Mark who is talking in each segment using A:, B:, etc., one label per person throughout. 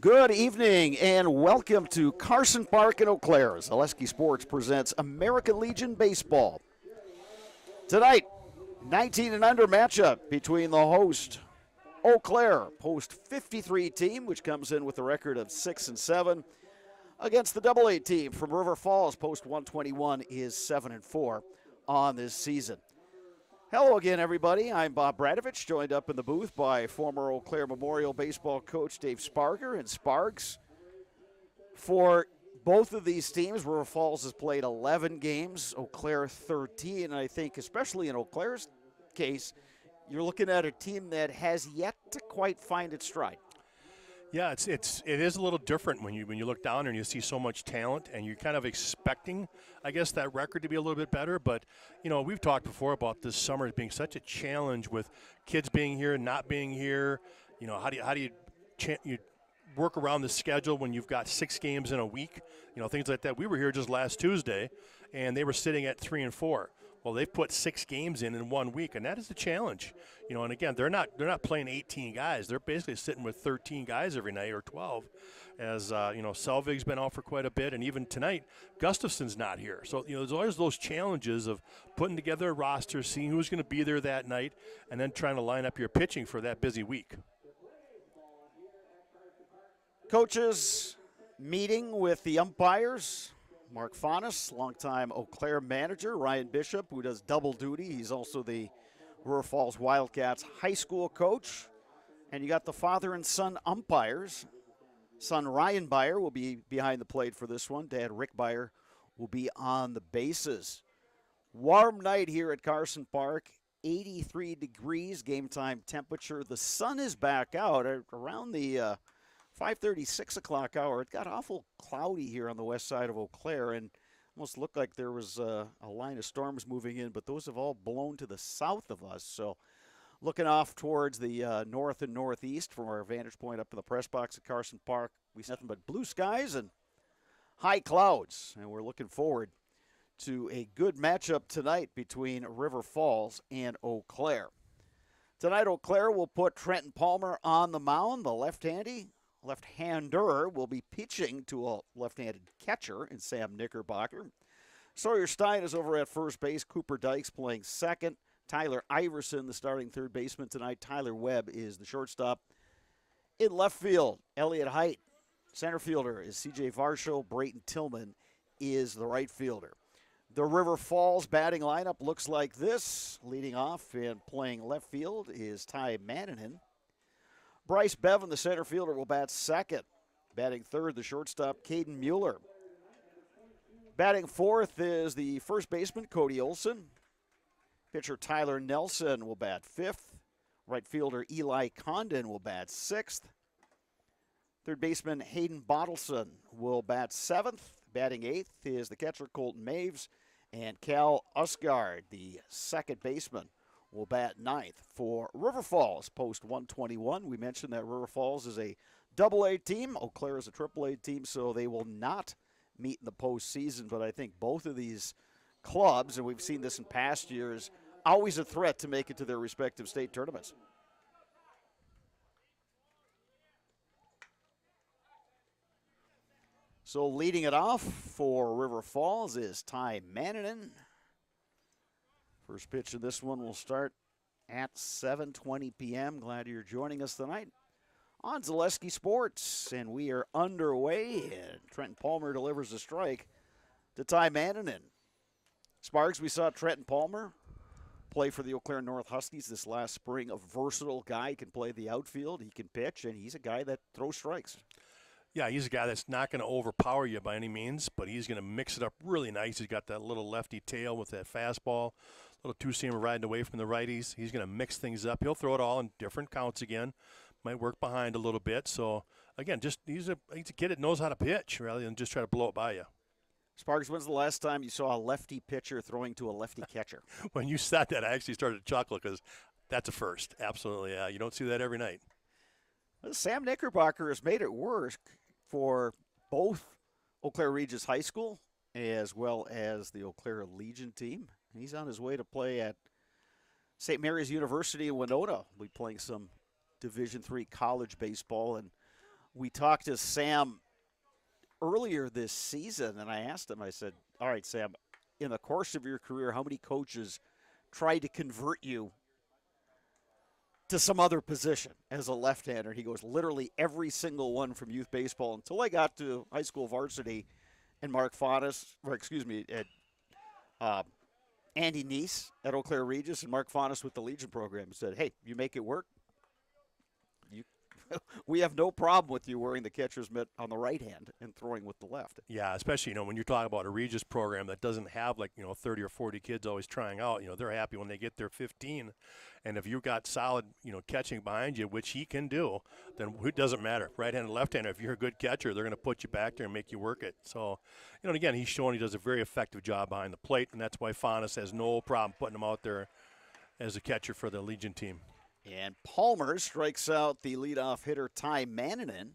A: Good evening and welcome to Carson Park in Eau Claire. Zaleski Sports presents American Legion Baseball. Tonight, 19 and under matchup between the host Eau Claire, post 53 team, which comes in with a record of 6-7, against the AA team from River Falls, post 121 is 7-4 on this season. Hello again, everybody. I'm Bob Bradovich, joined up in the booth by former Eau Claire Memorial Baseball coach Dave Sparger. And Spargs, for both of these teams, River Falls has played 11 games, Eau Claire 13. And I think, especially in Eau Claire's case, you're looking at a team that has yet to quite find its stride.
B: Yeah, it is a little different when you look down and you see so much talent, and you're kind of expecting, I guess, that record to be a little bit better. But we've talked before about this summer being such a challenge with kids being here, not being here. How do you work around the schedule when you've got 6 games in a week? Things like that. We were here just last Tuesday, and they were sitting at 3 and 4. Well, they've put 6 games in 1 week, and that is a challenge. And again, they're not playing 18 guys. They're basically sitting with 13 guys every night, or 12, as Selvig's been out for quite a bit, and even tonight, Gustafson's not here. So there's always those challenges of putting together a roster, seeing who's going to be there that night, and then trying to line up your pitching for that busy week.
A: Coaches meeting with the umpires. Mark Faunus, longtime Eau Claire manager. Ryan Bishop, who does double duty. He's also the River Falls Wildcats high school coach. And you got the father and son umpires. Son Ryan Byer will be behind the plate for this one. Dad Rick Byer will be on the bases. Warm night here at Carson Park. 83 degrees game time temperature. The sun is back out around the 5:30, 6 o'clock hour. It got awful cloudy here on the west side of Eau Claire, and almost looked like there was a line of storms moving in, but those have all blown to the south of us. So looking off towards the north and northeast from our vantage point up in the press box at Carson Park, we see nothing but blue skies and high clouds, and we're looking forward to a good matchup tonight between River Falls and Eau Claire. Tonight, Eau Claire will put Trenton Palmer on the mound, the left-hander will be pitching to a left-handed catcher in Sam Knickerbocker. Sawyer Stein is over at first base. Cooper Dykes playing second. Tyler Iverson, the starting third baseman tonight. Tyler Webb is the shortstop. In left field, Elliot Height. Center fielder is C.J. Varsho. Brayton Tillman is the right fielder. The River Falls batting lineup looks like this. Leading off and playing left field is Ty Manninen. Bryce Bevan, the center fielder, will bat second. Batting third, the shortstop, Caden Mueller. Batting fourth is the first baseman, Cody Olson. Pitcher Tyler Nelson will bat fifth. Right fielder Eli Condon will bat sixth. Third baseman Hayden Bottleson will bat seventh. Batting eighth is the catcher Colton Maves. And Cal Usgard, the second baseman, will bat ninth. For River Falls, post 121. We mentioned that River Falls is a AA team. Eau Claire is a AAA team, so they will not meet in the postseason. But I think both of these clubs, and we've seen this in past years, always a threat to make it to their respective state tournaments. So leading it off for River Falls is Ty Manninen. First pitch of this one will start at 7:20 p.m. Glad you're joining us tonight on Zaleski Sports. And we are underway. And Trenton Palmer delivers a strike to Ty Manninen. Sparks, we saw Trenton Palmer play for the Eau Claire North Huskies this last spring. A versatile guy. He can play the outfield. He can pitch. And he's a guy that throws strikes.
B: Yeah, he's a guy that's not going to overpower you by any means, but he's going to mix it up really nice. He's got that little lefty tail with that fastball, little two-seamer riding away from the righties. He's going to mix things up. He'll throw it all in different counts again. Might work behind a little bit. So, again, he's a kid that knows how to pitch rather than just try to blow it by you.
A: Sparks, when's the last time you saw a lefty pitcher throwing to a lefty catcher?
B: When you said that, I actually started to chuckle because that's a first. Absolutely, yeah. You don't see that every night.
A: Well, Sam Knickerbocker has made it work for both Eau Claire Regis High School as well as the Eau Claire Legion team. He's on his way to play at St. Mary's University in Winona. We'll be playing some Division III college baseball, and we talked to Sam earlier this season, and I asked him, I said, all right, Sam, in the course of your career, how many coaches tried to convert you to some other position as a left-hander? He goes, literally every single one from youth baseball until I got to high school varsity, and Mark Faunus, or excuse me, at Andy Neese at Eau Claire Regis and Mark Faunus with the Legion program said, hey, you make it work, we have no problem with you wearing the catcher's mitt on the right hand and throwing with the left.
B: Yeah, especially, when you're talking about a Regis program that doesn't have 30 or 40 kids always trying out, they're happy when they get their 15. And if you've got solid, catching behind you, which he can do, then it doesn't matter. Right-handed, left-handed, if you're a good catcher, they're going to put you back there and make you work it. So, and again, he's shown he does a very effective job behind the plate, and that's why Faunus has no problem putting him out there as a catcher for the Legion team.
A: And Palmer strikes out the leadoff hitter Ty Mannanen.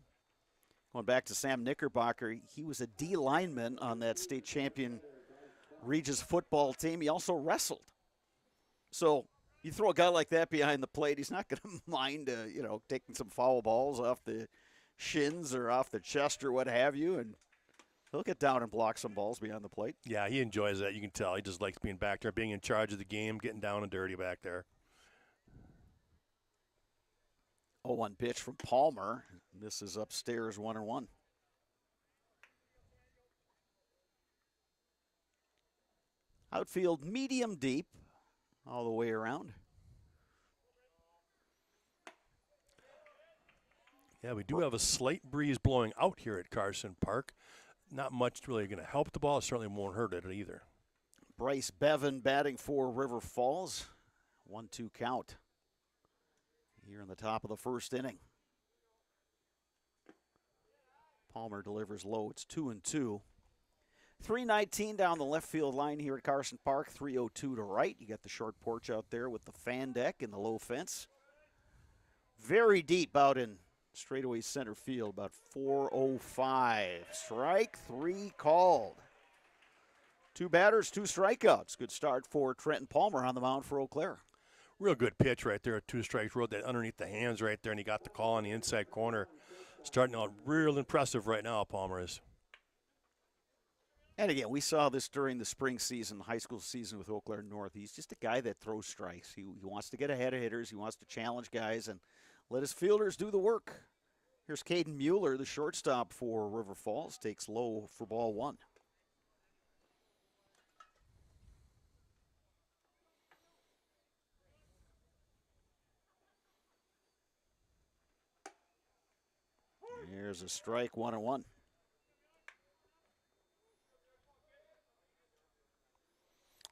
A: Going back to Sam Knickerbocker, he was a D lineman on that state champion Regis football team. He also wrestled. So you throw a guy like that behind the plate, he's not going to mind, taking some foul balls off the shins or off the chest or what have you, and he'll get down and block some balls behind the plate.
B: Yeah, he enjoys that. You can tell. He just likes being back there, being in charge of the game, getting down and dirty back there.
A: 0-1 pitch from Palmer. This is upstairs, 1-1. Outfield medium deep all the way around.
B: Yeah, we do have a slight breeze blowing out here at Carson Park. Not much really going to help the ball. It certainly won't hurt it either.
A: Bryce Bevan batting for River Falls. 1-2 count here in the top of the first inning. Palmer delivers low. It's 2-2. 3:19 down the left field line here at Carson Park. 3:02 to right. You got the short porch out there with the fan deck and the low fence. Very deep out in straightaway center field. About 4:05. Strike three called. 2 batters, 2 strikeouts. Good start for Trenton Palmer on the mound for Eau Claire.
B: Real good pitch right there. 2 strikes, rode that underneath the hands right there, and he got the call on the inside corner. Starting out real impressive right now, Palmer is.
A: And again, we saw this during the spring season, high school season with Eau Claire North. He's just a guy that throws strikes. He wants to get ahead of hitters. He wants to challenge guys and let his fielders do the work. Here's Caden Mueller, the shortstop for River Falls, takes low for ball 1. Here's a strike, 1-1.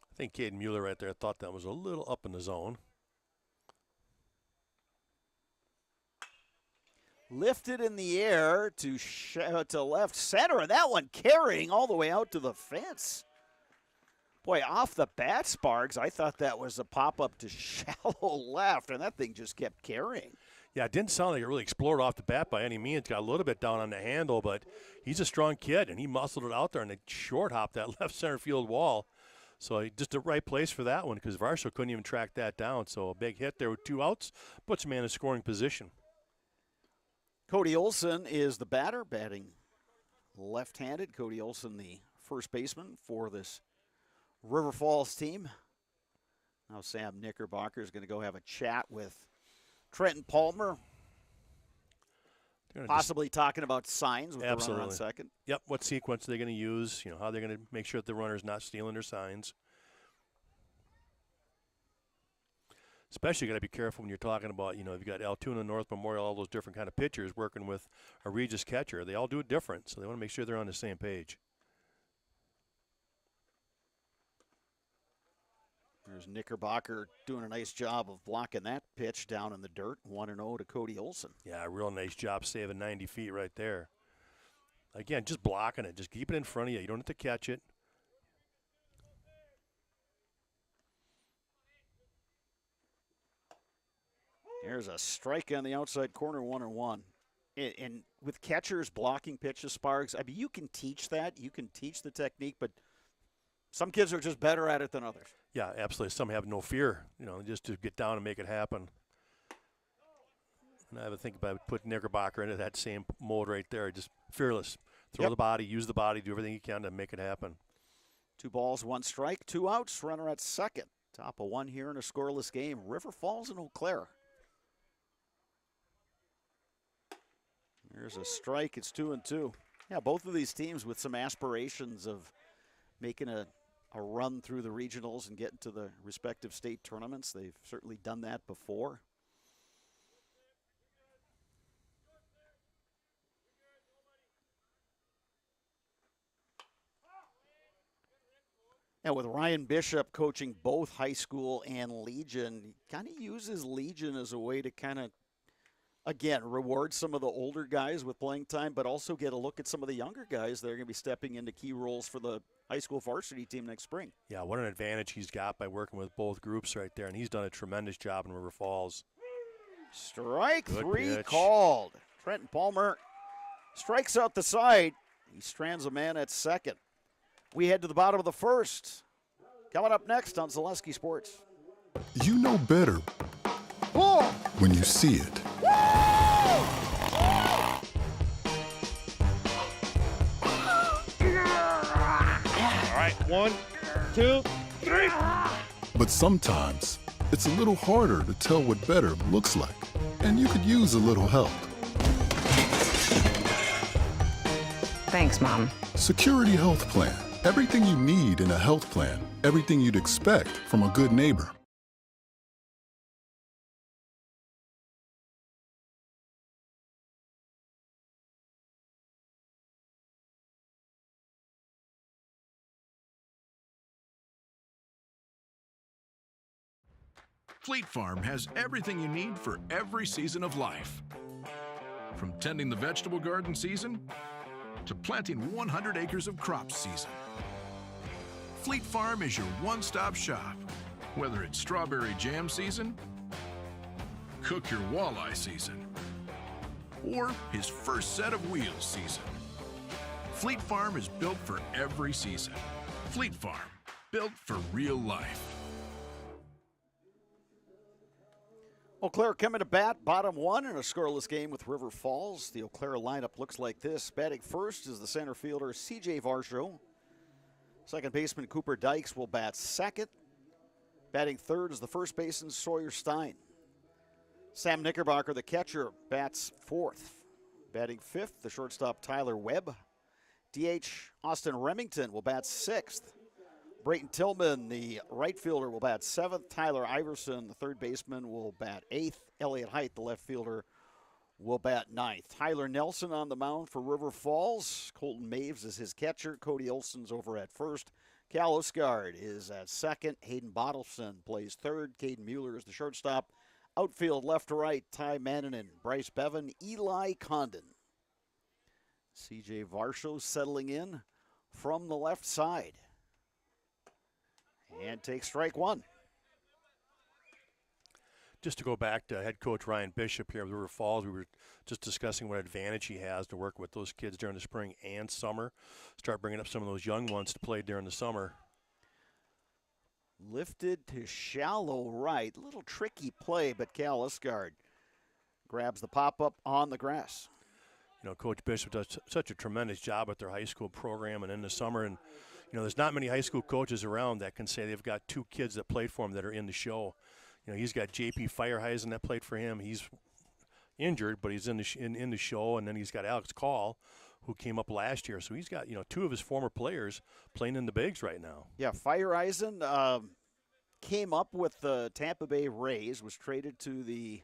B: I think Caden Mueller right there thought that was a little up in the zone.
A: Lifted in the air to left center, and that one carrying all the way out to the fence. Boy, off the bat, Sparks, I thought that was a pop-up to shallow left, and that thing just kept carrying.
B: Yeah, it didn't sound like it really exploded off the bat by any means. Got a little bit down on the handle, but he's a strong kid, and he muscled it out there and it short hopped that left center field wall. So just the right place for that one because Varsho couldn't even track that down. So a big hit there with 2 outs, puts him in a scoring position.
A: Cody Olson is the batter, batting left-handed. Cody Olson, the first baseman for this River Falls team. Now Sam Knickerbocker is going to go have a chat with Trenton Palmer, possibly talking about signs with the runner on second.
B: Yep, what sequence they're going to use, how they're going to make sure that the runner's not stealing their signs. Especially got to be careful when you're talking about, you've got Altoona, North Memorial, all those different kind of pitchers working with a Regis catcher. They all do it different, so they want to make sure they're on the same page.
A: There's Knickerbocker doing a nice job of blocking that pitch down in the dirt. 1-0 to Cody Olson.
B: Yeah, real nice job saving 90 feet right there. Again, just blocking it. Just keep it in front of you. You don't have to catch it.
A: There's a strike on the outside corner, 1-1. And with catchers blocking pitches, Sparks, I mean, you can teach that. You can teach the technique, but some kids are just better at it than others.
B: Yeah, absolutely. Some have no fear, just to get down and make it happen. And I have to think about putting Knickerbocker into that same mold right there. Just fearless. Throw the body, use the body, do everything you can to make it happen.
A: 2 balls, 1 strike, 2 outs. Runner at second. Top of 1 here in a scoreless game. River Falls and Eau Claire. There's a strike. It's 2-2. Yeah, both of these teams with some aspirations of making a run through the regionals and getting to the respective state tournaments. They've certainly done that before. And with Ryan Bishop coaching both high school and Legion, he kind of uses Legion as a way to kind of, again, reward some of the older guys with playing time, but also get a look at some of the younger guys that are going to be stepping into key roles for the high school varsity team next spring.
B: Yeah, what an advantage he's got by working with both groups right there, and he's done a tremendous job in River Falls.
A: Strike
B: Good
A: 3
B: pitch.
A: called. Trenton Palmer strikes out the side. He strands a man at second. We head to the bottom of the first. Coming up next on Zaleski Sports.
C: You know better when you see it.
D: All right, 1, 2, 3.
C: But sometimes it's a little harder to tell what better looks like. And you could use a little help.
E: Thanks, Mom.
C: Security Health Plan. Everything you need in a health plan. Everything you'd expect from a good neighbor.
F: Fleet Farm has everything you need for every season of life. From tending the vegetable garden season to planting 100 acres of crops season. Fleet Farm is your one-stop shop. Whether it's strawberry jam season, cook your walleye season, or his first set of wheels season. Fleet Farm is built for every season. Fleet Farm, built for real life.
A: Eau Claire coming to bat, bottom 1 in a scoreless game with River Falls. The Eau Claire lineup looks like this. Batting first is the center fielder, C.J. Varsho. Second baseman, Cooper Dykes, will bat second. Batting third is the first baseman, Sawyer Stein. Sam Knickerbocker, the catcher, bats fourth. Batting fifth, the shortstop, Tyler Webb. DH, Austin Remington, will bat sixth. Brayton Tillman, the right fielder, will bat seventh. Tyler Iverson, the third baseman, will bat eighth. Elliott Height, the left fielder, will bat ninth. Tyler Nelson on the mound for River Falls. Colton Maves is his catcher. Cody Olson's over at first. Cal Osgaard is at second. Hayden Bottleson plays third. Caden Mueller is the shortstop. Outfield left to right, Ty Mannanen, Bryce Bevan, Eli Condon. C.J. Varsho settling in from the left side. And takes strike 1.
B: Just to go back to head coach Ryan Bishop here with River Falls, we were just discussing what advantage he has to work with those kids during the spring and summer. Start bringing up some of those young ones to play during the summer.
A: Lifted to shallow right. Little tricky play, but Cal Osgaard grabs the pop-up on the grass.
B: You know, Coach Bishop does such a tremendous job at their high school program and in the summer. And, you know, there's not many high school coaches around that can say they've got 2 kids that played for him that are in the show. You know, he's got J.P. Fireheisen that played for him. He's injured, but he's in the show. And then he's got Alex Call, who came up last year. So he's got, 2 of his former players playing in the bigs right now.
A: Yeah, Fireheisen came up with the Tampa Bay Rays, was traded to the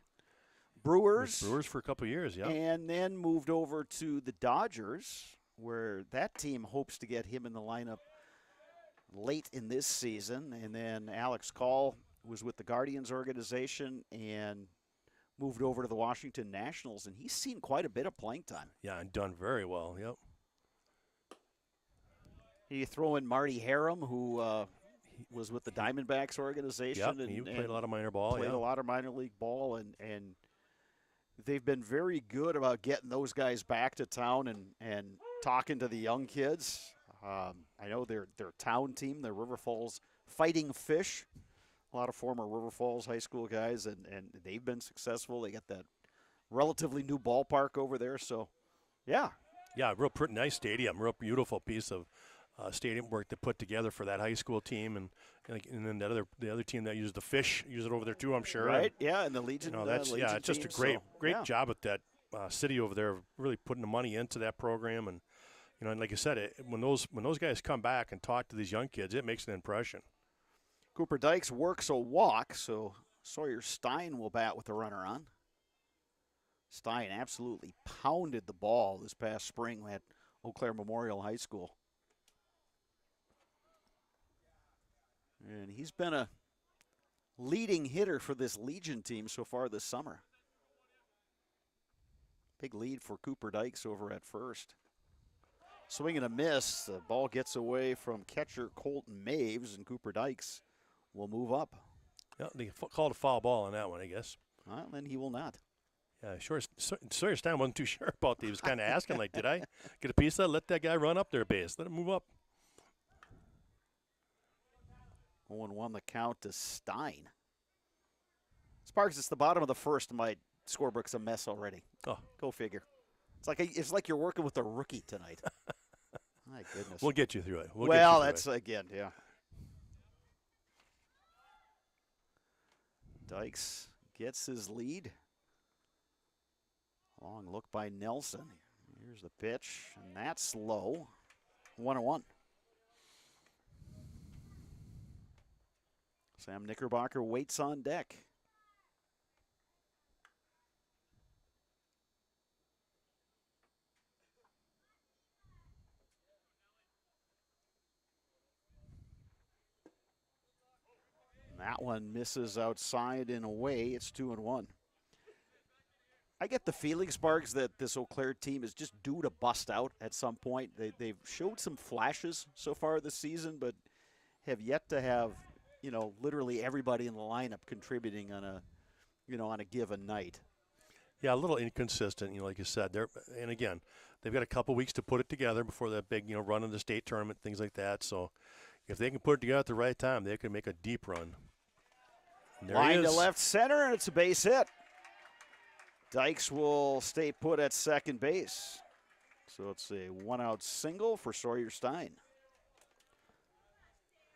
A: Brewers
B: for a couple of years, yeah.
A: And then moved over to the Dodgers, where that team hopes to get him in the lineup late in this season. And then Alex Call was with the Guardians organization and moved over to the Washington Nationals, and he's seen quite a bit of playing time.
B: Yeah, and done very well, yep.
A: You throw in Marty Harum, who was with the Diamondbacks organization.
B: Yep, he played a lot of minor ball,
A: Played a lot of minor league ball, and they've been very good about getting those guys back to town and talking to the young kids. I know their town team, the River Falls Fighting Fish, a lot of former River Falls high school guys, and they've been successful. They got that relatively new ballpark over there. So, yeah.
B: Yeah, real pretty nice stadium, real beautiful piece of stadium work to put together for that high school team, and then the other team that uses the fish use it over there too, I'm sure.
A: Right.
B: And,
A: yeah, and the Legion.
B: that's
A: Legion
B: it's just a
A: team,
B: great job at that city over there, really putting the money into that program, and and like I said, when those guys come back and talk to these young kids, it makes an impression.
A: Cooper Dykes works a walk, so Sawyer Stein will bat with the runner on. Stein absolutely pounded the ball this past spring at Eau Claire Memorial High School. And he's been a leading hitter for this Legion team so far this summer. Big lead for Cooper Dykes over at first. Swing and a miss. The ball gets away from catcher Colton Maves, and Cooper Dykes will move up.
B: Yeah, they called a foul ball on that one, I guess.
A: Well, then he will not.
B: Yeah, sure. Sawyer Stein wasn't too sure about that. He was kind of asking, like, did I get a piece of that? Let that guy run up their base. Let him move up.
A: 0-1 the count to Stein. Sparks, it's the bottom of the first, and my scorebook's a mess already.
B: Oh,
A: go figure. It's like you're working with a rookie tonight. My goodness.
B: We'll get you through it.
A: That's again, yeah. Dykes gets his lead. Long look by Nelson. Here's the pitch, and that's low. 1-1. Sam Knickerbocker waits on deck. That one misses outside and away. It's 2-1. I get the feeling, Sparks, that this Eau Claire team is just due to bust out at some point. They've showed some flashes so far this season, but have yet to have, literally everybody in the lineup contributing on a given night.
B: Yeah, a little inconsistent, like you said. And again, they've got a couple weeks to put it together before that big, run in the state tournament, things like that. So if they can put it together at the right time, they can make a deep run.
A: Line to left center, and it's a base hit. Dykes will stay put at second base. So it's a one-out single for Sawyer Stein.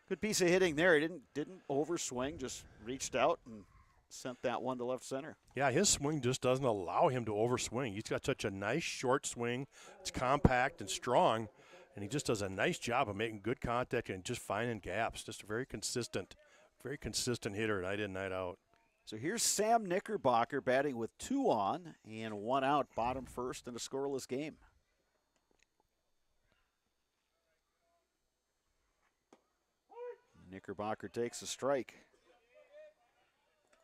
A: Good piece of hitting there. He didn't overswing, just reached out and sent that one to left center.
B: Yeah, his swing just doesn't allow him to overswing. He's got such a nice short swing. It's compact and strong, and he just does a nice job of making good contact and just finding gaps. Just a very consistent hitter night in, night out.
A: So here's Sam Knickerbocker batting with 2 on and 1 out, bottom first in a scoreless game. Knickerbocker takes a strike.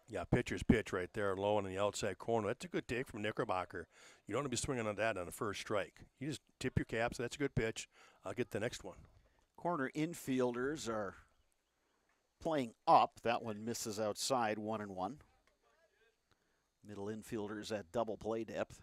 B: Yeah, pitcher's pitch right there, low in the outside corner. That's a good take from Knickerbocker. You don't want to be swinging on that on the first strike. You just tip your caps. That's a good pitch. I'll get the next one.
A: Corner infielders are playing up. That one misses outside, 1-1. Middle infielders at double play depth.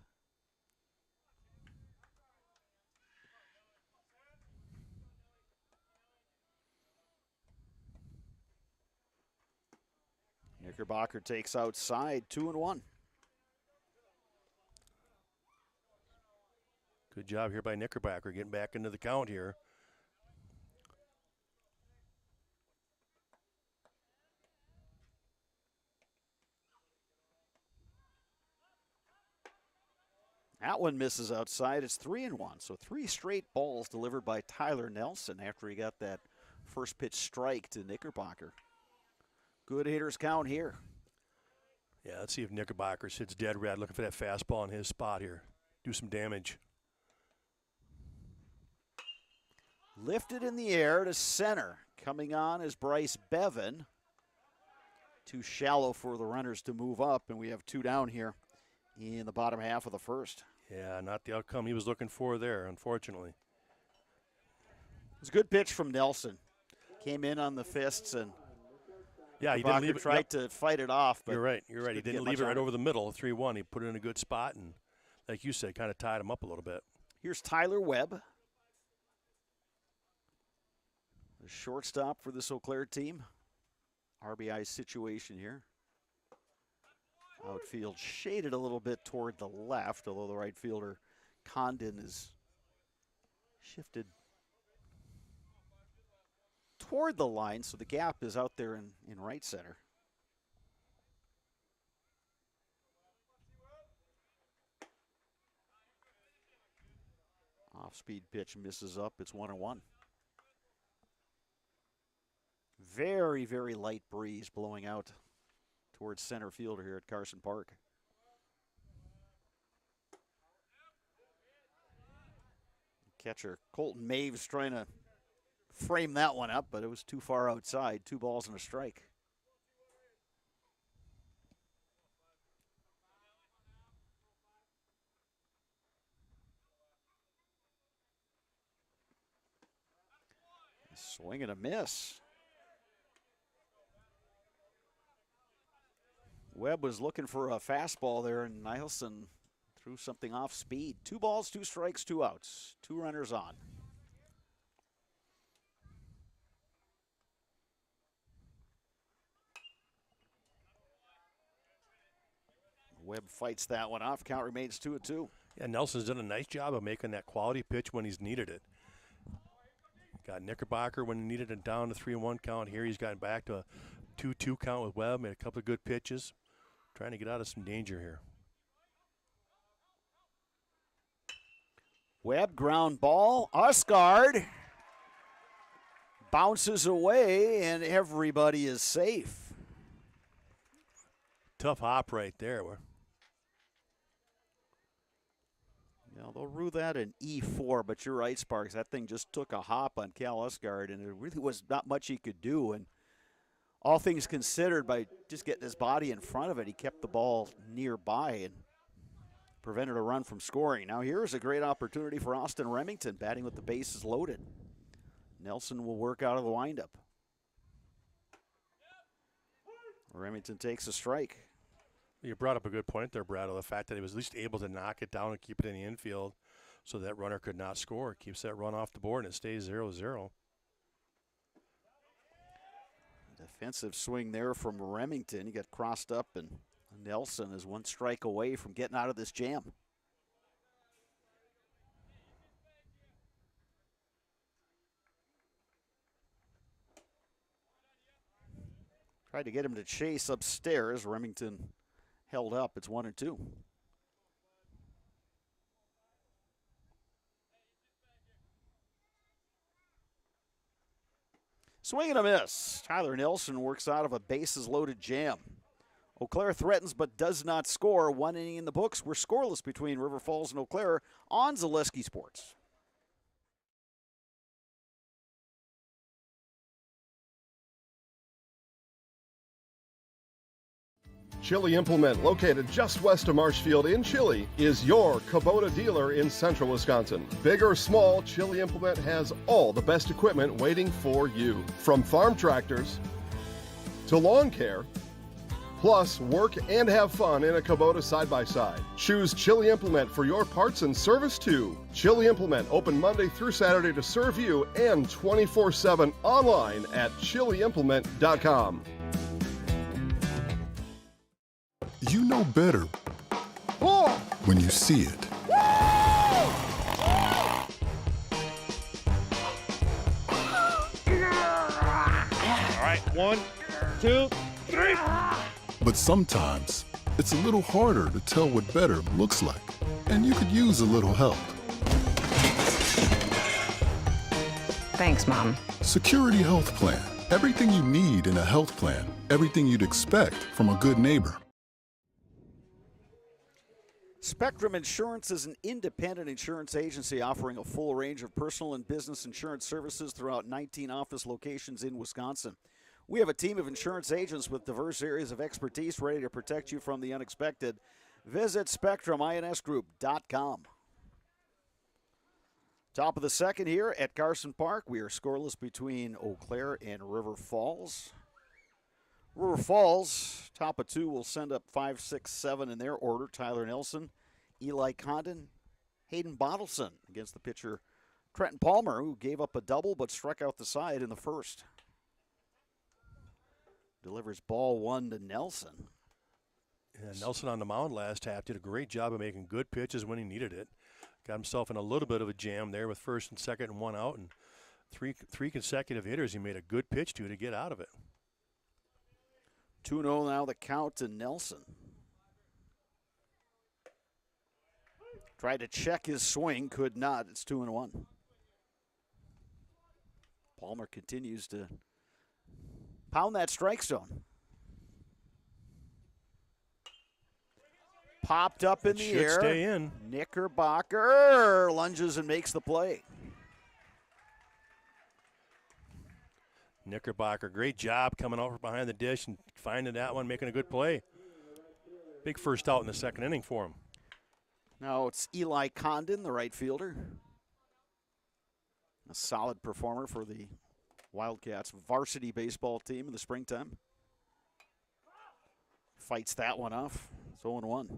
A: Knickerbocker takes outside, 2-1.
B: Good job here by Knickerbocker getting back into the count here.
A: That one misses outside. It's 3-1. So 3 straight balls delivered by Tyler Nelson after he got that first pitch strike to Knickerbocker. Good hitters count here.
B: Yeah, let's see if Knickerbocker sits dead red looking for that fastball in his spot here. Do some damage.
A: Lifted in the air to center. Coming on is Bryce Bevan. Too shallow for the runners to move up, and we have 2 down here in the bottom half of the first.
B: Yeah, not the outcome he was looking for there, unfortunately.
A: It was a good pitch from Nelson. Came in on the fists, and
B: yeah, he didn't leave it.
A: Tried to fight it off. But
B: you're right. He didn't leave it right over the middle, 3-1. He put it in a good spot, and like you said, kind of tied him up a little bit.
A: Here's Tyler Webb, the shortstop for this Eau Claire team. RBI situation here. Outfield shaded a little bit toward the left, although the right fielder Condon is shifted toward the line, so the gap is out there in right center. Off-speed pitch misses up. It's 1-1. Very, very light breeze blowing out towards center fielder here at Carson Park. Catcher Colton Maves trying to frame that one up, but it was too far outside. 2 balls and a strike. Swing and a miss. Webb was looking for a fastball there, and Nielsen threw something off speed. 2 balls, 2 strikes, 2 outs. 2 runners on. Webb fights that one off. Count remains 2-2.
B: Yeah, Nelson's done a nice job of making that quality pitch when he's needed it. Got Knickerbocker when he needed it down to 3-1 count. Here he's gotten back to a 2-2 count with Webb. Made a couple of good pitches. Trying to get out of some danger here.
A: Webb, ground ball. Usgaard bounces away, and everybody is safe.
B: Tough hop right there.
A: You know, they'll rule that an E4, but you're right, Sparks. That thing just took a hop on Cal Usgaard, and it really was not much he could do. And all things considered, by just getting his body in front of it, he kept the ball nearby and prevented a run from scoring. Now here's a great opportunity for Austin Remington, batting with the bases loaded. Nelson will work out of the windup. Remington takes a strike.
B: You brought up a good point there, Brad, of the fact that he was at least able to knock it down and keep it in the infield so that runner could not score. It keeps that run off the board, and it stays 0-0.
A: Defensive swing there from Remington. He got crossed up, and Nelson is 1 strike away from getting out of this jam. Tried to get him to chase upstairs. Remington held up. It's 1-2. Swing and a miss. Tyler Nelson works out of a bases-loaded jam. Eau Claire threatens but does not score. 1 inning in the books. We're scoreless between River Falls and Eau Claire on Zaleski Sports.
G: Chili Implement, located just west of Marshfield in Chili, is your Kubota dealer in central Wisconsin. Big or small, Chili Implement has all the best equipment waiting for you. From farm tractors to lawn care, plus work and have fun in a Kubota side-by-side. Choose Chili Implement for your parts and service too. Chili Implement, open Monday through Saturday to serve you, and 24/7 online at chiliimplement.com.
C: You know better when you see it.
D: All right, 1, 2, 3.
C: But sometimes it's a little harder to tell what better looks like. And you could use a little help.
E: Thanks, Mom.
C: Security Health Plan. Everything you need in a health plan. Everything you'd expect from a good neighbor.
A: Spectrum Insurance is an independent insurance agency offering a full range of personal and business insurance services throughout 19 office locations in Wisconsin. We have a team of insurance agents with diverse areas of expertise ready to protect you from the unexpected. Visit SpectrumINSGroup.com. Top of the second here at Carson Park. We are scoreless between Eau Claire and River Falls. River Falls, top of 2, will send up 5, 6, 7 in their order. Tyler Nelson, Eli Condon, Hayden Bottleson against the pitcher Trenton Palmer, who gave up a double but struck out the side in the first. Delivers ball 1 to Nelson.
B: And Nelson on the mound last half did a great job of making good pitches when he needed it. Got himself in a little bit of a jam there with first and second and one out, and three consecutive hitters he made a good pitch to get out of it.
A: 2-0 now the count to Nelson. Tried to check his swing, could not. It's 2-1. Palmer continues to pound that strike zone. Popped up in the
B: Should
A: air.
B: stay in.
A: Knickerbocker lunges and makes the play.
B: Knickerbocker, great job coming over behind the dish and finding that one, making a good play. Big first out in the second inning for him.
A: Now it's Eli Condon, the right fielder. A solid performer for the Wildcats varsity baseball team in the springtime. Fights that one off. It's 0-1.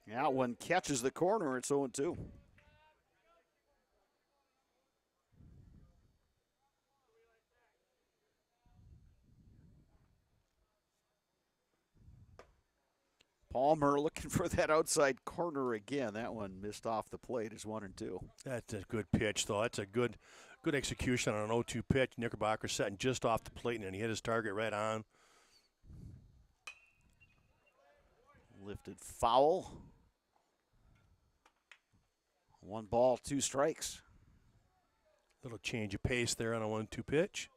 A: Yeah, one catches the corner, it's 0-2. Palmer looking for that outside corner again. That one missed off the plate. It's 1-2.
B: That's a good pitch, though. That's a good execution on an 0-2 pitch. Knickerbocker setting just off the plate, and he hit his target right on.
A: Lifted foul. 1 ball, 2 strikes.
B: Little change of pace there on a 1-2 pitch.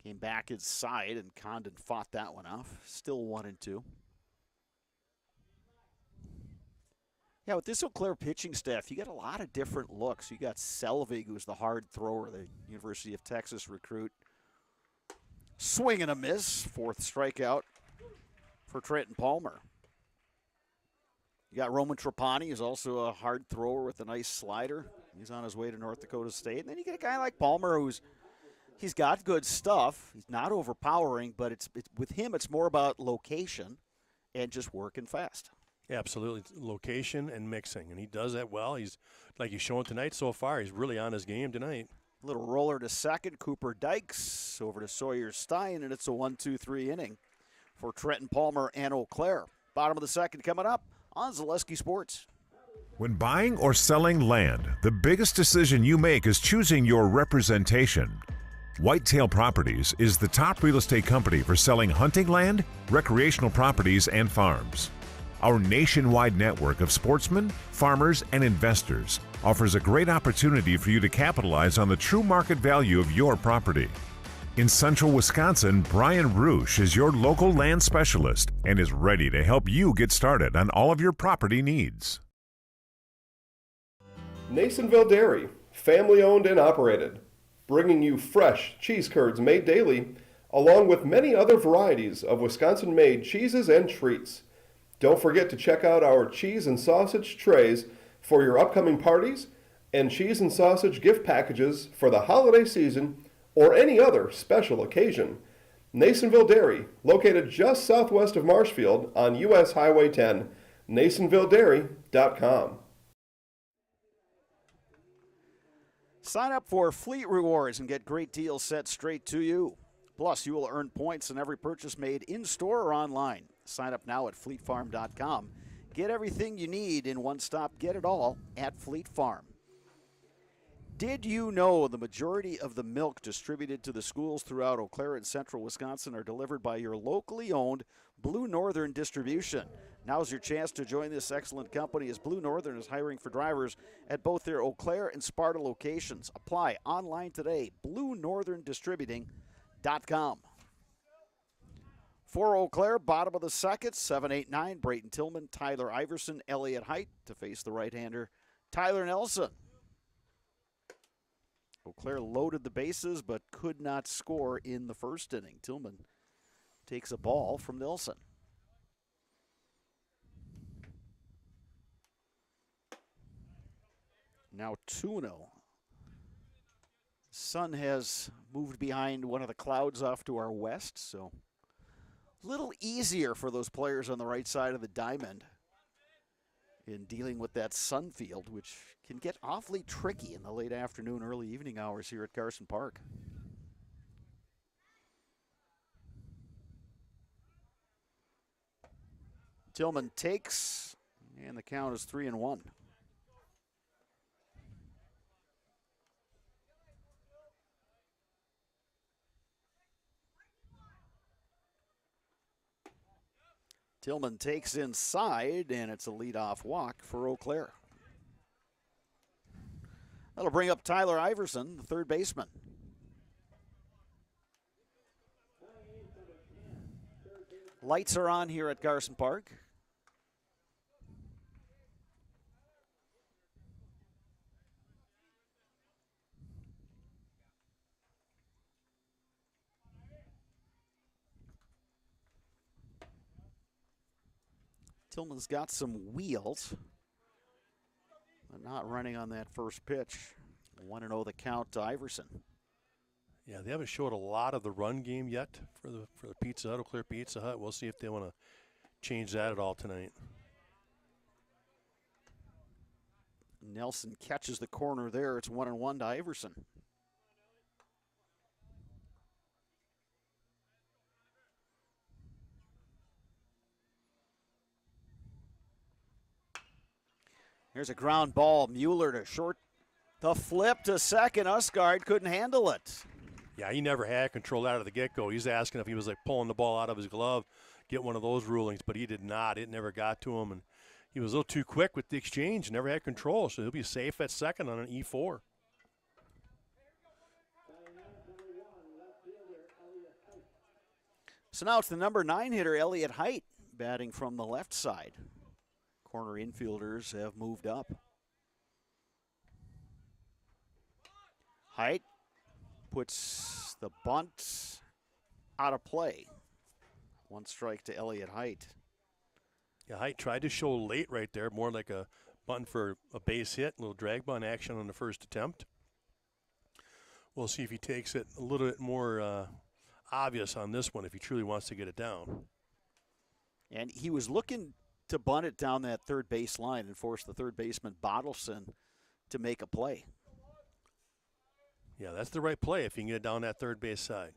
A: Came back inside, and Condon fought that one off. Still 1-2. Yeah, with this Eau Claire pitching staff, you got a lot of different looks. You got Selvig, who's the hard thrower, the University of Texas recruit. Swing and a miss. 4th strikeout for Trenton Palmer. You got Roman Trapani, who's also a hard thrower with a nice slider. He's on his way to North Dakota State. And then you get a guy like Palmer, he's got good stuff. He's not overpowering, but it's with him, it's more about location and just working fast.
B: Yeah, absolutely. Location and mixing, and he does that well. He's, like he's showing tonight so far, he's really on his game tonight.
A: Little roller to second. Cooper Dykes over to Sawyer Stein, and it's a 1-2-3 inning for Trenton Palmer and Eau Claire. Bottom of the second coming up on Zaleski Sports.
H: When buying or selling land, the biggest decision you make is choosing your representation. Whitetail Properties is the top real estate company for selling hunting land, recreational properties, and farms. Our nationwide network of sportsmen, farmers, and investors offers a great opportunity for you to capitalize on the true market value of your property. In central Wisconsin, Brian Roosh is your local land specialist and is ready to help you get started on all of your property needs.
G: Nasonville Dairy, family owned and operated, bringing you fresh cheese curds made daily, along with many other varieties of Wisconsin-made cheeses and treats. Don't forget to check out our cheese and sausage trays for your upcoming parties and cheese and sausage gift packages for the holiday season or any other special occasion. Nasonville Dairy, located just southwest of Marshfield on US Highway 10, NasonvilleDairy.com.
A: Sign up for Fleet Rewards and get great deals sent straight to you. Plus, you will earn points on every purchase made in-store or online. Sign up now at fleetfarm.com. Get everything you need in one stop. Get it all at Fleet Farm. Did you know the majority of the milk distributed to the schools throughout Eau Claire and central Wisconsin are delivered by your locally owned Blue Northern Distribution? Now's your chance to join this excellent company as Blue Northern is hiring for drivers at both their Eau Claire and Sparta locations. Apply online today, BlueNorthernDistributing.com. For Eau Claire, bottom of the second, 7-8-9, Brayton Tillman, Tyler Iverson, Elliott Height to face the right-hander, Tyler Nelson. Eau Claire loaded the bases but could not score in the first inning. Tillman takes a ball from Nelson. Now 2-0. Sun has moved behind one of the clouds off to our west, so a little easier for those players on the right side of the diamond in dealing with that sun field, which can get awfully tricky in the late afternoon, early evening hours here at Carson Park. Tillman takes, and the count is 3-1. Tillman takes inside, and it's a leadoff walk for Eau Claire. That'll bring up Tyler Iverson, the third baseman. Lights are on here at Carson Park. Tillman's got some wheels, but not running on that first pitch. 1-0 the count to Iverson.
B: Yeah, they haven't showed a lot of the run game yet for the Pizza Hut, Eau Claire Pizza Hut. We'll see if they want to change that at all tonight.
A: Nelson catches the corner there. It's 1-1 to Iverson. Here's a ground ball. Mueller to short. The flip to second. Usgaard couldn't handle it.
B: Yeah, he never had control out of the get-go. He's asking if he was like pulling the ball out of his glove, get one of those rulings, but he did not. It never got to him, and he was a little too quick with the exchange, never had control, so he'll be safe at second on an E4.
A: So now it's the number 9 hitter, Elliott Height, batting from the left side. Corner infielders have moved up. Height puts the bunt out of play. 1 strike to Elliott Height.
B: Yeah, Height tried to show late right there, more like a bunt for a base hit, a little drag bunt action on the first attempt. We'll see if he takes it a little bit more obvious on this one if he truly wants to get it down.
A: And he was looking to bunt it down that third base line and force the third baseman Bottleson to make a play.
B: Yeah, that's the right play if you can get it down that third base side.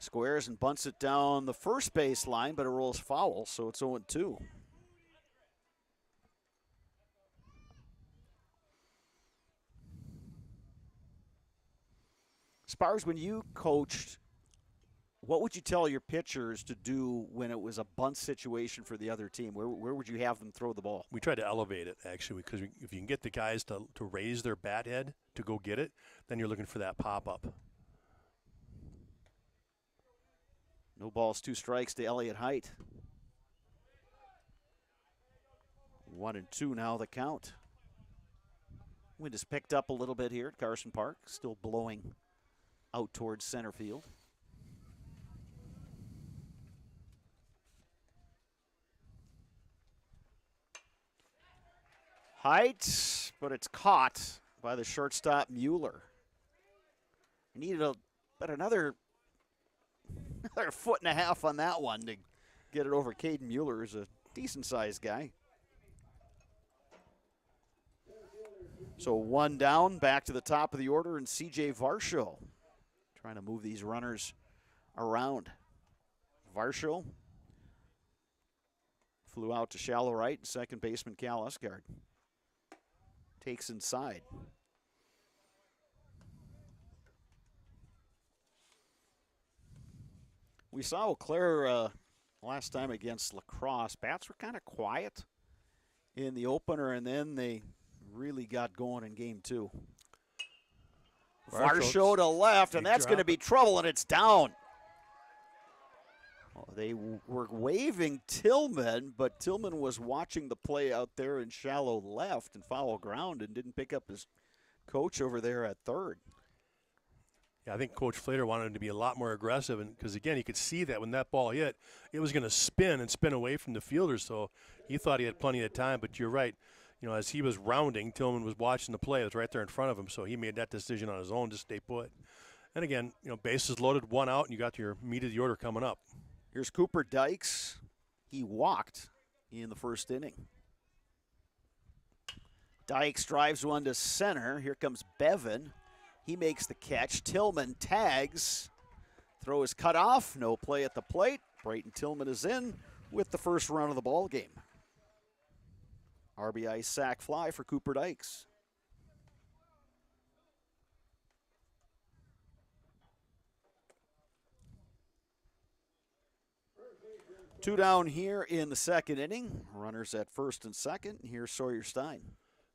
A: Squares and bunts it down the first base line, but it rolls foul, so it's 0-2. Spars, when you coached, what would you tell your pitchers to do when it was a bunt situation for the other team? Where would you have them throw the ball?
B: We tried to elevate it, actually, because if you can get the guys to raise their bat head to go get it, then you're looking for that pop-up.
A: No balls, 2 strikes to Elliott Height. 1-2 now the count. Wind has picked up a little bit here at Carson Park, still blowing out towards center field. Height, but it's caught by the shortstop Mueller. He needed about another 1.5 foot on that one to get it over. Caden Mueller is a decent-sized guy. So 1 down, back to the top of the order, and C.J. Varsho trying to move these runners around. Varsho flew out to shallow right, and second baseman Cal Usgaard takes inside. We saw Eau Claire last time against La Crosse. Bats were kind of quiet in the opener, and then they really got going in game 2. Varsho to left, and that's going to be trouble, and it's down. Oh, they were waving Tillman, but Tillman was watching the play out there in shallow left and foul ground and didn't pick up his coach over there at third.
B: Yeah, I think Coach Flater wanted him to be a lot more aggressive, and because, again, he could see that when that ball hit, it was going to spin and spin away from the fielder, so he thought he had plenty of time. But you're right. as he was rounding, Tillman was watching the play. It was right there in front of him, so he made that decision on his own to stay put. And again, bases loaded, 1 out, and you got your meat of the order coming up.
A: Here's Cooper Dykes. He walked in the first inning. Dykes drives one to center. Here comes Bevan. He makes the catch. Tillman tags. Throw is cut off. No play at the plate. Brayton Tillman is in with the first run of the ball game. RBI sac fly for Cooper Dykes. Two down here in the second inning. Runners at first and second. Here's Sawyer Stein.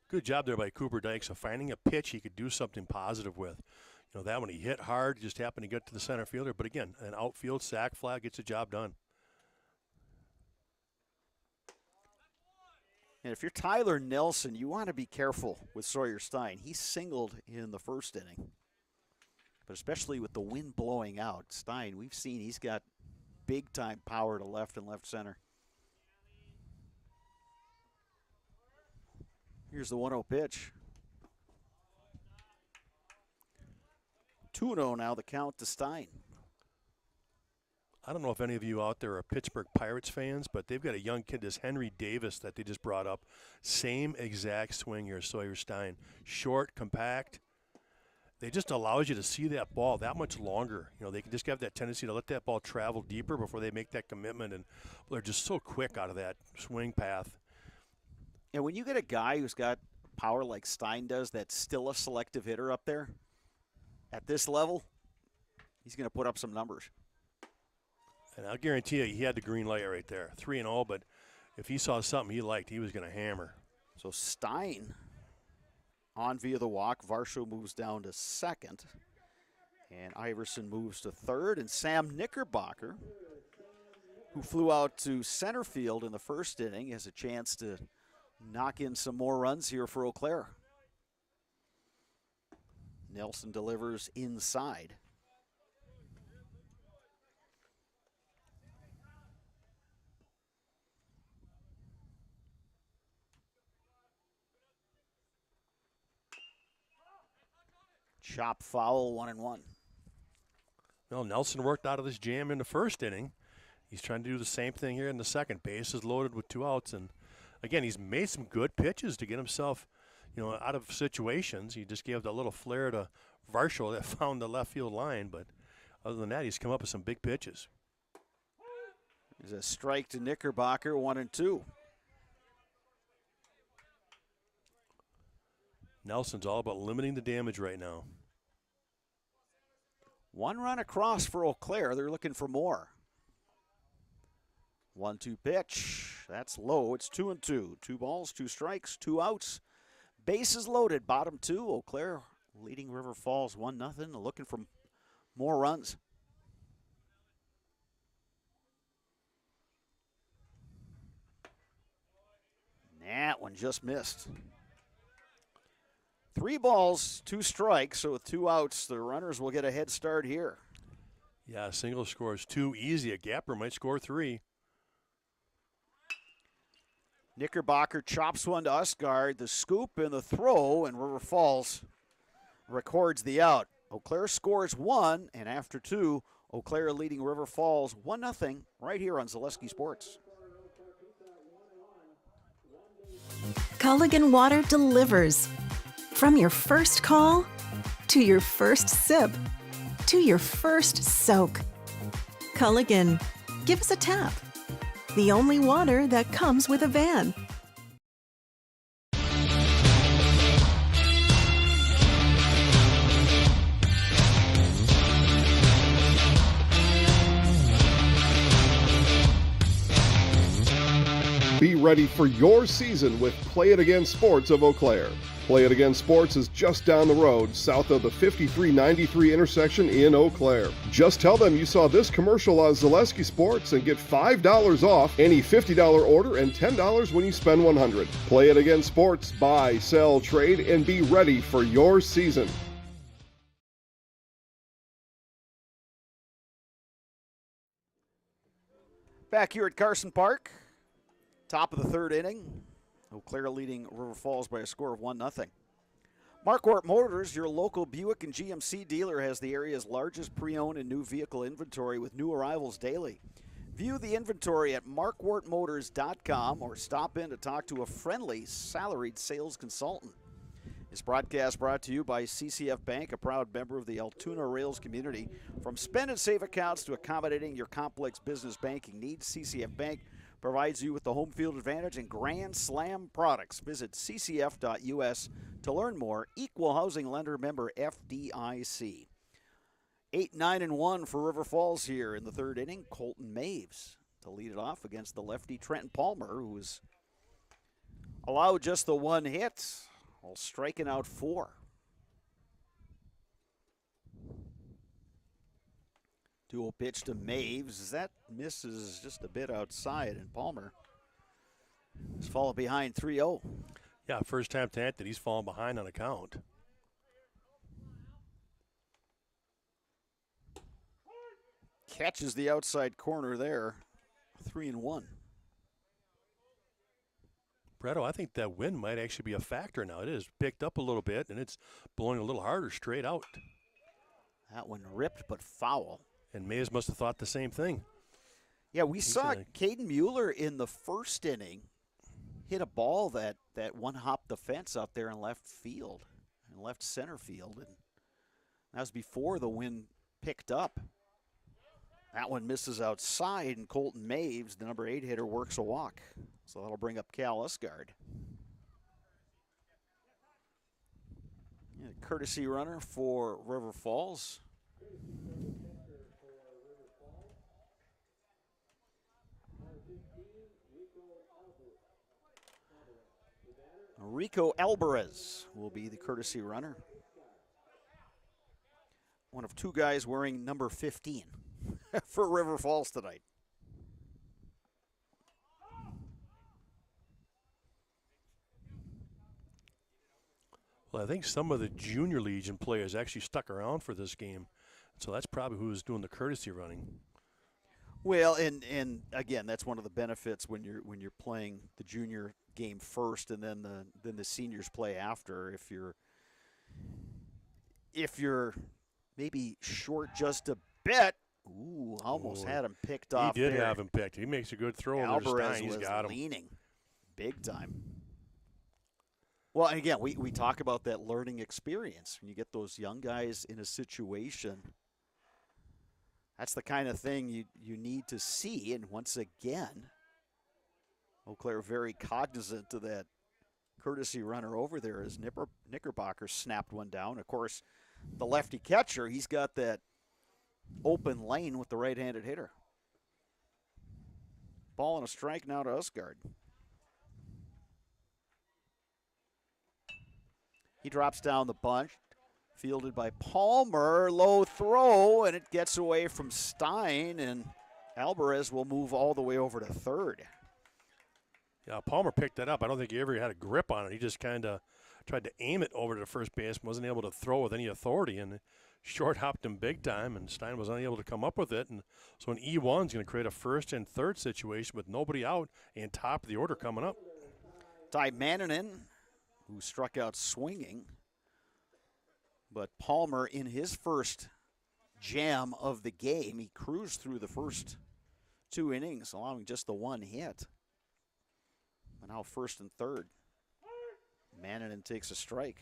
B: Good job there by Cooper Dykes of finding a pitch he could do something positive with. That one he hit hard, just happened to get to the center fielder. But again, an outfield sac fly gets the job done.
A: And if you're Tyler Nelson, you want to be careful with Sawyer Stein. He singled in the first inning. But especially with the wind blowing out, Stein, we've seen he's got big-time power to left and left center. Here's the 1-0 pitch. 2-0 now the count to Stein.
B: I don't know if any of you out there are Pittsburgh Pirates fans, but they've got a young kid, this Henry Davis, that they just brought up. Same exact swing here, Sawyer Stein. Short, compact. They just allows you to see that ball that much longer. They can just have that tendency to let that ball travel deeper before they make that commitment, and they're just so quick out of that swing path.
A: And when you get a guy who's got power like Stein does, that's still a selective hitter up there, at this level, he's going to put up some numbers.
B: And I'll guarantee you he had the green light right there. 3-0, but if he saw something he liked, he was going to hammer.
A: So Stein on via the walk. Varsho moves down to second. And Iverson moves to third. And Sam Knickerbocker, who flew out to center field in the first inning, has a chance to knock in some more runs here for Eau Claire. Nelson delivers inside. Chop foul, 1-1.
B: Well, Nelson worked out of this jam in the first inning. He's trying to do the same thing here in the second. Bases loaded with 2 outs. And, again, he's made some good pitches to get himself, out of situations. He just gave the little flare to Varsho that found the left field line. But other than that, he's come up with some big pitches.
A: There's a strike to Knickerbocker, 1-2.
B: Nelson's all about limiting the damage right now.
A: 1 run across for Eau Claire. They're looking for more. 1-2 pitch. That's low. It's 2-2. 2 balls, 2 strikes, 2 outs. Bases loaded. Bottom 2. Eau Claire leading River Falls 1-0. Looking for more runs. That one just missed. 3 balls, 2 strikes, so with 2 outs, the runners will get a head start here.
B: Yeah, a single score is too easy. A gapper might score 3.
A: Knickerbocker chops one to Usgard. The scoop and the throw, and River Falls records the out. Eau Claire scores 1, and after 2, Eau Claire leading River Falls 1-0 right here on Zaleski Sports.
I: Culligan Water delivers. From your first call, to your first sip, to your first soak. Culligan, give us a tap. The only water that comes with a van.
G: Be ready for your season with Play It Again Sports of Eau Claire. Play It Again Sports is just down the road, south of the 5393 intersection in Eau Claire. Just tell them you saw this commercial on Zaleski Sports and get $5 off any $50 order and $10 when you spend $100. Play It Again Sports, buy, sell, trade, and be ready for your season.
A: Back here at Carson Park, top of the third inning. Eau Claire leading River Falls by a score of 1-0. Marquardt Motors, your local Buick and GMC dealer, has the area's largest pre-owned and new vehicle inventory with new arrivals daily. View the inventory at marquardtmotors.com or stop in to talk to a friendly salaried sales consultant. This broadcast brought to you by CCF Bank, a proud member of the Altoona Rails community. From spend and save accounts to accommodating your complex business banking needs, CCF Bank provides you with the home field advantage and Grand Slam products. Visit ccf.us to learn more. Equal housing lender, member FDIC. 8-9-1 for River Falls here in the third inning. Colton Maves to lead it off against the lefty Trenton Palmer, who was allowed just the one hit while striking out 4. 2-0 pitch to Maves. That misses just a bit outside, and Palmer has fallen behind 3-0.
B: Yeah, first time tonight that he's fallen behind on a count.
A: Catches the outside corner there. 3-1.
B: Bretto, I think that wind might actually be a factor now. It is picked up a little bit, and it's blowing a little harder straight out.
A: That one ripped but foul.
B: And Mays must have thought the same thing.
A: Yeah, we saw Caden Mueller in the first inning hit a ball that one-hopped the fence out there in left field, in left center field. And that was before the wind picked up. That one misses outside, and Colton Maves, the number 8 hitter, works a walk. So that'll bring up Cal Usgard. Yeah, courtesy runner for River Falls. Rico Alvarez will be the courtesy runner. One of 2 guys wearing number 15 for River Falls tonight.
B: Well, I think some of the junior Legion players actually stuck around for this game. So that's probably who was doing the courtesy running.
A: Well, and again, that's one of the benefits when you're playing the junior game first, and then the seniors play after. If you're maybe short just a bit, almost had him picked off.
B: He did have him picked. He makes a good throw.
A: Alvarez
B: He's
A: was
B: got him
A: leaning big time. Well, and again, we talk about that learning experience when you get those young guys in a situation. That's the kind of thing you need to see. And once again, Eau Claire very cognizant of that courtesy runner over there as Knickerbocker snapped one down. Of course, the lefty catcher, he's got that open lane with the right-handed hitter. Ball and a strike now to Usgard. He drops down the bunch. Fielded by Palmer, low throw, and it gets away from Stein, and Alvarez will move all the way over to third.
B: Yeah, Palmer picked that up. I don't think he ever had a grip on it. He just kind of tried to aim it over to the first base, wasn't able to throw with any authority, and short hopped him big time, and Stein was unable to come up with it. And so an E1 is going to create a first and third situation with nobody out and top of the order coming up.
A: Ty Manninen, who struck out swinging. But Palmer, in his first jam of the game, he cruised through the first 2 innings, allowing just the 1 hit. And now first and third. Manninen takes a strike.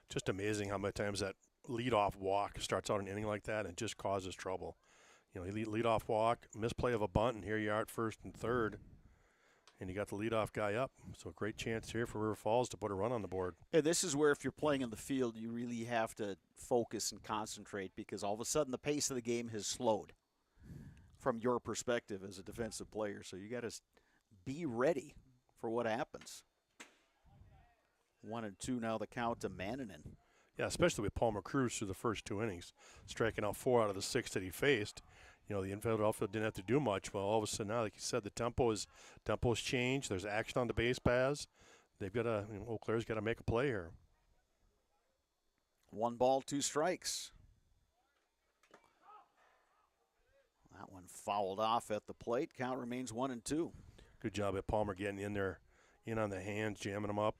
B: Just amazing how many times that leadoff walk starts out an inning like that and just causes trouble. You know, leadoff walk, misplay of a bunt, and here you are at first and third. And you got the leadoff guy up. So a great chance here for River Falls to put a run on the board.
A: And this is where if you're playing in the field, you really have to focus and concentrate because all of a sudden the pace of the game has slowed from your perspective as a defensive player. So you got to be ready for what happens. 1-2 now the count to Manninen.
B: Yeah, especially with Palmer Cruz through the first 2 innings, striking out 4 out of the 6 that he faced. You know, the infield outfield didn't have to do much. Well, all of a sudden now, like you said, the tempo's changed. There's action on the base paths. They've got to, Eau Claire's got to make a play here.
A: 1 ball, 2 strikes. fouled off at the plate. Count remains 1-2.
B: Good job at Palmer getting in there, in on the hands, jamming them up.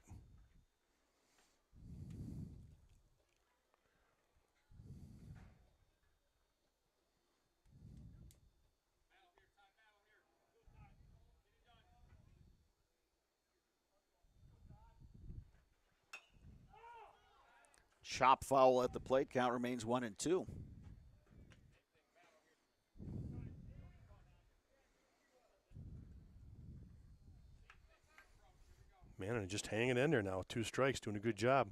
A: Chop foul at the plate. Count remains 1-2.
B: Man, just hanging in there now. 2 strikes, doing a good job.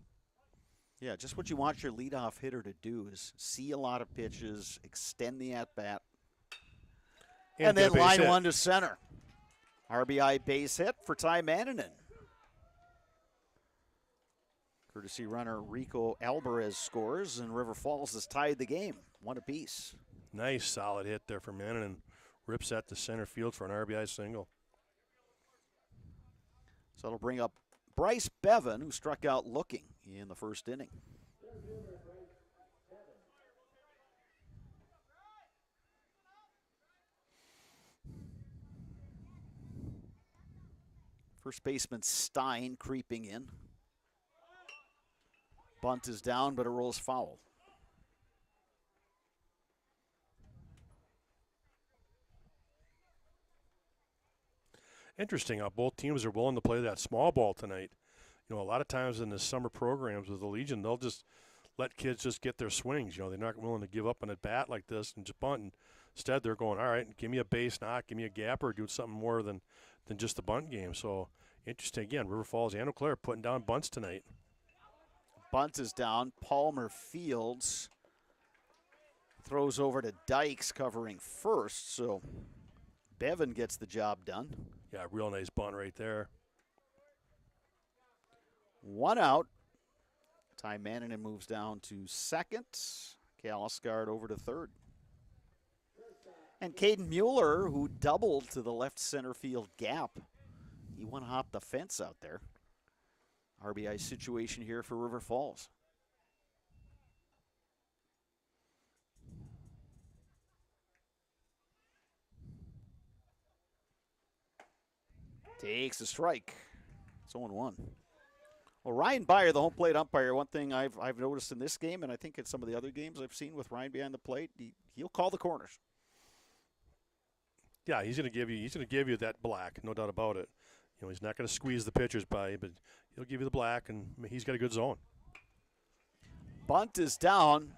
A: Yeah, just what you want your leadoff hitter to do is see a lot of pitches, extend the at-bat, and then line one to center. RBI base hit for Ty Manninen. Courtesy runner Rico Alvarez scores, and River Falls has tied the game, 1 apiece.
B: Nice, solid hit there for Manninen. Rips at the center field for an RBI single.
A: So it'll bring up Bryce Bevan, who struck out looking in the first inning. First baseman Stein creeping in. Bunt is down, but it rolls foul.
B: Interesting how both teams are willing to play that small ball tonight. You know, a lot of times in the summer programs with the Legion, they'll just let kids just get their swings. You know, they're not willing to give up an at-bat like this and just bunt. And instead, they're going, all right, give me a base knock, give me a gapper, do something more than just the bunt game. So, interesting. Again, River Falls and Eau Claire putting down bunts tonight.
A: Bunt is down. Palmer fields. Throws over to Dykes covering first. So Bevan gets the job done.
B: Yeah, real nice bunt right there.
A: 1 out. Ty Manninen moves down to second. Kalasgard over to third. And Caden Mueller, who doubled to the left center field gap. He one-hopped the fence out there. RBI situation here for River Falls. Takes a strike. It's 0-1. Well, Ryan Byer, the home plate umpire, one thing I've noticed in this game, and I think in some of the other games I've seen with Ryan behind the plate, he'll call the corners.
B: Yeah, he's going to give you that black, no doubt about it. You know, he's not going to squeeze the pitchers by, but he'll give you the black, and he's got a good zone.
A: Bunt is down.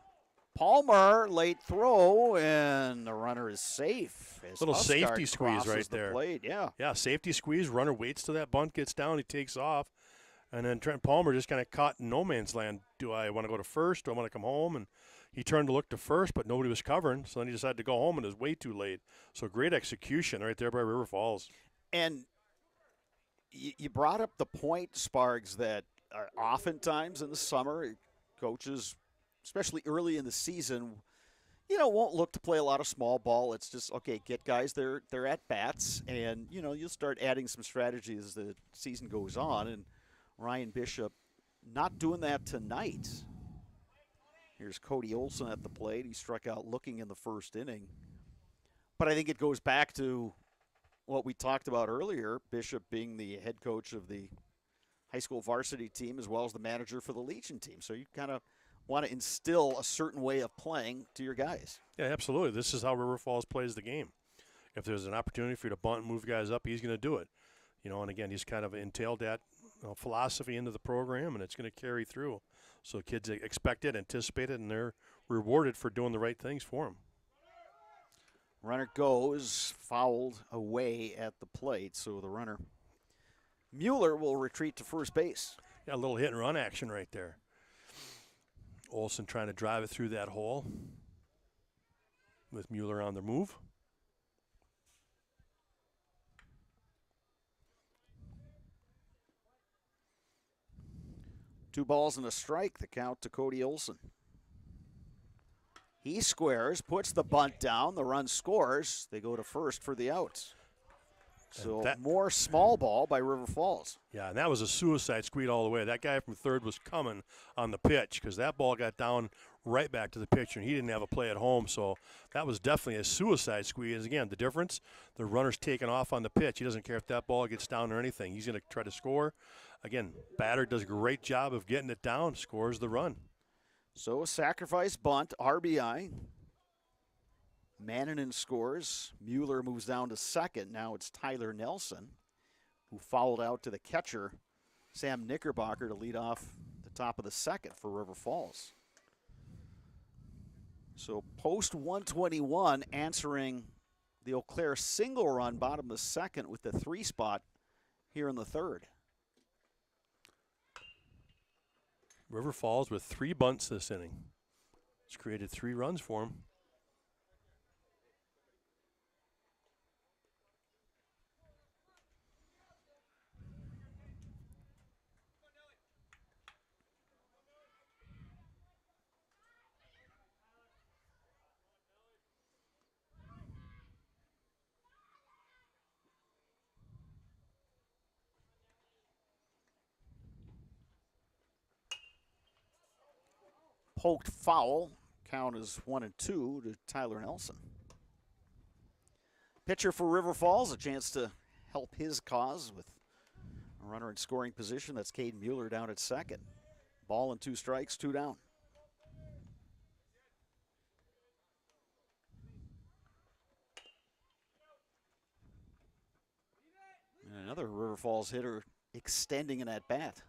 A: Palmer, late throw, and the runner is safe.
B: Little safety squeeze right there.
A: Plate. Yeah,
B: safety squeeze. Runner waits till that bunt gets down. He takes off. And then Trent Palmer just kind of caught in no man's land. Do I want to go to first? Do I want to come home? And he turned to look to first, but nobody was covering. So then he decided to go home, and it was way too late. So great execution right there by River Falls.
A: And you brought up the point, Spargs, that oftentimes in the summer, coaches, especially early in the season, won't look to play a lot of small ball. It's just, okay, get guys their at-bats, and, you'll start adding some strategies as the season goes on. And Ryan Bishop not doing that tonight. Here's Cody Olson at the plate. He struck out looking in the first inning. But I think it goes back to what we talked about earlier, Bishop being the head coach of the high school varsity team as well as the manager for the Legion team. So you kind of want to instill a certain way of playing to your guys.
B: Yeah, absolutely. This is how River Falls plays the game. If there's an opportunity for you to bunt and move guys up, he's going to do it. And again, he's kind of entailed that philosophy into the program, and it's going to carry through. So kids expect it, anticipate it, and they're rewarded for doing the right things for them.
A: Runner goes, fouled away at the plate, so the runner, Mueller, will retreat to first base.
B: Yeah, a little hit-and-run action right there. Olson trying to drive it through that hole with Mueller on the move.
A: Two balls and a strike, the count to Cody Olson. He squares, puts the bunt down, the run scores. They go to first for the outs. So more small ball by River Falls.
B: Yeah, and that was a suicide squeeze all the way. That guy from third was coming on the pitch because that ball got down right back to the pitcher, and he didn't have a play at home, so that was definitely a suicide squeeze. Again, the difference, the runner's taking off on the pitch. He doesn't care if that ball gets down or anything. He's going to try to score. Again, batter does a great job of getting it down, scores the run.
A: So a sacrifice bunt, RBI. Mannanen scores. Mueller moves down to second. Now it's Tyler Nelson, who fouled out to the catcher, Sam Knickerbocker, to lead off the top of the second for River Falls. So post 121 answering the Eau Claire single run, bottom of the second with the 3 spot here in the third.
B: River Falls with 3 bunts this inning. It's created 3 runs for him.
A: Poked foul. Count is 1-2 to Tyler Nelson. Pitcher for River Falls, a chance to help his cause with a runner in scoring position. That's Caden Mueller down at second. Ball and 2 strikes, 2 down. And another River Falls hitter extending an at-bat.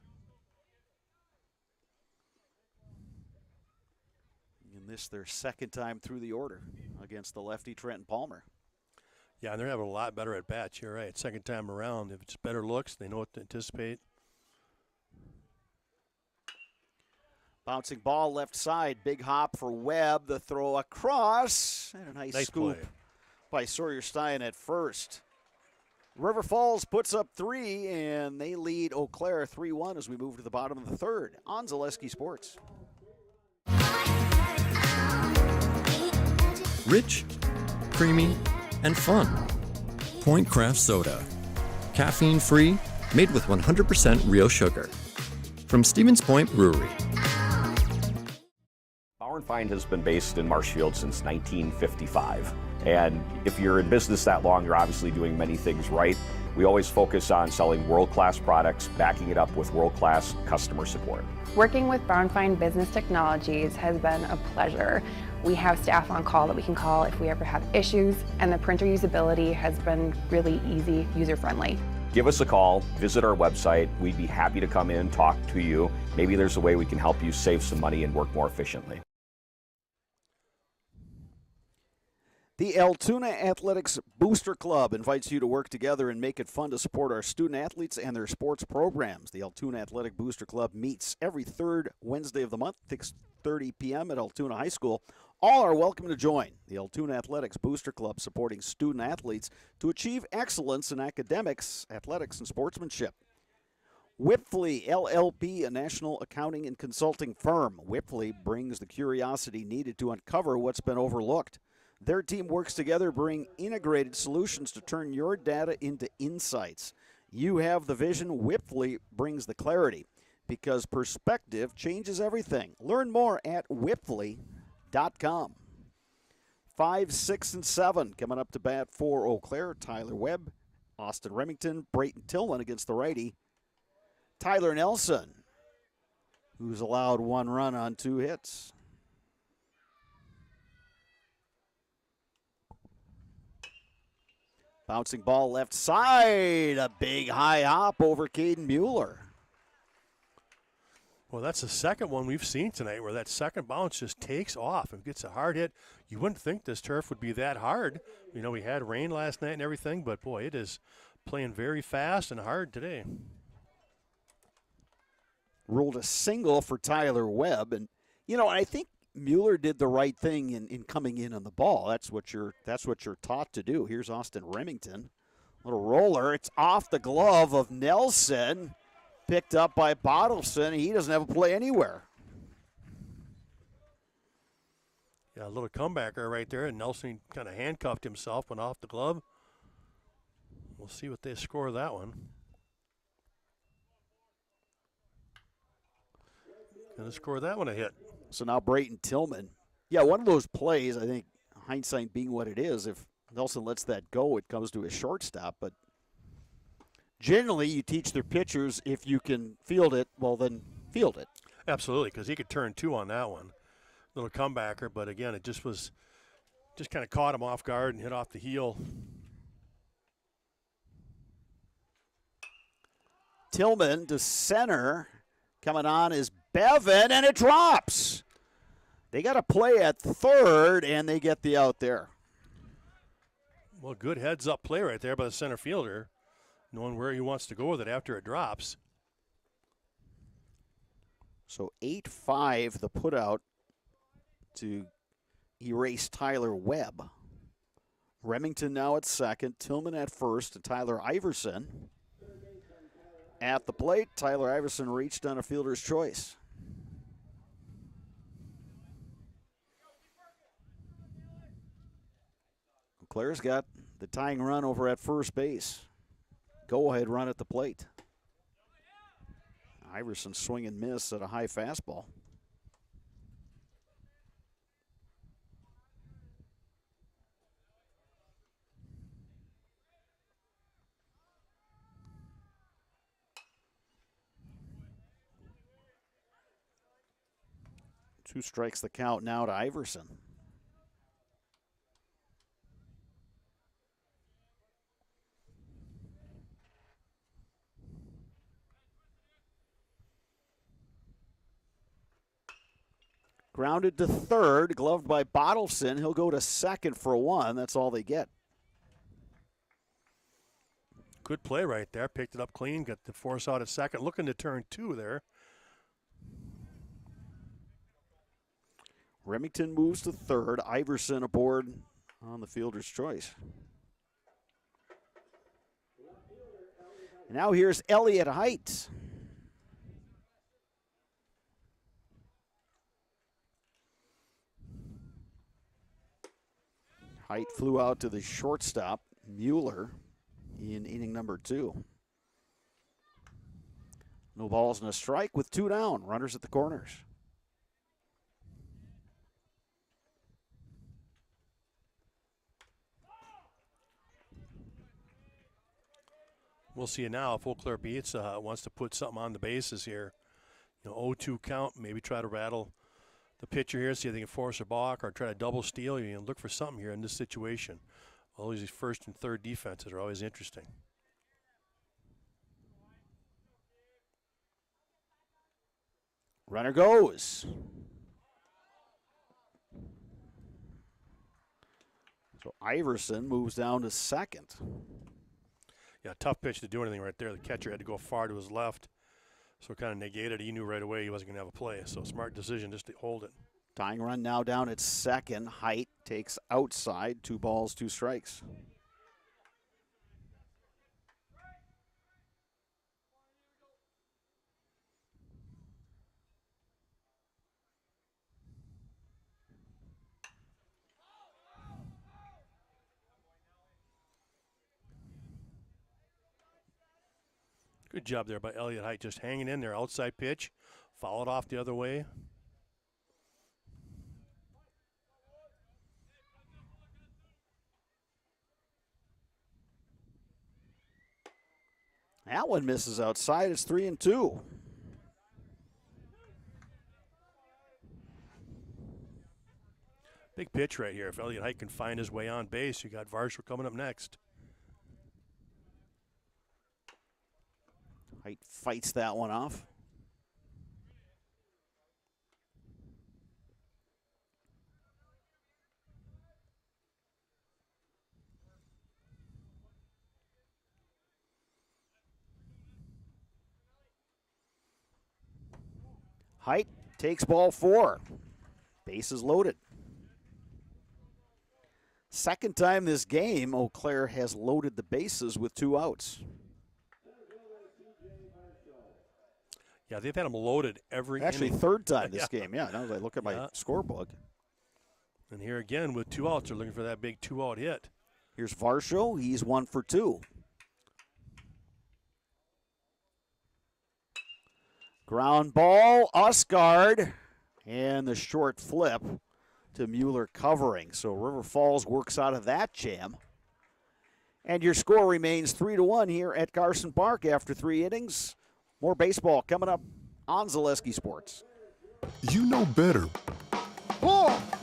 A: And this their second time through the order against the lefty Trenton Palmer.
B: Yeah, and they're having a lot better at bats. You're right. Second time around, if it's better looks, they know what to anticipate.
A: Bouncing ball left side, big hop for Webb. The throw across, and a nice scoop
B: play
A: by Sawyer Stein at first. River Falls puts up 3, and they lead Eau Claire 3-1 as we move to the bottom of the third on Zaleski Sports.
J: Rich, creamy, and fun. Point Craft Soda. Caffeine free, made with 100% real sugar. From Stevens Point Brewery.
K: Bauer & Fine has been based in Marshfield since 1955. And if you're in business that long, you're obviously doing many things right. We always focus on selling world-class products, backing it up with world-class customer support.
L: Working with Bauer & Fine Business Technologies has been a pleasure. We have staff on call that we can call if we ever have issues, and the printer usability has been really easy, user-friendly.
K: Give us a call, visit our website. We'd be happy to come in, talk to you. Maybe there's a way we can help you save some money and work more efficiently.
A: The Altoona Athletics Booster Club invites you to work together and make it fun to support our student athletes and their sports programs. The Altoona Athletic Booster Club meets every third Wednesday of the month, 6:30 p.m. at Altoona High School. All are welcome to join. The Altoona Athletics Booster Club, supporting student athletes to achieve excellence in academics, athletics, and sportsmanship. Wipfli LLP, a national accounting and consulting firm. Wipfli brings the curiosity needed to uncover what's been overlooked. Their team works together, bring integrated solutions to turn your data into insights. You have the vision. Wipfli brings the clarity, because perspective changes everything. Learn more at wipfli.com. 5, 6, and 7 coming up to bat for Eau Claire. Tyler Webb, Austin Remington, Brayton Tillman against the righty Tyler Nelson, who's allowed 1 run on 2 hits. Bouncing ball left side, a big high hop over Caden Mueller.
B: Well, that's the second one we've seen tonight where that second bounce just takes off and gets a hard hit. You wouldn't think this turf would be that hard. You know, we had rain last night and everything, but boy, it is playing very fast and hard today.
A: Ruled a single for Tyler Webb, and you know, I think Mueller did the right thing in coming in on the ball. That's what you're taught to do. Here's Austin Remington. Little roller. It's off the glove of Nelson. Picked up by Bottleson. He doesn't have a play anywhere.
B: Yeah, a little comebacker right there, and Nelson kind of handcuffed himself, went off the glove. We'll see what they score that one. Gonna score that one a hit.
A: So now Brayton Tillman. Yeah, one of those plays, I think, hindsight being what it is, if Nelson lets that go, it comes to a shortstop. But generally, you teach their pitchers, if you can field it, well, then field it.
B: Absolutely, because he could turn 2 on that one. Little comebacker, but again, it just kind of caught him off guard and hit off the heel.
A: Tillman to center. Coming on is Bevan, and it drops. They got a play at third, and they get the out there.
B: Well, good heads-up play right there by the center fielder, knowing where he wants to go with it after it drops.
A: So 8-5 the putout to erase Tyler Webb. Remington now at second, Tillman at first, and Tyler Iverson at the plate. Tyler Iverson reached on a fielder's choice. Eau Claire's got the tying run over at first base. Go-ahead run at the plate. Iverson swing and miss at a high fastball. Two strikes the count now to Iverson. Grounded to third, gloved by Bottleson. He'll go to second for 1. That's all they get.
B: Good play right there. Picked it up clean. Got the force out at second. Looking to turn 2 there.
A: Remington moves to third. Iverson aboard on the fielder's choice. Now here's Elliott Height. Height flew out to the shortstop, Mueller, in inning number 2. No balls and a strike with 2 down. Runners at the corners.
B: We'll see now if Eau Claire beats wants to put something on the bases here. 0-2 count, maybe try to rattle the pitcher here, see if they can force a balk or try to double steal. You look for something here in this situation. All these first and third defenses are always interesting.
A: Runner goes. So Iverson moves down to second.
B: Yeah, tough pitch to do anything right there. The catcher had to go far to his left, so it kind of negated. He knew right away he wasn't going to have a play, so smart decision just to hold it.
A: Tying run now down at second. Height takes outside. 2 balls, 2 strikes.
B: Good job there by Elliott Height, just hanging in there. Outside pitch, fouled off the other way.
A: That one misses outside. It's 3-2.
B: Big pitch right here. If Elliott Height can find his way on base, you got Varsho coming up next.
A: Height fights that one off. Height takes ball 4. Bases loaded. Second time this game, Eau Claire has loaded the bases with 2 outs.
B: Yeah, they've had them loaded every
A: Actually,
B: inning.
A: third time this game. Yeah, now as I look at my scorebook.
B: And here again with 2 outs, they're looking for that big 2-out hit.
A: Here's Varsho. He's 1 for 2. Ground ball. Usgard And the short flip to Mueller covering. So River Falls works out of that jam. And your score remains 3-1 here at Carson Park after 3 innings. More baseball coming up on Zaleski Sports.
C: You know better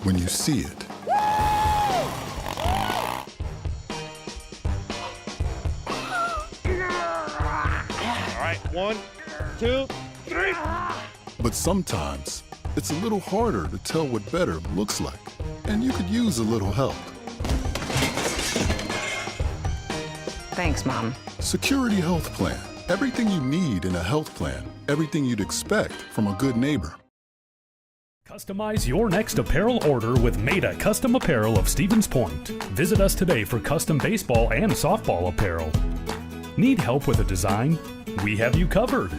C: when you see it.
D: All right, 1, 2, 3.
C: But sometimes it's a little harder to tell what better looks like. And you could use a little help.
E: Thanks, Mom.
C: Security Health Plan. Everything you need in a health plan. Everything you'd expect from a good neighbor.
M: Customize your next apparel order with Maida Custom Apparel of Stevens Point. Visit us today for custom baseball and softball apparel. Need help with a design? We have you covered.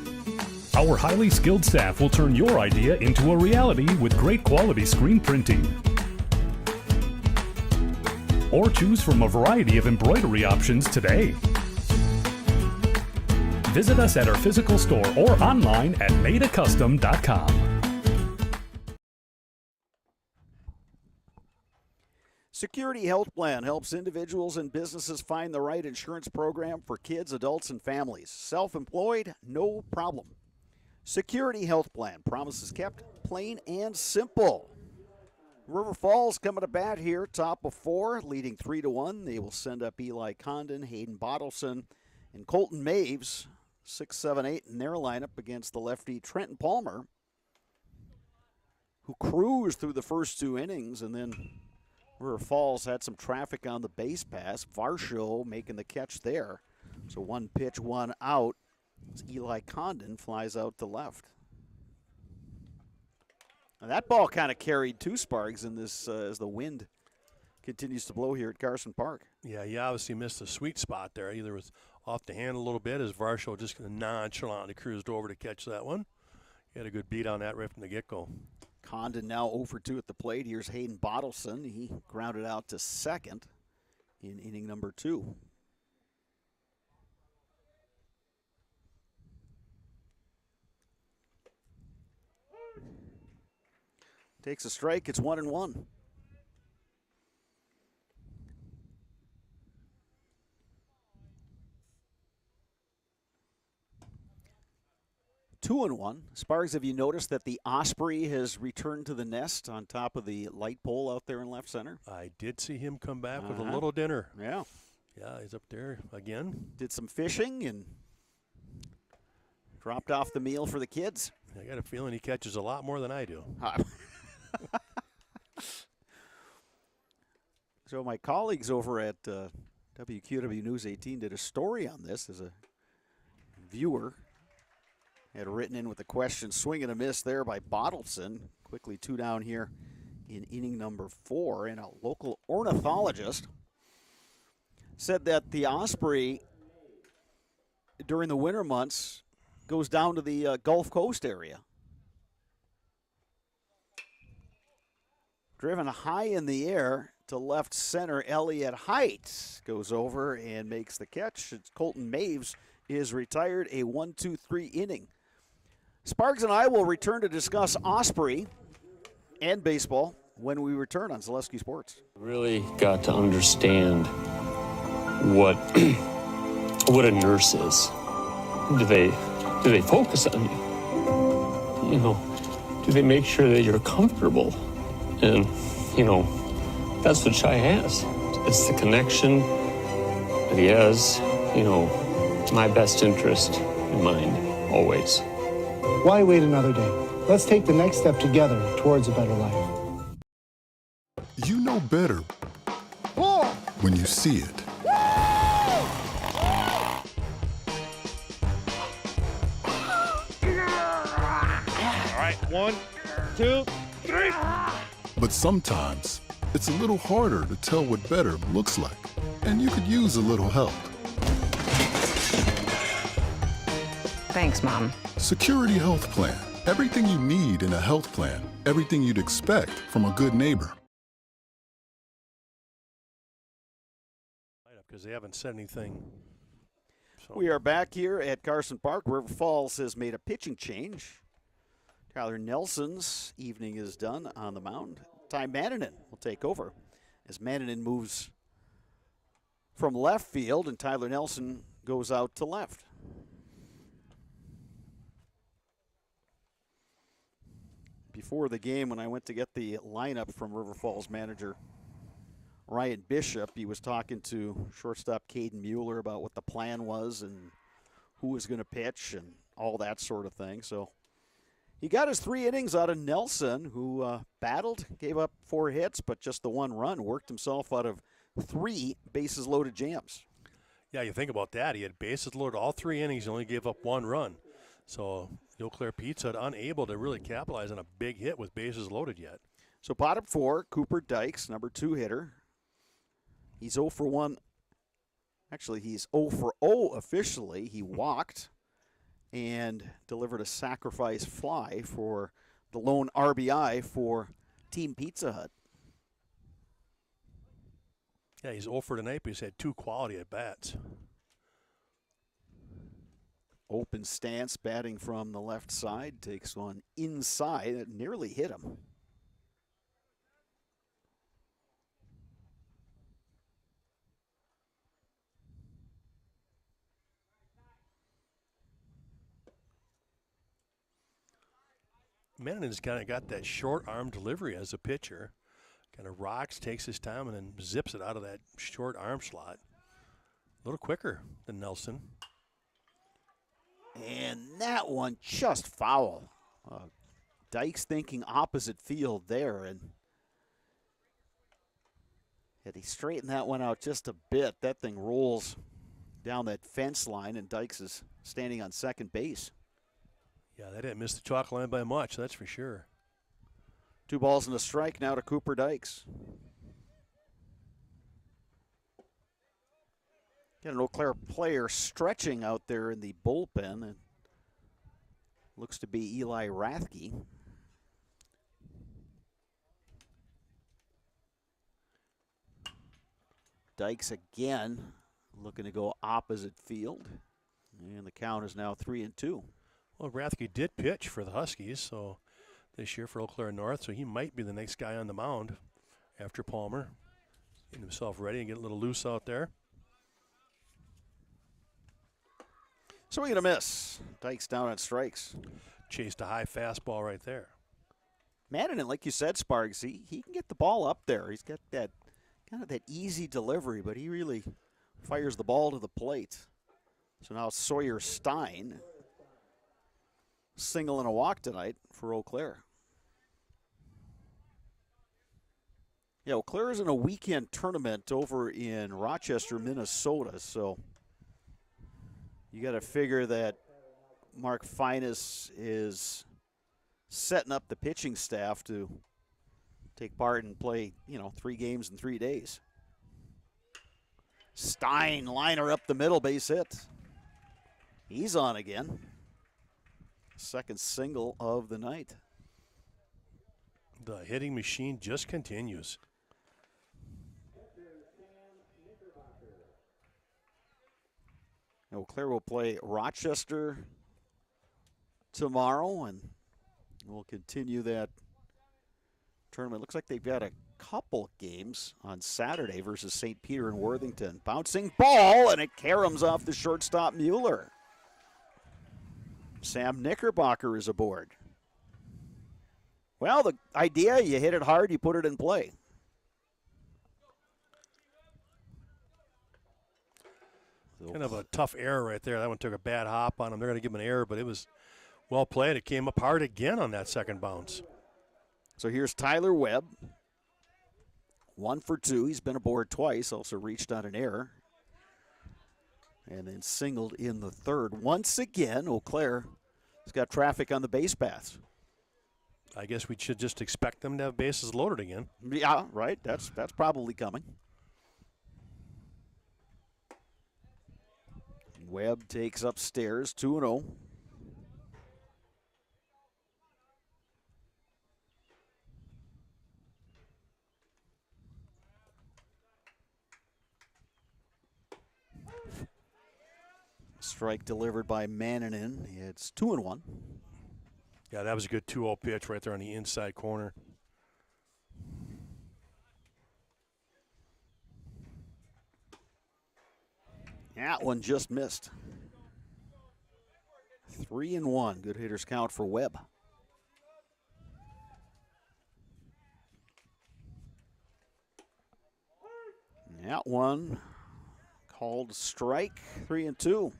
M: Our highly skilled staff will turn your idea into a reality with great quality screen printing. Or choose from a variety of embroidery options today. Visit us at our physical store or online at maidacustom.com.
A: Security Health Plan helps individuals and businesses find the right insurance program for kids, adults, and families. Self-employed, no problem. Security Health Plan. Promises kept, plain and simple. River Falls coming to bat here, top of 4, leading 3-1. They will send up Eli Condon, Hayden Bottleson, and Colton Maves, 6, 7, 8 in their lineup against the lefty Trenton Palmer, who cruised through the first 2 innings, and then River Falls had some traffic on the base pass. Varsho making the catch there. So 1 pitch, 1 out. As Eli Condon flies out to left. And that ball kind of carried 2 Sparks in this as the wind continues to blow here at Carson Park.
B: Yeah, he obviously missed a sweet spot there. Either was off the hand a little bit as Varsho just nonchalantly cruised over to catch that one. He had a good beat on that right from the get-go.
A: Condon now 0 for 2 at the plate. Here's Hayden Bottleson. He grounded out to second in inning number 2. Takes a strike. It's 1-1. Two and 1. Sparks, have you noticed that the Osprey has returned to the nest on top of the light pole out there in left center?
B: I did see him come back with a little dinner.
A: Yeah.
B: Yeah, he's up there again.
A: Did some fishing and dropped off the meal for the kids.
B: I got a feeling he catches a lot more than I do.
A: So my colleagues over at WQW News 18 did a story on this as a viewer had written in with the question, swing and a miss there by Bottleson. Quickly 2 down here in inning number 4. And a local ornithologist said that the Osprey during the winter months goes down to the Gulf Coast area. Driven high in the air to left center, Elliott Height goes over and makes the catch. It's Colton Maves is retired, a 1-2-3 inning. Sparks and I will return to discuss Osprey and baseball when we return on Zaleski Sports.
N: Really got to understand what what a nurse is. Do they focus on you? You know, do they make sure that you're comfortable? And, you know, that's what Shai has. It's the connection that he has, you know, my best interest in mind, always.
O: Why wait another day? Let's take the next step together towards a better life.
C: You know better when you see it.
D: All right, 1, 2, 3.
C: But sometimes it's a little harder to tell what better looks like. And you could use a little help.
E: Thanks, Mom.
C: Security Health Plan. Everything you need in a health plan. Everything you'd expect from a good neighbor.
B: Because they haven't said anything. So.
A: We are back here at Carson Park. River Falls has made a pitching change. Tyler Nelson's evening is done on the mound. Ty Manninen will take over as Manninen moves from left field and Tyler Nelson goes out to left. Before the game, when I went to get the lineup from River Falls manager Ryan Bishop, he was talking to shortstop Caden Mueller about what the plan was and who was going to pitch and all that sort of thing. So he got his 3 innings out of Nelson, who battled, gave up 4 hits, but just the 1 run, worked himself out of 3 bases loaded jams.
B: Yeah, you think about that. He had bases loaded all 3 innings. He only gave up 1 run. So Eau Claire Pizza unable to really capitalize on a big hit with bases loaded yet.
A: So bottom 4, Cooper Dykes, number 2 hitter. He's 0 for 1. Actually, he's 0 for 0 officially. He walked and delivered a sacrifice fly for the lone RBI for Team Pizza Hut.
B: Yeah, he's 0 for tonight, but he's had 2 quality at-bats.
A: Open stance, batting from the left side, takes one inside. It nearly hit him.
B: Manninen's kind of got that short arm delivery as a pitcher. Kind of rocks, takes his time, and then zips it out of that short arm slot. A little quicker than Nelson.
A: And that one just foul. Dykes thinking opposite field there. And had he straightened that one out just a bit, that thing rolls down that fence line, and Dykes is standing on second base.
B: Yeah, they didn't miss the chalk line by much, that's for sure.
A: 2 balls and a strike now to Cooper Dykes. Got an Eau Claire player stretching out there in the bullpen. And looks to be Eli Rathke. Dykes again looking to go opposite field. And the count is now 3-2.
B: Well, Rathke did pitch for the Huskies so this year for Eau Claire North, so he might be the next guy on the mound after Palmer. Getting himself ready and get a little loose out there.
A: Swing and a miss. Dykes down on strikes.
B: Chased a high fastball right there.
A: Manninen, like you said, Sparks, he can get the ball up there. He's got that kind of that easy delivery, but he really fires the ball to the plate. So now Sawyer Stein, single and a walk tonight for Eau Claire. Yeah, Eau Claire is in a weekend tournament over in Rochester, Minnesota, so you got to figure that Mark Finas is setting up the pitching staff to take part and play, 3 games in 3 days. Stein, liner up the middle, base hit. He's on again. Second single of the night.
B: The hitting machine just continues.
A: Eau Claire will play Rochester tomorrow, and we'll continue that tournament. Looks like they've got a couple games on Saturday versus St. Peter and Worthington. Bouncing ball, and it caroms off the shortstop Mueller. Sam Knickerbocker is aboard. Well, the idea, you hit it hard, you put it in play.
B: Kind of a tough error right there. That one took a bad hop on him. They're going to give him an error, but it was well played. It came up hard again on that second bounce.
A: So here's Tyler Webb. 1 for 2. He's been aboard twice, also reached on an error. And then singled in the third. Once again, Eau Claire has got traffic on the base paths.
B: I guess we should just expect them to have bases loaded again.
A: Yeah, right. That's probably coming. Webb takes upstairs, 2-0. Strike delivered by Manninen. It's 2-1.
B: Yeah, that was a good 2-0 pitch right there on the inside corner.
A: That one just missed. 3-1. Good hitters count for Webb. That one called strike. 3-2.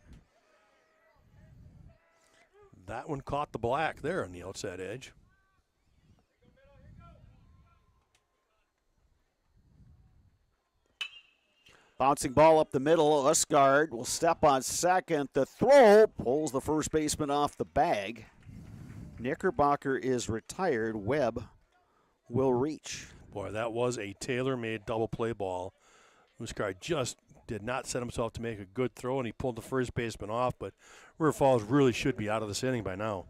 B: That one caught the black there on the outside edge.
A: Bouncing ball up the middle. Usgaard will step on second. The throw pulls the first baseman off the bag. Knickerbocker is retired. Webb will reach.
B: Boy, that was a tailor-made double play ball. Usgaard just did not set himself to make a good throw, and he pulled the first baseman off, but River Falls really should be out of this inning by now.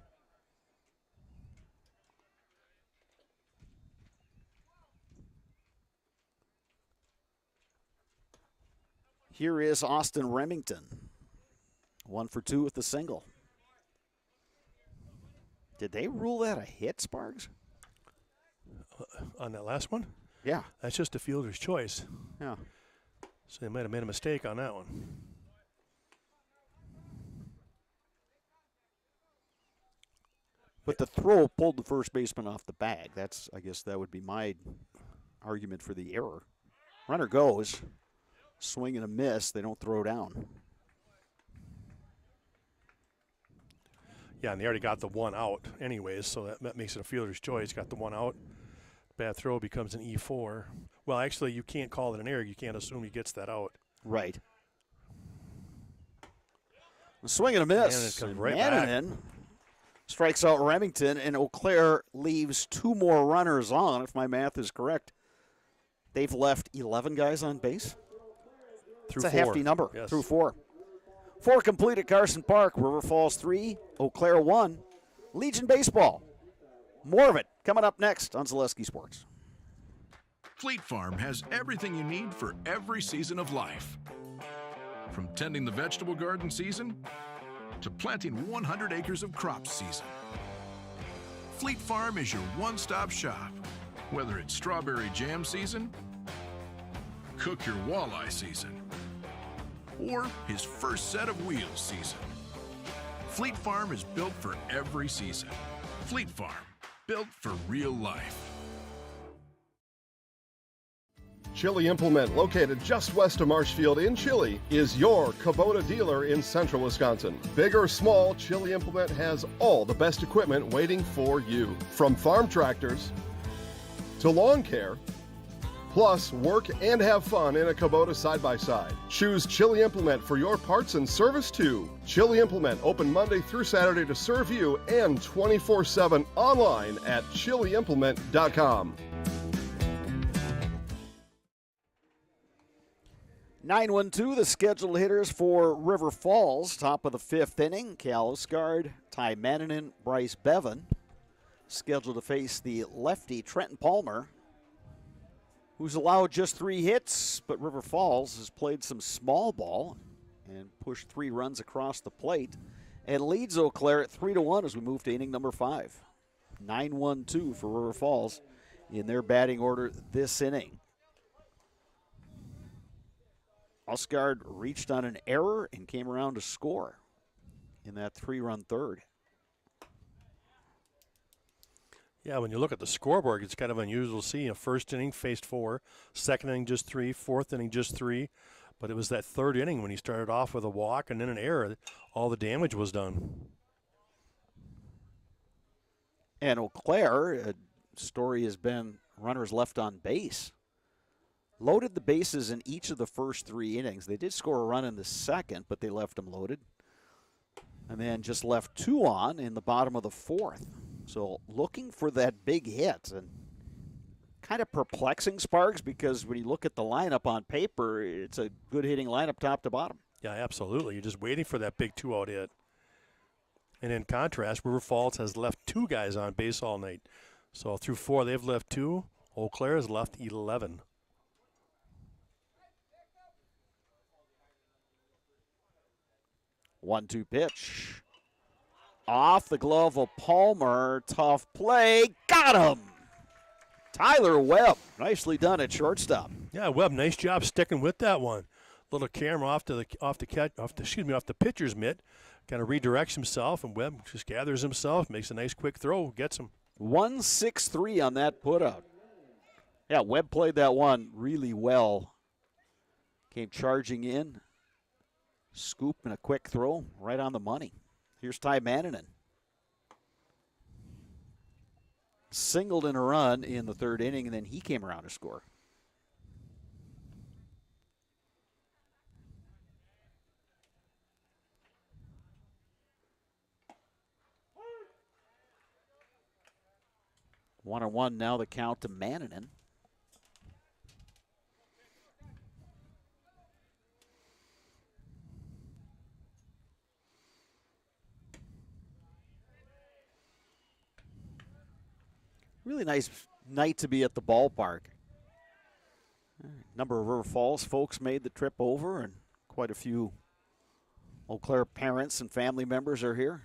A: Here is Austin Remington. 1 for 2 with the single. Did they rule that a hit, Sparks?
B: On that last one?
A: Yeah.
B: That's just a fielder's choice.
A: Yeah.
B: So they might have made a mistake on that one.
A: But the throw pulled the first baseman off the bag. That's, I guess that would be my argument for the error. Runner goes. Swing and a miss. They don't throw down.
B: Yeah, and they already got the one out anyways, so that makes it a fielder's choice. Got the one out. Bad throw becomes an E4. Well, actually, you can't call it an error. You can't assume he gets that out.
A: Right. A swing and a miss.
B: And it comes right
A: Mannanen strikes out Remington, and Eau Claire leaves 2 more runners on, if my math is correct. They've left 11 guys on base.
B: Through
A: It's a
B: 4.
A: hefty number.
B: Yes.
A: Through 4. 4 complete at Carson Park. River Falls 3, Eau Claire 1. Legion Baseball. More of it coming up next on Zaleski Sports.
F: Fleet Farm has everything you need for every season of life. From tending the vegetable garden season to planting 100 acres of crops season. Fleet Farm is your one-stop shop. Whether it's strawberry jam season, cook your walleye season, or his first set of wheels season. Fleet Farm is built for every season. Fleet Farm, built for real life.
G: Chili Implement, located just west of Marshfield in Chile, is your Kubota dealer in central Wisconsin. Big or small, Chili Implement has all the best equipment waiting for you. From farm tractors to lawn care, plus work and have fun in a Kubota side-by-side. Choose Chili Implement for your parts and service too. Chili Implement, open Monday through Saturday to serve you and 24/7 online at chiliimplement.com.
A: 9-1-2, the scheduled hitters for River Falls. Top of the 5th inning, Cal Usgaard, Ty Mannanen, Bryce Bevan. Scheduled to face the lefty Trenton Palmer, who's allowed just 3 hits, but River Falls has played some small ball and pushed 3 runs across the plate and leads Eau Claire at 3-1 as we move to inning number 5. 9-1-2 for River Falls in their batting order this inning. Usgaard reached on an error and came around to score in that 3-run third.
B: Yeah, when you look at the scoreboard, it's kind of unusual to see. First inning faced 4, second inning just 3, fourth inning just 3. But it was that third inning when he started off with a walk and then an error that all the damage was done.
A: And Eau Claire, a story has been runners left on base. Loaded the bases in each of the first 3 innings. They did score a run in the second, but they left them loaded. And then just left 2 on in the bottom of the 4th. So looking for that big hit, and kind of perplexing, Sparks, because when you look at the lineup on paper, it's a good hitting lineup top to bottom.
B: Yeah, absolutely. You're just waiting for that big 2-out hit. And in contrast, River Falls has left 2 guys on base all night. So through 4, they've left 2. Eau Claire has left 11.
A: One-two pitch. Off the glove of Palmer. Tough play. Got him. Tyler Webb. Nicely done at shortstop.
B: Yeah, Webb, nice job sticking with that one. Little camera off the pitcher's mitt. Kind of redirects himself, and Webb just gathers himself, makes a nice quick throw, gets him.
A: 1-6-3 on that putout. Yeah, Webb played that one really well. Came charging in. Scoop and a quick throw right on the money. Here's Ty Manninen. Singled in a run in the third inning, and then he came around to score. One on one now, the count to Manninen. Really nice night to be at the ballpark. A number of River Falls folks made the trip over, and quite a few Eau Claire parents and family members are here.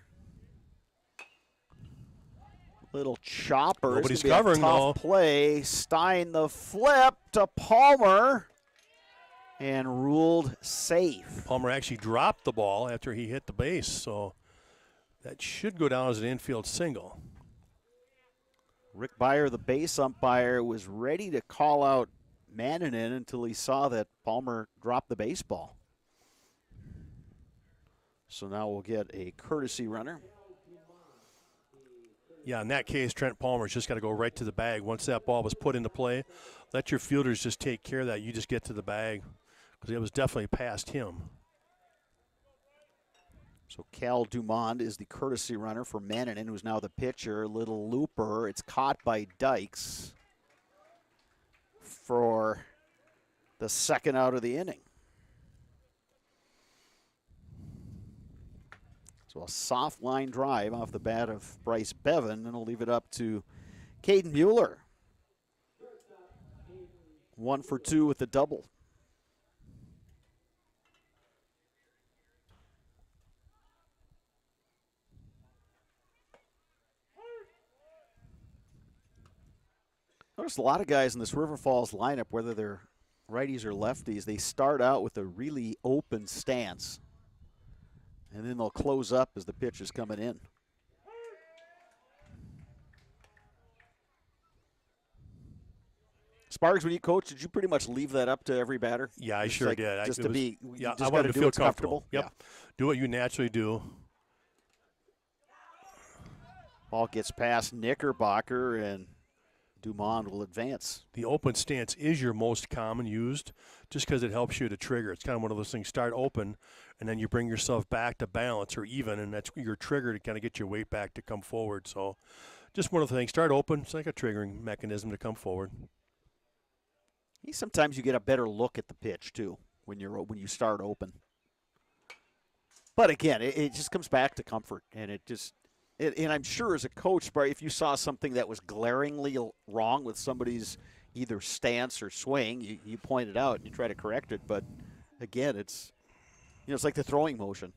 A: Little chopper.
B: Nobody's covering,
A: tough play. Stein the flip to Palmer and ruled safe.
B: Palmer actually dropped the ball after he hit the base, so that should go down as an infield single.
A: Rick Byer, the base umpire, was ready to call out Manninen until he saw that Palmer dropped the baseball. So now we'll get a courtesy runner.
B: Yeah, in that case, Trent Palmer's just got to go right to the bag. Once that ball was put into play, let your fielders just take care of that. You just get to the bag because it was definitely past him.
A: So Cal Dumond is the courtesy runner for Manninen, who's now the pitcher. Little looper. It's caught by Dykes for the second out of the inning. So a soft line drive off the bat of Bryce Bevan, and will leave it up to Caden Mueller. 1 for 2 with the double. Notice a lot of guys in this River Falls lineup, whether they're righties or lefties, they start out with a really open stance, and then they'll close up as the pitch is coming in. Sparks, when you coach, did you pretty much leave that up to every batter?
B: Yeah, I sure did.
A: Just
B: I wanted to feel comfortable. Yep. Yeah. Do what you naturally do.
A: Ball gets past Knickerbocker, and Dumond will advance.
B: The open stance is your most common used just because it helps you to trigger. It's kind of one of those things, start open, and then you bring yourself back to balance or even, and that's your trigger to kind of get your weight back to come forward. So just one of the things, start open. It's like a triggering mechanism to come forward.
A: Sometimes you get a better look at the pitch, too, when you start open. But, again, it just comes back to comfort, and and I'm sure as a coach, Barry, if you saw something that was glaringly wrong with somebody's either stance or swing, you point it out and you try to correct it. But again, it's like the throwing motion.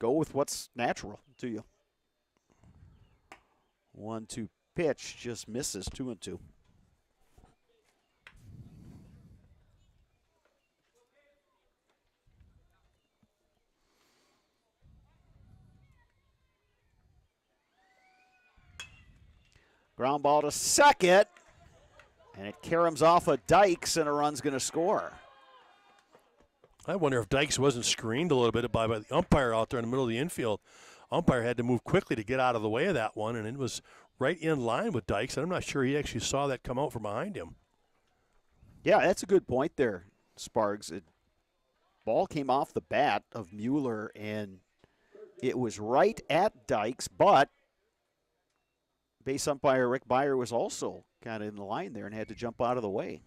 A: Go with what's natural to you. 1-2 pitch just misses. 2-2. Ground ball to second, and it caroms off of Dykes, and a run's going to score.
B: I wonder if Dykes wasn't screened a little bit by the umpire out there in the middle of the infield. Umpire had to move quickly to get out of the way of that one, and it was right in line with Dykes. And I'm not sure he actually saw that come out from behind him.
A: Yeah, that's a good point there, Sparks. Ball came off the bat of Mueller, and it was right at Dykes, but base umpire Rick Byer was also kind of in the line there and had to jump out of the way.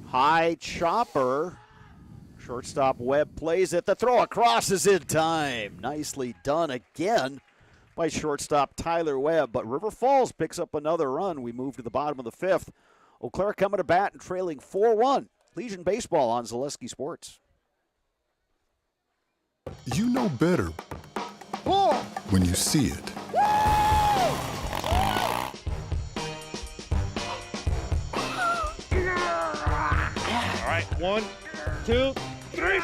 A: High chopper. Shortstop Webb plays it. The throw across is in time. Nicely done again by shortstop Tyler Webb. But River Falls picks up another run. We move to the bottom of the fifth. Eau Claire coming to bat and trailing 4-1. Legion Baseball on Zaleski Sports.
C: You know better when you see it.
D: All right, 1, 2, 3.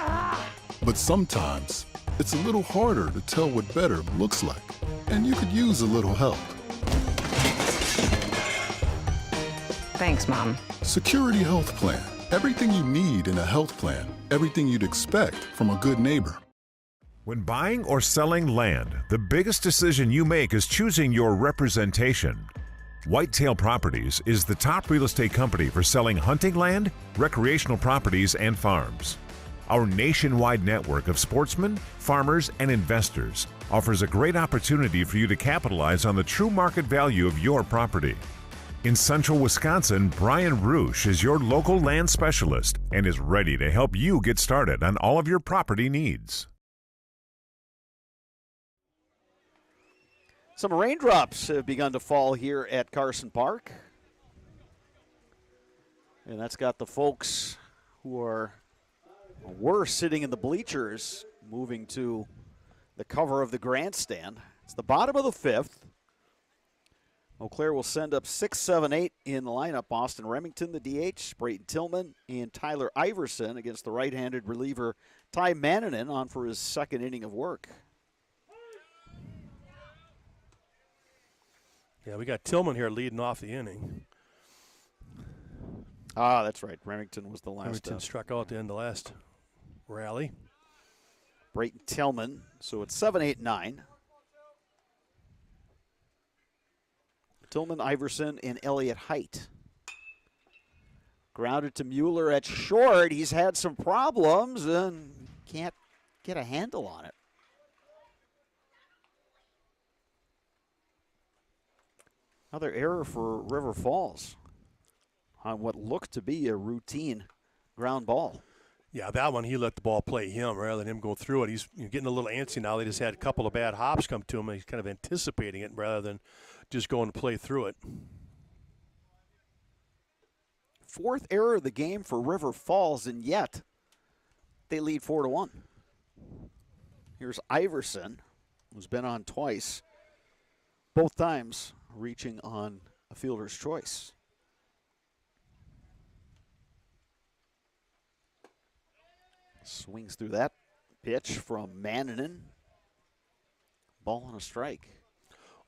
C: But sometimes it's a little harder to tell what better looks like, and you could use a little help.
E: Thanks, Mom.
C: Security Health Plan. Everything you need in a health plan. Everything you'd expect from a good neighbor.
H: When buying or selling land, the biggest decision you make is choosing your representation. Whitetail Properties is the top real estate company for selling hunting land, recreational properties, and farms. Our nationwide network of sportsmen, farmers, and investors offers a great opportunity for you to capitalize on the true market value of your property. In central Wisconsin, Brian Roosh is your local land specialist and is ready to help you get started on all of your property needs.
A: Some raindrops have begun to fall here at Carson Park. And that's got the folks who were sitting in the bleachers moving to the cover of the grandstand. It's the bottom of the fifth. Eau Claire will send up 6, 7, 8 in the lineup. Austin Remington, the DH, Brayton Tillman, and Tyler Iverson against the right-handed reliever Ty Manninen on for his second inning of work.
B: Yeah, we got Tillman here leading off the inning.
A: Ah, that's right. Remington was the last.
B: Remington struck out at the end of the last rally.
A: Brayton Tillman. So it's 7, 8, 9. Tillman, Iverson, and Elliott Height. Grounded to Mueller at short. He's had some problems and can't get a handle on it. Another error for River Falls on what looked to be a routine ground ball.
B: Yeah, that one, he let the ball play him rather than him go through it. He's getting a little antsy now. They just had a couple of bad hops come to him, and he's kind of anticipating it rather than just going to play through it.
A: Fourth error of the game for River Falls, and yet they lead 4-1. Here's Iverson, who's been on twice, both times reaching on a fielder's choice. Swings through that pitch from Manninen. Ball and a strike.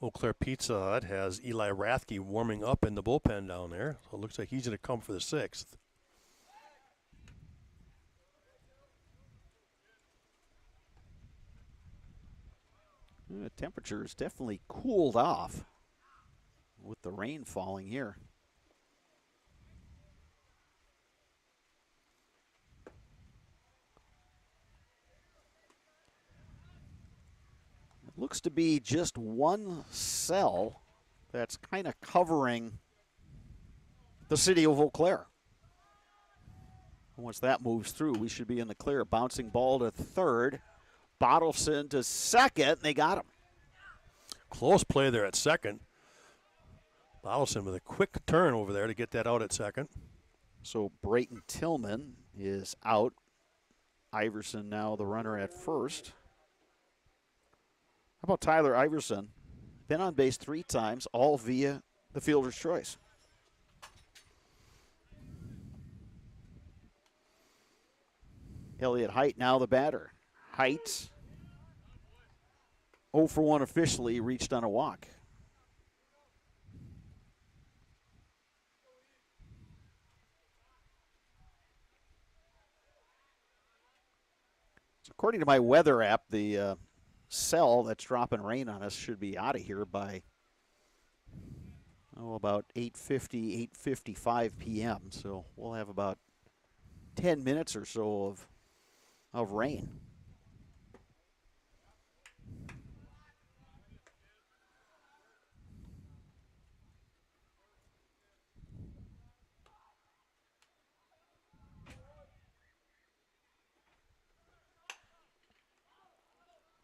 B: Eau Claire Pizza Hut has Eli Rathke warming up in the bullpen down there. So it looks like he's going to come for the sixth.
A: The temperature's definitely cooled off with the rain falling here. It looks to be just one cell that's kind of covering the city of Eau Claire. Once that moves through, we should be in the clear. Bouncing ball to third. Bottleson to second, and they got him.
B: Close play there at second. Bottleson with a quick turn over there to get that out at second.
A: So Brayton Tillman is out. Iverson now the runner at first. How about Tyler Iverson? Been on base 3 times, all via the fielder's choice. Elliott Height now the batter. Height 0 for 1 officially, reached on a walk. So according to my weather app, the cell that's dropping rain on us should be out of here by about 8:50, 8:55 p.m. So we'll have about 10 minutes or so of rain.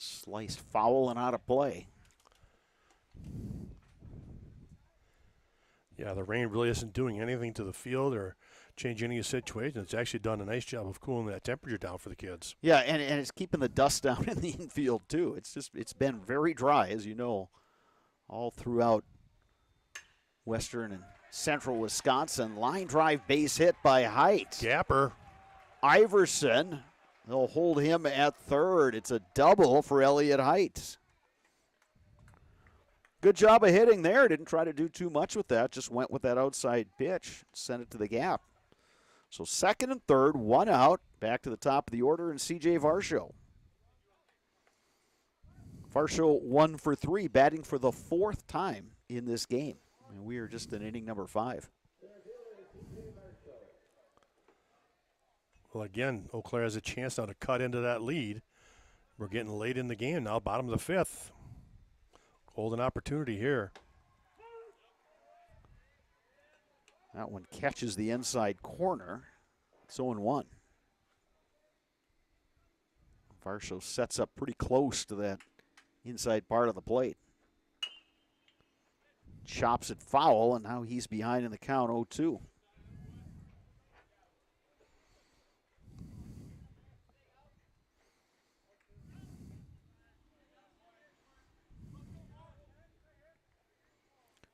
A: Sliced foul and out of play.
B: Yeah, the rain really isn't doing anything to the field or changing any situation. It's actually done a nice job of cooling that temperature down for the kids.
A: Yeah, and it's keeping the dust down in the infield too. It's been very dry, as you know, all throughout western and central Wisconsin. Line drive base hit by Height.
B: Gapper.
A: Iverson, they'll hold him at third. It's a double for Elliott Height. Good job of hitting there. Didn't try to do too much with that. Just went with that outside pitch. Sent it to the gap. So second and third, one out. Back to the top of the order, and C.J. Varsho. Varsho 1 for 3, batting for the 4th time in this game. And we are just in inning number 5.
B: Well, again, Eau Claire has a chance now to cut into that lead. We're getting late in the game now, bottom of the 5th. Golden opportunity here.
A: That one catches the inside corner. It's 0-1. Varsho sets up pretty close to that inside part of the plate. Chops it foul, and now he's behind in the count, 0-2.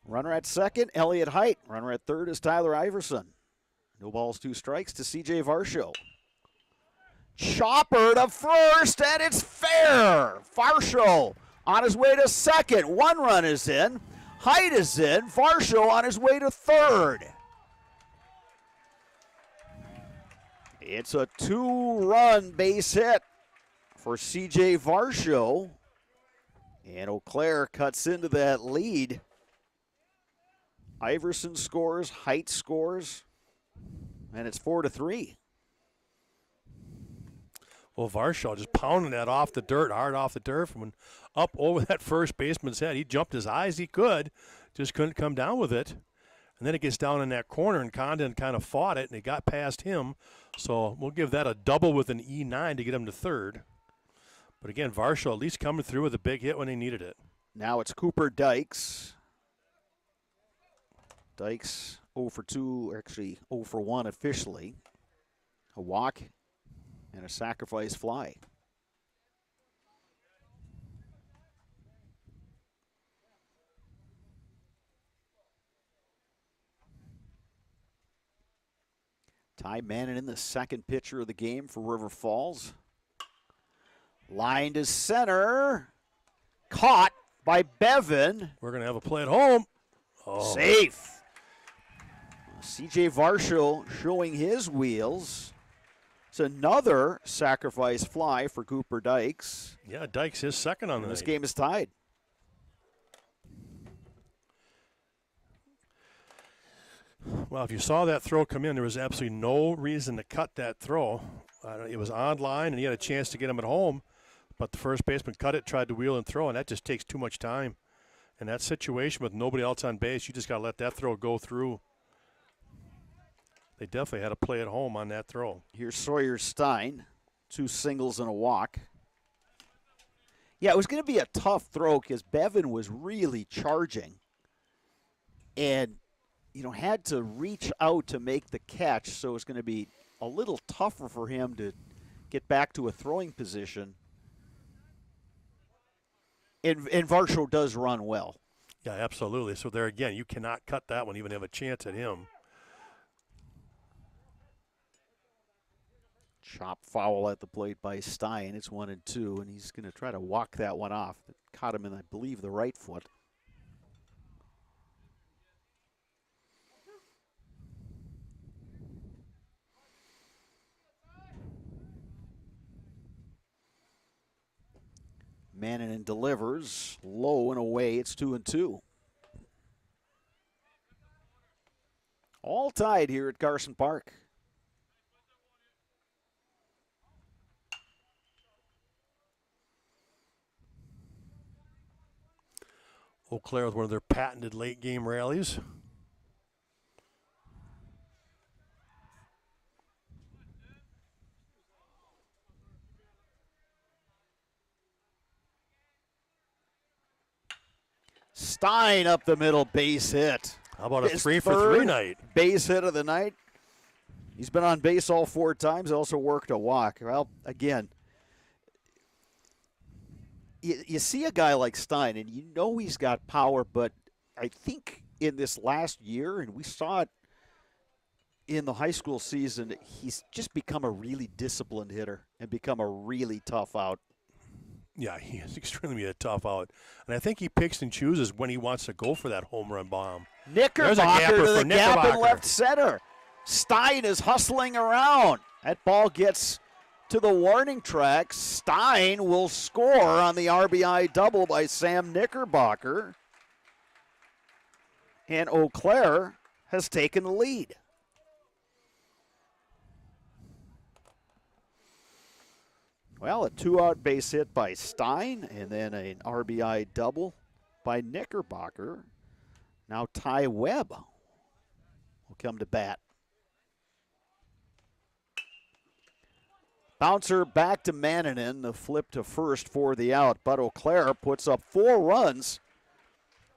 A: Runner at second, Elliott Height. Runner at third is Tyler Iverson. No balls, 2 strikes to C.J. Varsho. Chopper to first, and it's fair. Varsho on his way to second. 1 run is in. Height is in. Varsho on his way to third. It's a 2-run base hit for C.J. Varsho. And Eau Claire cuts into that lead. Iverson scores, Height scores, and it's 4-3.
B: Well, Varsho just pounding that off the dirt, hard off the dirt, from up over that first baseman's head. He jumped as high as he could, just couldn't come down with it. And then it gets down in that corner, and Condon kind of fought it, and it got past him. So we'll give that a double with an E9 to get him to third. But again, Varsho at least coming through with a big hit when he needed it.
A: Now it's Cooper Dykes. Dykes 0 for 2, actually 0 for 1 officially. A walk and a sacrifice fly. Ty Manning in the second pitcher of the game for River Falls. Line to center. Caught by Bevan.
B: We're going to have a play at home. Oh.
A: Safe. C.J. Varsho showing his wheels. It's another sacrifice fly for Cooper Dykes.
B: Yeah, Dykes is second on
A: this game is tied.
B: Well, if you saw that throw come in, there was absolutely no reason to cut that throw. It was on line, and he had a chance to get him at home, but the first baseman cut it, tried to wheel and throw, and that just takes too much time. In that situation with nobody else on base, you just got to let that throw go through. They definitely had a play at home on that throw.
A: Here's Sawyer Stein, 2 singles and a walk. Yeah, it was going to be a tough throw because Bevan was really charging and, had to reach out to make the catch, so it was going to be a little tougher for him to get back to a throwing position. And Varsho does run well.
B: Yeah, absolutely. So there again, you cannot cut that one, even have a chance at him.
A: Chop foul at the plate by Stein. It's 1-2, and he's going to try to walk that one off. It caught him in, I believe, the right foot. Manning delivers low and away. It's 2-2. All tied here at Carson Park.
B: Eau Claire with one of their patented late game rallies.
A: Stein up the middle, base hit.
B: How about a
A: His
B: 3 for
A: third
B: 3 night?
A: Base hit of the night. He's been on base all 4 times. Also worked a walk. Well, again, you see a guy like Stein, and you know he's got power, but I think in this last year, and we saw it in the high school season, he's just become a really disciplined hitter and become a really tough out.
B: Yeah, he is extremely a tough out. And I think he picks and chooses when he wants to go for that home run bomb.
A: Knickerbocker to the gap in left center. Stein is hustling around. That ball gets to the warning track. Stein will score on the RBI double by Sam Knickerbocker. And Eau Claire has taken the lead. Well, a 2-out base hit by Stein, and then an RBI double by Knickerbocker. Now Ty Webb will come to bat. Bouncer back to Mannanen, the flip to first for the out. But Eau Claire puts up 4 runs.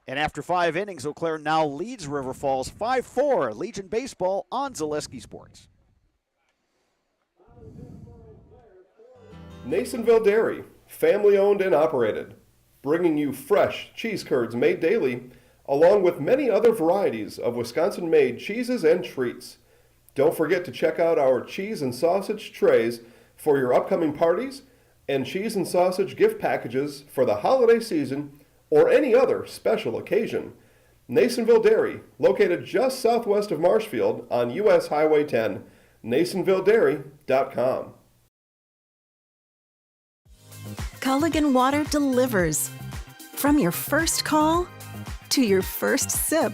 A: And after 5 innings, Eau Claire now leads River Falls 5-4. Legion Baseball on Zaleski Sports.
G: Nasonville Dairy, family owned and operated, bringing you fresh cheese curds made daily, along with many other varieties of Wisconsin-made cheeses and treats. Don't forget to check out our cheese and sausage trays for your upcoming parties and cheese and sausage gift packages for the holiday season or any other special occasion. Nasonville Dairy, located just southwest of Marshfield on U.S. Highway 10, NasonvilleDairy.com.
I: Culligan Water delivers. From your first call, to your first sip,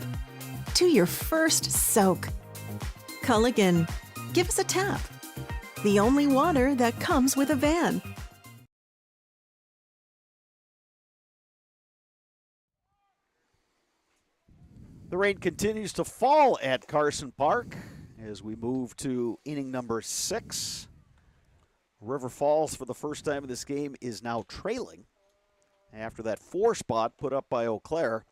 I: to your first soak. Culligan, give us a tap. The only water that comes with a van.
A: The rain continues to fall at Carson Park as we move to inning number 6. River Falls, for the first time in this game, is now trailing after that 4 spot put up by Eau Claire.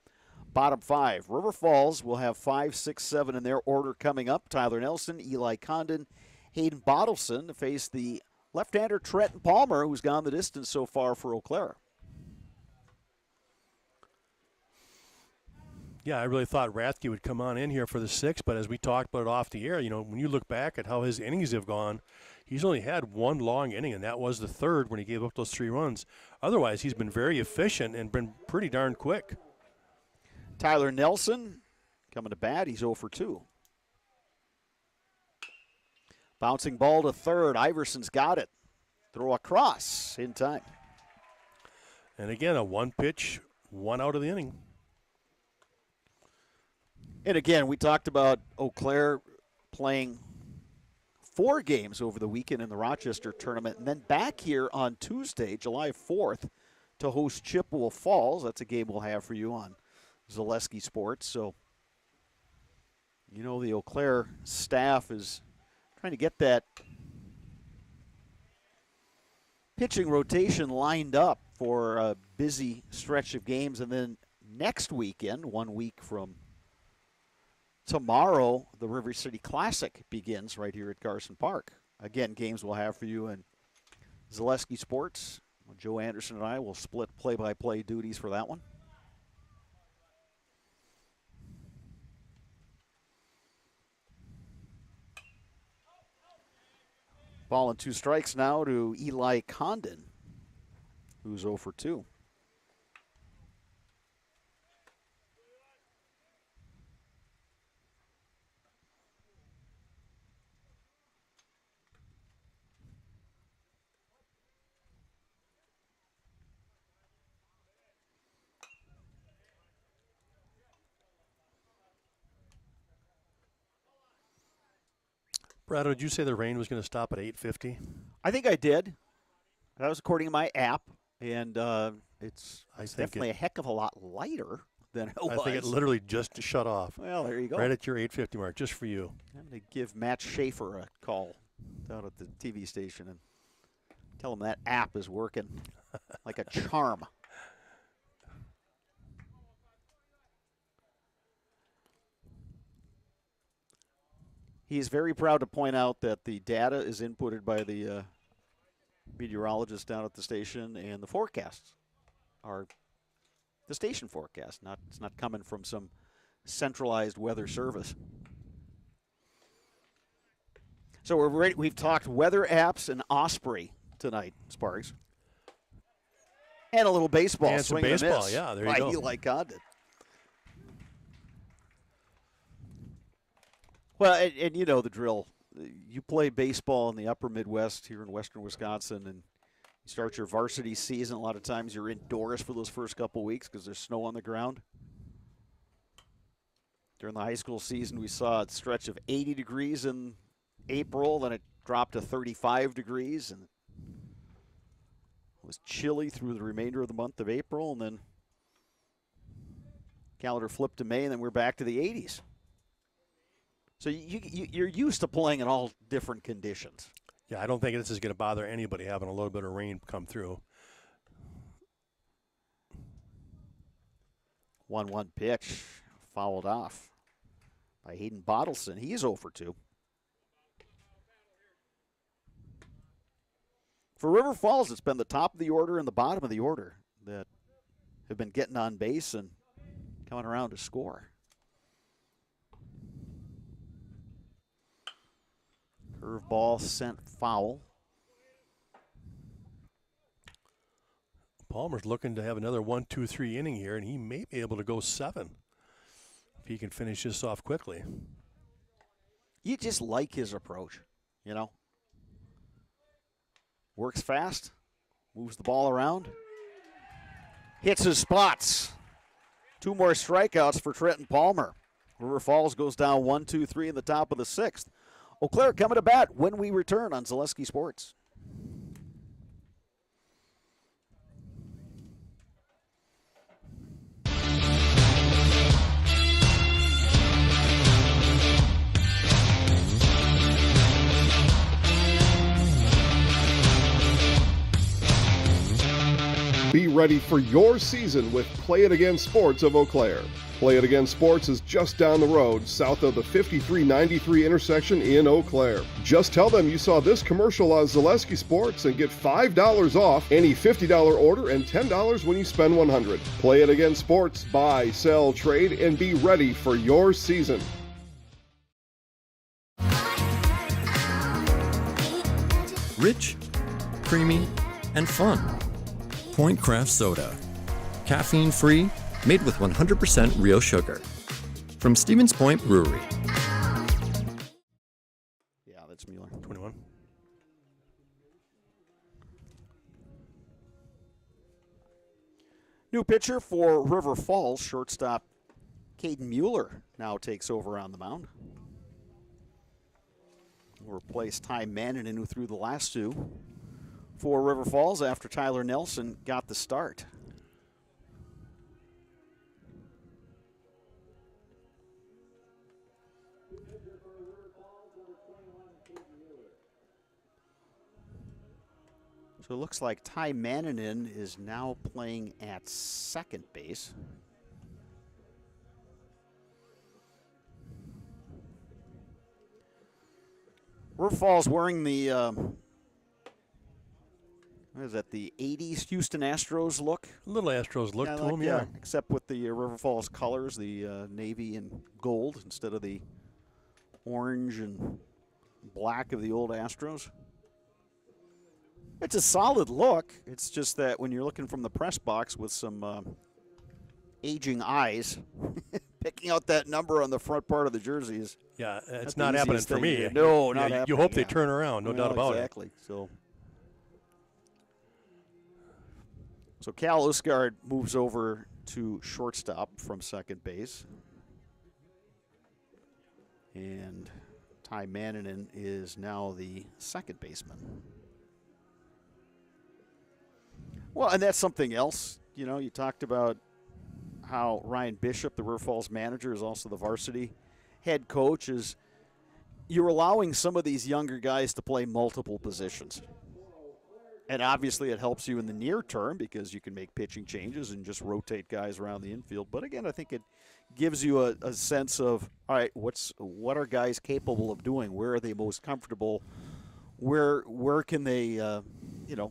A: Bottom 5. River Falls will have 5, 6, 7 in their order coming up. Tyler Nelson, Eli Condon, Hayden Bottleson to face the left-hander Trenton Palmer, who's gone the distance so far for Eau Claire.
B: Yeah, I really thought Rathke would come on in here for the 6th, but as we talked about it off the air, you know, when you look back at how his innings have gone, he's only had 1 long inning, and that was the 3rd when he gave up those 3 runs. Otherwise, he's been very efficient and been pretty darn quick.
A: Tyler Nelson coming to bat. He's 0 for 2. Bouncing ball to third. Iverson's got it. Throw across in time.
B: And again, a 1 pitch, 1 out of the inning.
A: And again, we talked about Eau Claire playing 4 games over the weekend in the Rochester tournament, and then back here on Tuesday, July 4th, to host Chippewa Falls. That's a game we'll have for you on Zaleski Sports. So, you know, the Eau Claire staff is trying to get that pitching rotation lined up for a busy stretch of games. And then next weekend, 1 week from tomorrow, the River City Classic begins right here at Carson Park. Again, games we'll have for you in Zaleski Sports. Joe Anderson and I will split play-by-play duties for that one. Ball and 2 strikes now to Eli Condon, who's 0 for 2.
B: Brad, did you say the rain was going to stop at 8:50?
A: I think I did. That was according to my app, and it's definitely a heck of a lot lighter than it was.
B: I think it literally just shut off.
A: Well, there you go.
B: Right at your 8:50 mark, just for you.
A: I'm going to give Matt Schaefer a call down at the TV station and tell him that app is working like a charm. He's very proud to point out that the data is inputted by the meteorologist down at the station, and the forecasts are the station forecast. It's not coming from some centralized weather service. So we're ready. We've talked weather apps and Osprey tonight, Sparks, and a little baseball.
B: And some
A: swing and a
B: baseball,
A: miss.
B: yeah, there you go.
A: Like God did. Well, and you know the drill. You play baseball in the upper Midwest here in western Wisconsin, and you start your varsity season. A lot of times you're indoors for those first couple weeks because there's snow on the ground. During the high school season, we saw a stretch of 80 degrees in April, then it dropped to 35 degrees, and it was chilly through the remainder of the month of April, and then calendar flipped to May, and then we're back to the 80s. So you're used to playing in all different conditions.
B: Yeah, I don't think this is going to bother anybody having a little bit of rain come through.
A: 1-1 pitch, fouled off by Hayden Bottleson. He's 0 for 2. For River Falls, it's been the top of the order and the bottom of the order that have been getting on base and coming around to score. Curveball sent foul.
B: Palmer's looking to have another 1-2-3 inning here, and he may be able to go 7 if he can finish this off quickly.
A: You just like his approach, you know. Works fast, moves the ball around, hits his spots. 2 more strikeouts for Trenton Palmer. River Falls goes down 1-2-3 in the top of the 6th. Eau Claire coming to bat when we return on Zaleski Sports.
G: Be ready for your season with Play It Again Sports of Eau Claire. Play It Again Sports is just down the road, south of the 5393 intersection in Eau Claire. Just tell them you saw this commercial on Zaleski Sports and get $5 off any $50 order and $10 when you spend $100. Play It Again Sports, buy, sell, trade, and be ready for your season.
J: Rich, creamy, and fun. Point Craft Soda. Caffeine-free, made with 100% real sugar. From Stevens Point Brewery.
A: Yeah, that's Mueller.
B: 21.
A: New pitcher for River Falls, shortstop Caden Mueller now takes over on the mound. Will replace Ty Manningen, who threw the last 2 for River Falls after Tyler Nelson got the start. So it looks like Ty Manningen is now playing at second base. River Falls wearing the, what is that, the 80s Houston Astros look?
B: A little Astros look to them, yeah.
A: Except with the River Falls colors, the navy and gold instead of the orange and black of the old Astros. It's a solid look. It's just that when you're looking from the press box with some aging eyes, picking out that number on the front part of the jersey is
B: it's not happening for me.
A: No, not happening.
B: You hope they turn around, no doubt about
A: exactly. So Cal Usgaard moves over to shortstop from second base. And Ty Manningen is now the second baseman. Well, and that's something else. You know, you talked about how Ryan Bishop, the River Falls manager, is also the varsity head coach. Is you're allowing some of these younger guys to play multiple positions. And obviously it helps you in the near term because you can make pitching changes and just rotate guys around the infield. But again, I think it gives you a sense of, all right, what are guys capable of doing? Where are they most comfortable? Where can they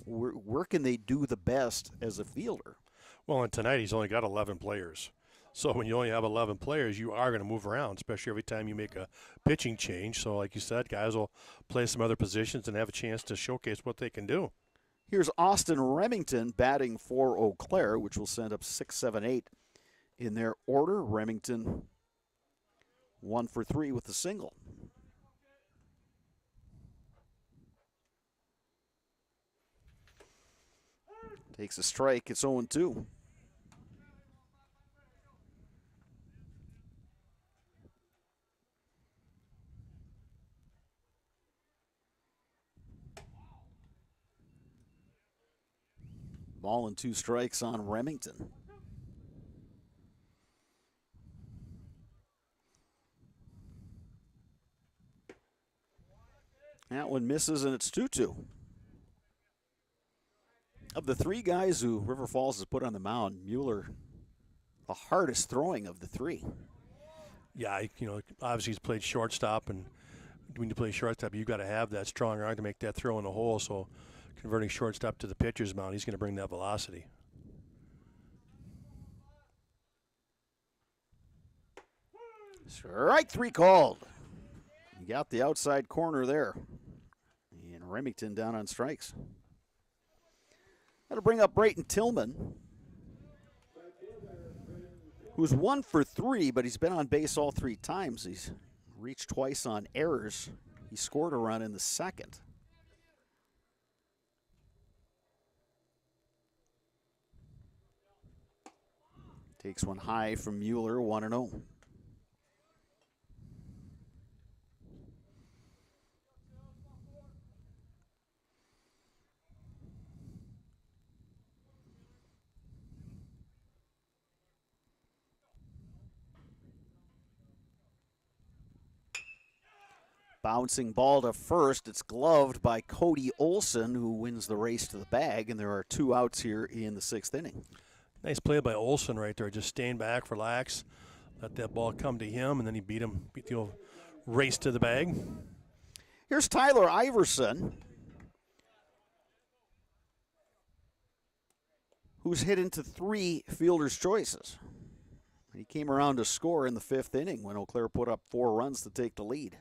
A: where can they do the best as a fielder?
B: Well, and tonight he's only got 11 players. So when you only have 11 players, you are going to move around, especially every time you make a pitching change. So like you said, guys will play some other positions and have a chance to showcase what they can do.
A: Here's Austin Remington batting for Eau Claire, which will send up 6, 7, 8 in their order. Remington 1 for 3 with the single. Takes a strike. It's 0-2. Ball and 2 strikes on Remington. That one misses, and it's 2-2. Of the 3 guys who River Falls has put on the mound, Mueller, the hardest throwing of the 3.
B: Yeah, obviously he's played shortstop, and when you play shortstop, you've got to have that strong arm to make that throw in the hole. So converting shortstop to the pitcher's mound, he's going to bring that velocity.
A: Strike 3 called. You got the outside corner there. And Remington down on strikes. That'll bring up Brayton Tillman, who's 1 for 3, but he's been on base all 3 times. He's reached twice on errors. He scored a run in the second. Takes one high from Mueller, 1-0. Bouncing ball to first. It's gloved by Cody Olson, who wins the race to the bag, and there are 2 outs here in the 6th inning.
B: Nice play by Olson right there, just staying back, relax, let that ball come to him, and then he beat the old race to the bag.
A: Here's Tyler Iverson, who's hit into 3 fielder's choices. He came around to score in the 5th inning when Eau Claire put up 4 runs to take the lead.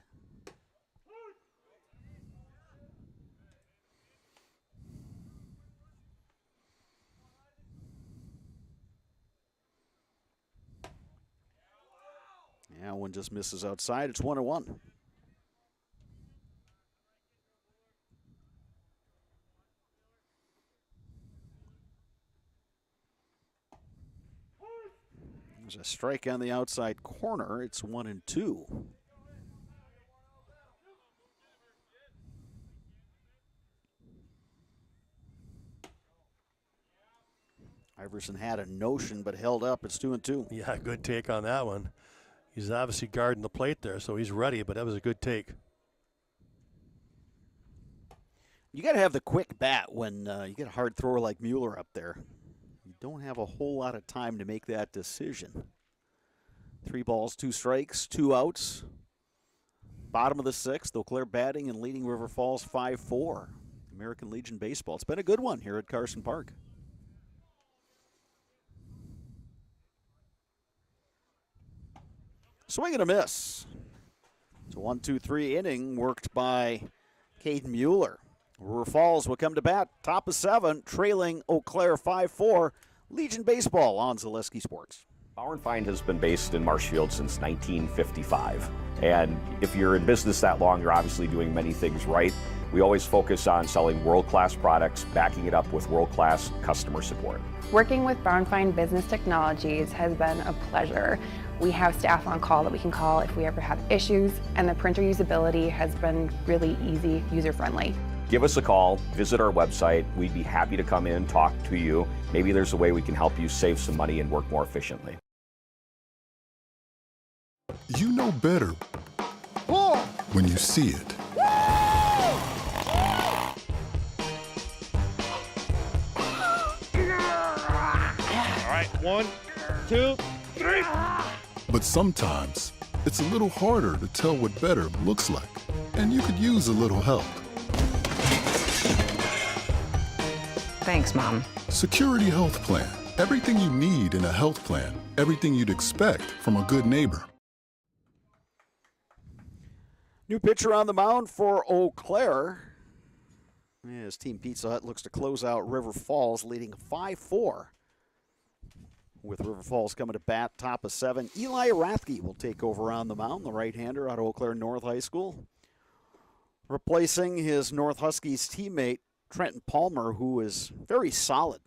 A: Yeah, one just misses outside. It's 1-1. There's a strike on the outside corner. It's 1-2. Iverson had a notion but held up. It's 2-2.
B: Yeah, good take on that one. He's obviously guarding the plate there, so he's ready, but that was a good take.
A: You got to have the quick bat when you get a hard thrower like Mueller up there. You don't have a whole lot of time to make that decision. 3 balls, 2 strikes, 2 outs. Bottom of the 6th, Eau Claire batting and leading River Falls 5-4. American Legion Baseball. It's been a good one here at Carson Park. Swing and a miss. It's a 1-2-3 inning worked by Caden Mueller. River Falls will come to bat, top of 7, trailing Eau Claire 5-4. Legion Baseball on Zaleski Sports.
K: Bauer & Fine has been based in Marshfield since 1955. And if you're in business that long, you're obviously doing many things right. We always focus on selling world-class products, backing it up with world-class customer support.
L: Working with Bauer & Fine Business Technologies has been a pleasure. We have staff on call that we can call if we ever have issues, and the printer usability has been really easy, user-friendly.
K: Give us a call, visit our website. We'd be happy to come in, talk to you. Maybe there's a way we can help you save some money and work more efficiently.
C: You know better when you see it.
D: All right, 1, 2, 3.
C: But sometimes it's a little harder to tell what better looks like. And you could use a little help.
E: Thanks, Mom.
C: Security Health Plan. Everything you need in a health plan. Everything you'd expect from a good neighbor.
A: New pitcher on the mound for Eau Claire. As Team Pizza Hut looks to close out River Falls, leading 5-4. With River Falls coming to bat, top of 7. Eli Rathke will take over on the mound, the right-hander out of Eau Claire North High School. Replacing his North Huskies teammate, Trenton Palmer, who is very solid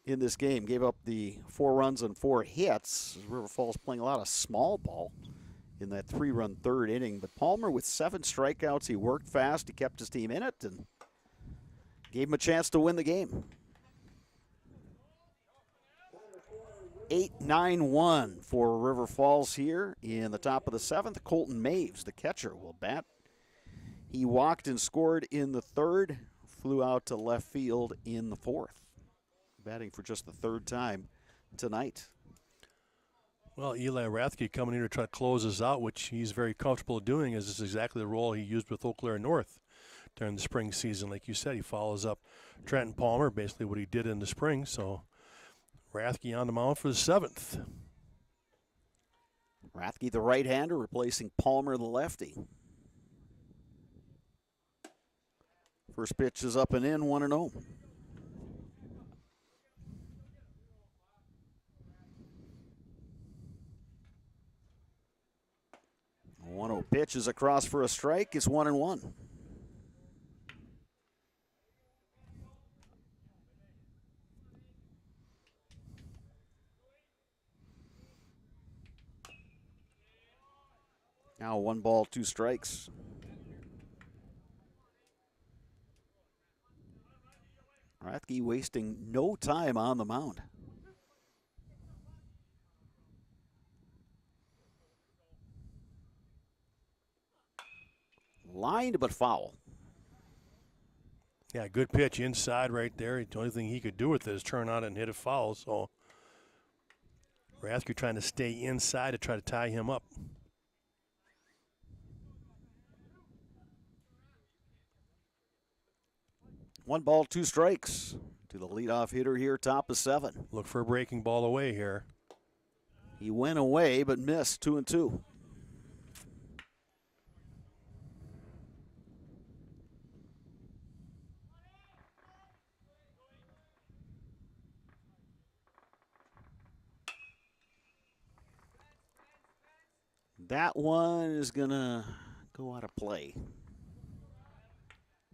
A: in this game. Gave up the 4 runs and 4 hits. River Falls playing a lot of small ball in that 3-run third inning. But Palmer with 7 strikeouts. He worked fast. He kept his team in it and gave him a chance to win the game. 8-9-1 for River Falls here in the top of the 7th. Colton Maves, the catcher, will bat. He walked and scored in the 3rd, flew out to left field in the 4th. Batting for just the 3rd time tonight.
B: Well, Eli Rathke coming here to try to close us out, which he's very comfortable doing, as this is exactly the role he used with Eau Claire North during the spring season. Like you said, he follows up Trenton Palmer, basically what he did in the spring. So Rathke on the mound for the 7th.
A: Rathke, the right-hander, replacing Palmer, the lefty. First pitch is up and in, 1-0. 1-0 pitch is across for a strike. It's 1-1. Now 1 ball, 2 strikes. Rathke wasting no time on the mound. Lined but foul.
B: Yeah, good pitch inside right there. The only thing he could do with it is turn on it and hit a foul. So Rathke trying to stay inside to try to tie him up.
A: One ball, 2 strikes to the leadoff hitter here, top of 7.
B: Look for a breaking ball away here.
A: He went away but missed, 2-2. That one is going to go out of play.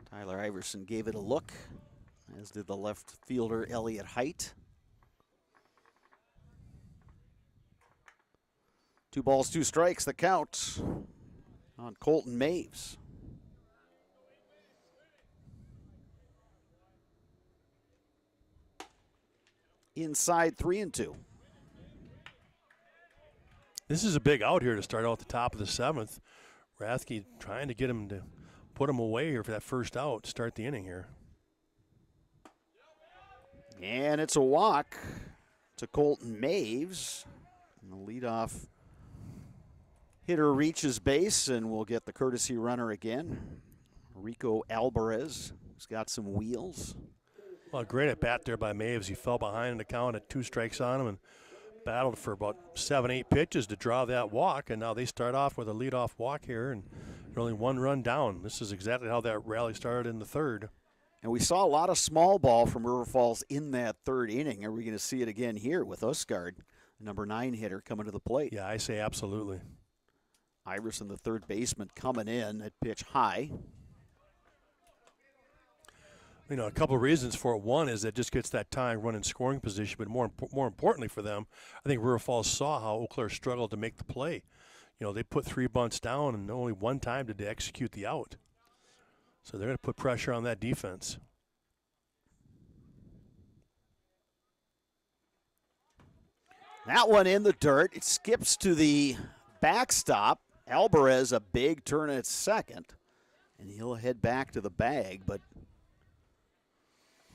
A: Tyler Iverson gave it a look, as did the left fielder Elliott Height. 2 balls, 2 strikes, the count on Colton Maves. Inside 3-2.
B: This is a big out here to start out the top of the 7th. Rathke trying to get him to put him away here for that first out, start the inning here.
A: And it's a walk to Colton Maves. And the leadoff hitter reaches base, and we'll get the courtesy runner again. Rico Alvarez, who's got some wheels.
B: Well, great at bat there by Maves. He fell behind in the count at 2 strikes on him and battled for about 7-8 pitches to draw that walk, and now they start off with a leadoff walk here, and they're only 1 run down. This is exactly how that rally started in the 3rd.
A: And we saw a lot of small ball from River Falls in that 3rd inning. Are we going to see it again here with Usgard, number 9 hitter, coming to the plate?
B: Yeah, I say absolutely.
A: Iverson, the 3rd baseman, coming in at pitch high.
B: You know, a couple of reasons for it. One is that just gets that time run in scoring position, but more importantly for them, I think River Falls saw how Eau Claire struggled to make the play. You know, they put 3 bunts down, and only 1 time did they execute the out. So they're going to put pressure on that defense.
A: That one in the dirt. It skips to the backstop. Alvarez, a big turn at second, and he'll head back to the bag, but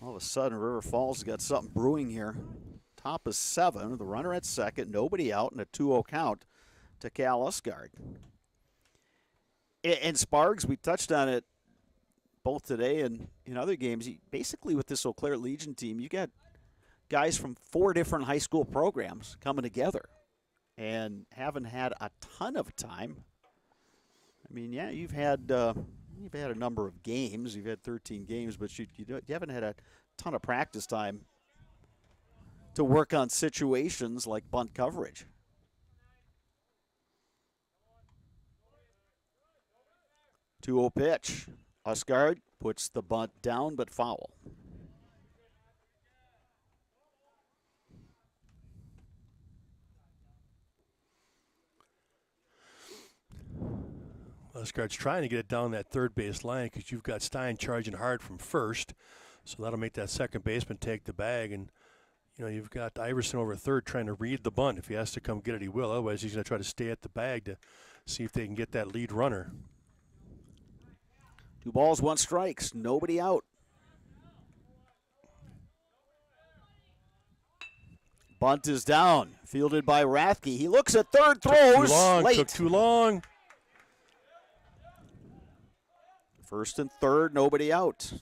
A: all of a sudden, River Falls has got something brewing here. top of 7, the runner at second, nobody out, and a 2-0 count to Cal Usgard. And Spargs, we touched on it both today and in other games. Basically, with this Eau Claire Legion team, you got guys from 4 different high school programs coming together and haven't had a ton of time. I mean, yeah, you've had a number of games. You've had 13 games, but you haven't had a ton of practice time to work on situations like bunt coverage. Two-0 pitch. Usgard puts the bunt down, but foul.
B: Usgard's trying to get it down that third base line because you've got Stein charging hard from first, so that'll make that second baseman take the bag. And you've got Iverson over third trying to read the bunt. If he has to come get it, he will. Otherwise, he's going to try to stay at the bag to see if they can get that lead runner.
A: 2 balls, 1 strikes, nobody out. Bunt is down, fielded by Rathke. He looks at third, throws late.
B: Took too long.
A: First and third, nobody out.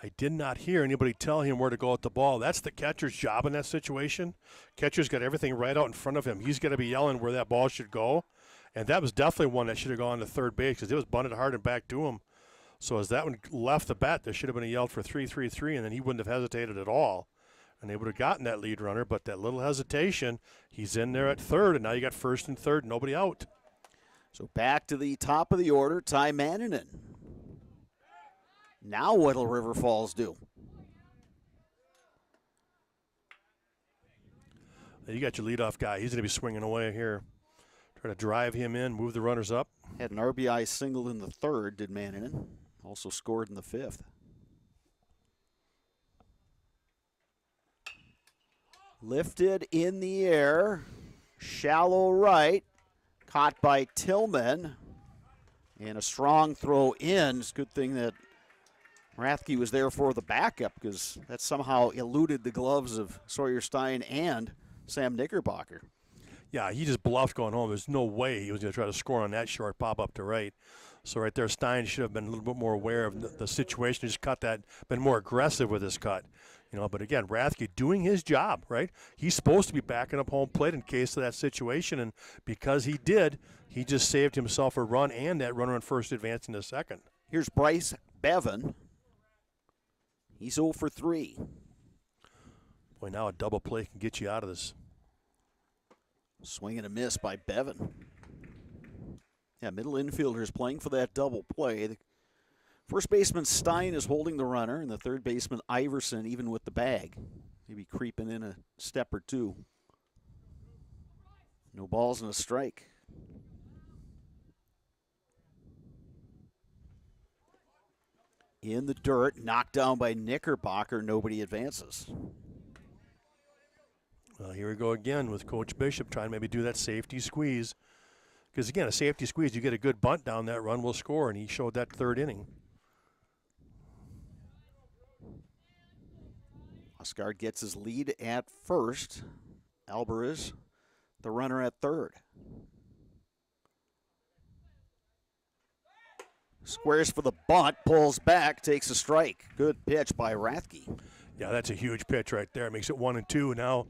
B: I did not hear anybody tell him where to go at the ball. That's the catcher's job in that situation. Catcher's got everything right out in front of him. He's going to be yelling where that ball should go. And that was definitely one that should have gone to third base because it was bunted hard and back to him. So as that one left the bat, there should have been a yell for 3-3-3, and then he wouldn't have hesitated at all. And they would have gotten that lead runner, but that little hesitation, he's in there at third, and now you got first and third, nobody out.
A: So back to the top of the order, Ty Manninen. Now what'll River Falls do?
B: You got your leadoff guy. He's going to be swinging away here. Try to drive him in, move the runners up.
A: Had an RBI single in the third, did Manninen. Also scored in the 5th. Lifted in the air. Shallow right. Caught by Tillman. And a strong throw in. It's a good thing that Rathke was there for the backup because that somehow eluded the gloves of Sawyer Stein and Sam Knickerbocker.
B: Yeah, he just bluffed going home. There's no way he was going to try to score on that short pop up to right. So right there, Stein should have been a little bit more aware of the situation. Just cut that, been more aggressive with his cut. But again, Rathke doing his job, right? He's supposed to be backing up home plate in case of that situation, and because he did, he just saved himself a run and that runner on first advancing to second.
A: Here's Bryce Bevan. He's 0 for 3.
B: Boy, now a double play can get you out of this.
A: Swing and a miss by Bevan. Yeah, middle infielders playing for that double play. The first baseman Stein is holding the runner, and the third baseman Iverson even with the bag. Maybe creeping in a step or two. No balls and a strike. In the dirt, knocked down by Knickerbocker, nobody advances.
B: Well, here we go again with Coach Bishop trying to maybe do that safety squeeze. Because, again, a safety squeeze, you get a good bunt down that run, will score, and he showed that third inning.
A: Usgard gets his lead at first. Alvarez, the runner at third. Squares for the bunt, pulls back, takes a strike. Good pitch by Rathke.
B: Yeah, that's a huge pitch right there. It makes it 1-2, and now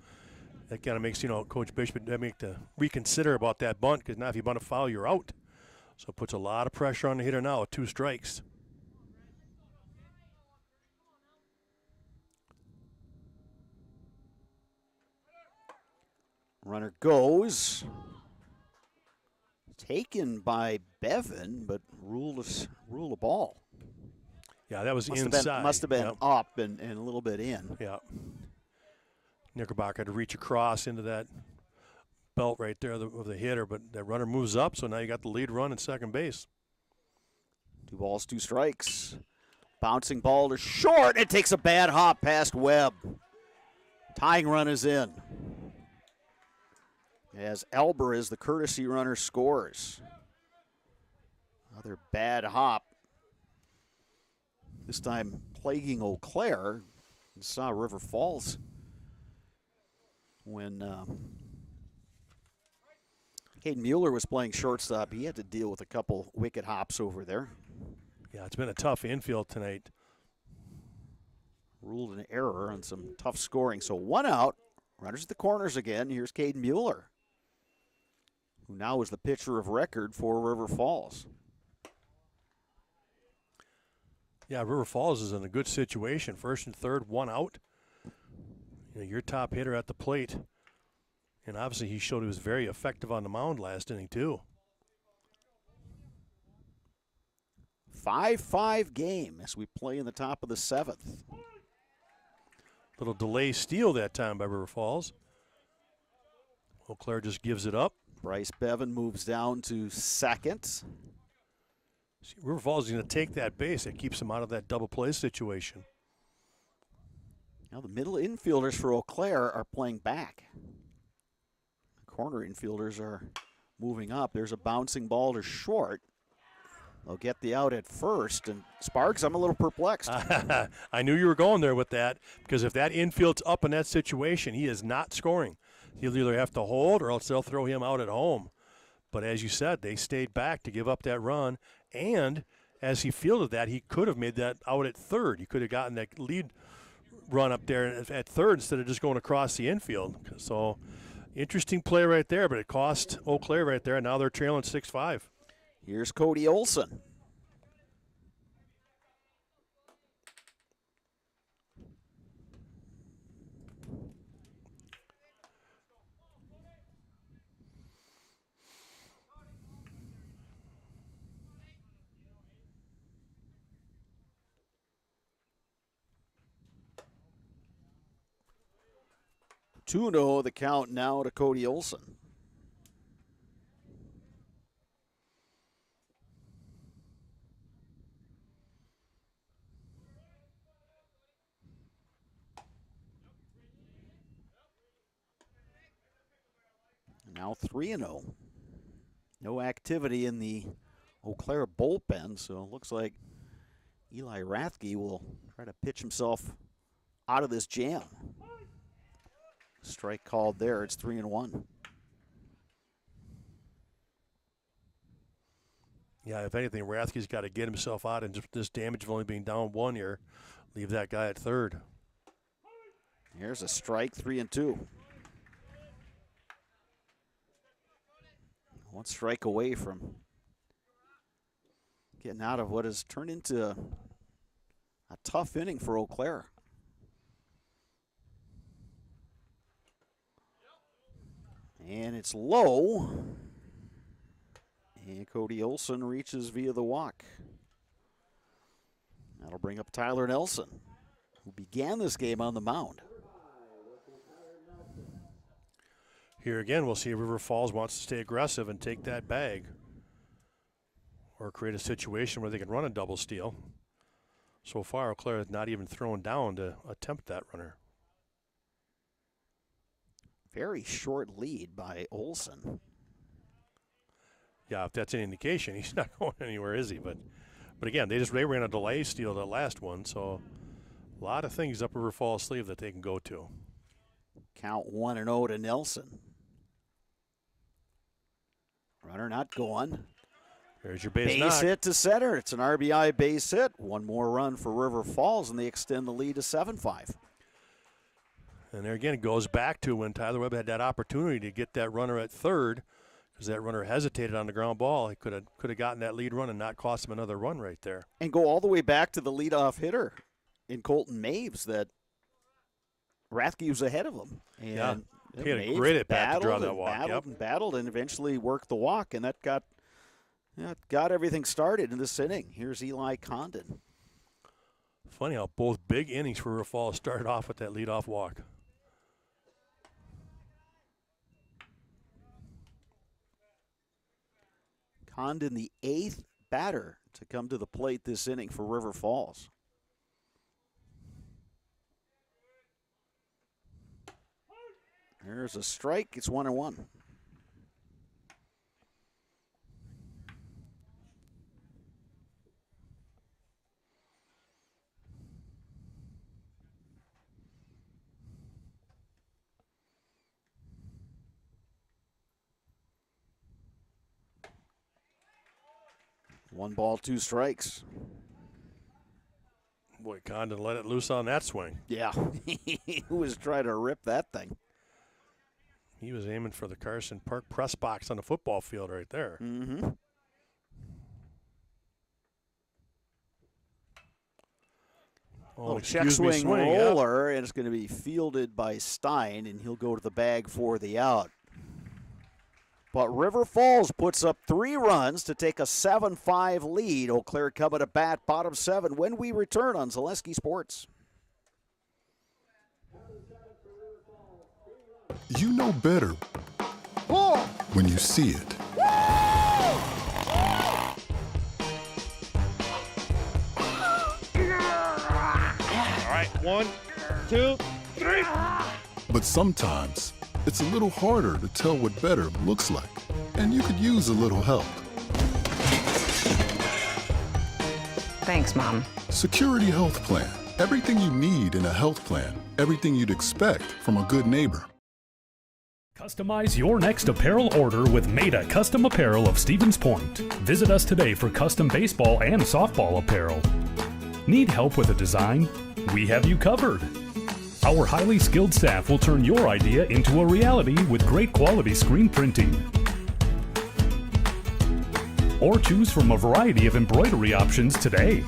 B: that kind of makes, Coach Bishop make to reconsider about that bunt because now if you bunt a foul, you're out. So it puts a lot of pressure on the hitter now with 2 strikes.
A: Runner goes. Taken by Bevan, but rule a ball.
B: Yeah, that was inside.
A: Must have been up and a little bit in.
B: Yeah. Knickerbocker had to reach across into that belt right there of the hitter, but that runner moves up, so now you got the lead run at second base.
A: 2 balls, 2 strikes. Bouncing ball to short. It takes a bad hop past Webb. Tying run is in. As Alvarez, the courtesy runner, scores. Another bad hop. This time plaguing Eau Claire. You saw River Falls When Caden Mueller was playing shortstop, he had to deal with a couple wicket hops over there.
B: Yeah, it's been a tough infield tonight.
A: Ruled an error on some tough scoring. So 1 out, runners at the corners again. Here's Caden Mueller, who now is the pitcher of record for River Falls.
B: Yeah, River Falls is in a good situation. First and third, 1 out. You know, your top hitter at the plate. And obviously he showed he was very effective on the mound last inning too.
A: 5-5 game as we play in the top of the 7th.
B: Little delay steal that time by River Falls. Eau Claire just gives it up.
A: Bryce Bevan moves down to second.
B: See, River Falls is going to take that base. It keeps them out of that double play situation.
A: Now the middle infielders for Eau Claire are playing back. The corner infielders are moving up. There's a bouncing ball to short. They'll get the out at first. And Sparks, I'm a little perplexed.
B: I knew you were going there with that, because if that infield's up in that situation, he is not scoring. He'll either have to hold or else they'll throw him out at home. But as you said, they stayed back to give up that run. And as he fielded that, he could have made that out at third. He could have gotten that lead run up there at third instead of just going across the infield. So interesting play right there, but it cost Eau Claire right there. And now they're trailing 6-5.
A: Here's Cody Olson. Two-0 the count now to Cody Olson. Now 3-0. No activity in the Eau Claire bullpen, so it looks like Eli Rathke will try to pitch himself out of this jam. Strike called there. It's 3-1.
B: Yeah, if anything, Rathke's got to get himself out, and just this damage of only being down 1 here, leave that guy at third.
A: Here's a strike, 3-2. 1 strike away from getting out of what has turned into a tough inning for Eau Claire. And it's low. And Cody Olson reaches via the walk. That'll bring up Tyler Nelson, who began this game on the mound.
B: Here again, we'll see if River Falls wants to stay aggressive and take that bag, or create a situation where they can run a double steal. So far, Eau Claire has not even thrown down to attempt that runner.
A: Very short lead by Olson.
B: Yeah, if that's any indication, he's not going anywhere, is he? But again, they ran a delay steal that last one, so a lot of things up River Falls' sleeve that they can go to.
A: Count 1-0 to Nelson. Runner not going.
B: There's your base
A: knock.
B: Hit
A: to center. It's an RBI base hit. 1 more run for River Falls, and they extend the lead to 7-5.
B: And there again, it goes back to when Tyler Webb had that opportunity to get that runner at third, because that runner hesitated on the ground ball. He could have gotten that lead run and not cost him another run right there.
A: And go all the way back to the leadoff hitter in Colton Maves that Rathke was ahead of him. And
B: yeah, he had a great at-bat to draw that walk.
A: Battled and eventually worked the walk, and that got everything started in this inning. Here's Eli Condon.
B: Funny how both big innings for River Falls started off with that leadoff walk.
A: Condon, the 8th batter to come to the plate this inning for River Falls. There's a strike. It's 1-1. 1 ball, 2 strikes.
B: Boy, Condon let it loose on that swing.
A: Yeah, he was trying to rip that thing.
B: He was aiming for the Carson Park press box on the football field right there.
A: Mm-hmm.
B: Oh,
A: check swing roller, and it's going to be fielded by Stein, and he'll go to the bag for the out. But River Falls puts up 3 runs to take a 7-5 lead. Eau Claire coming to bat, bottom 7, when we return on Zaleski Sports.
C: You know better when you see it.
D: All right, 1, 2, 3.
C: But sometimes it's a little harder to tell what better looks like, and you could use a little help.
E: Thanks, Mom.
C: Security Health Plan. Everything you need in a health plan. Everything you'd expect from a good neighbor.
M: Customize your next apparel order with Maida Custom Apparel of Stevens Point. Visit us today for custom baseball and softball apparel. Need help with a design? We have you covered. Our highly skilled staff will turn your idea into a reality with great quality screen printing. Or choose from a variety of embroidery options today.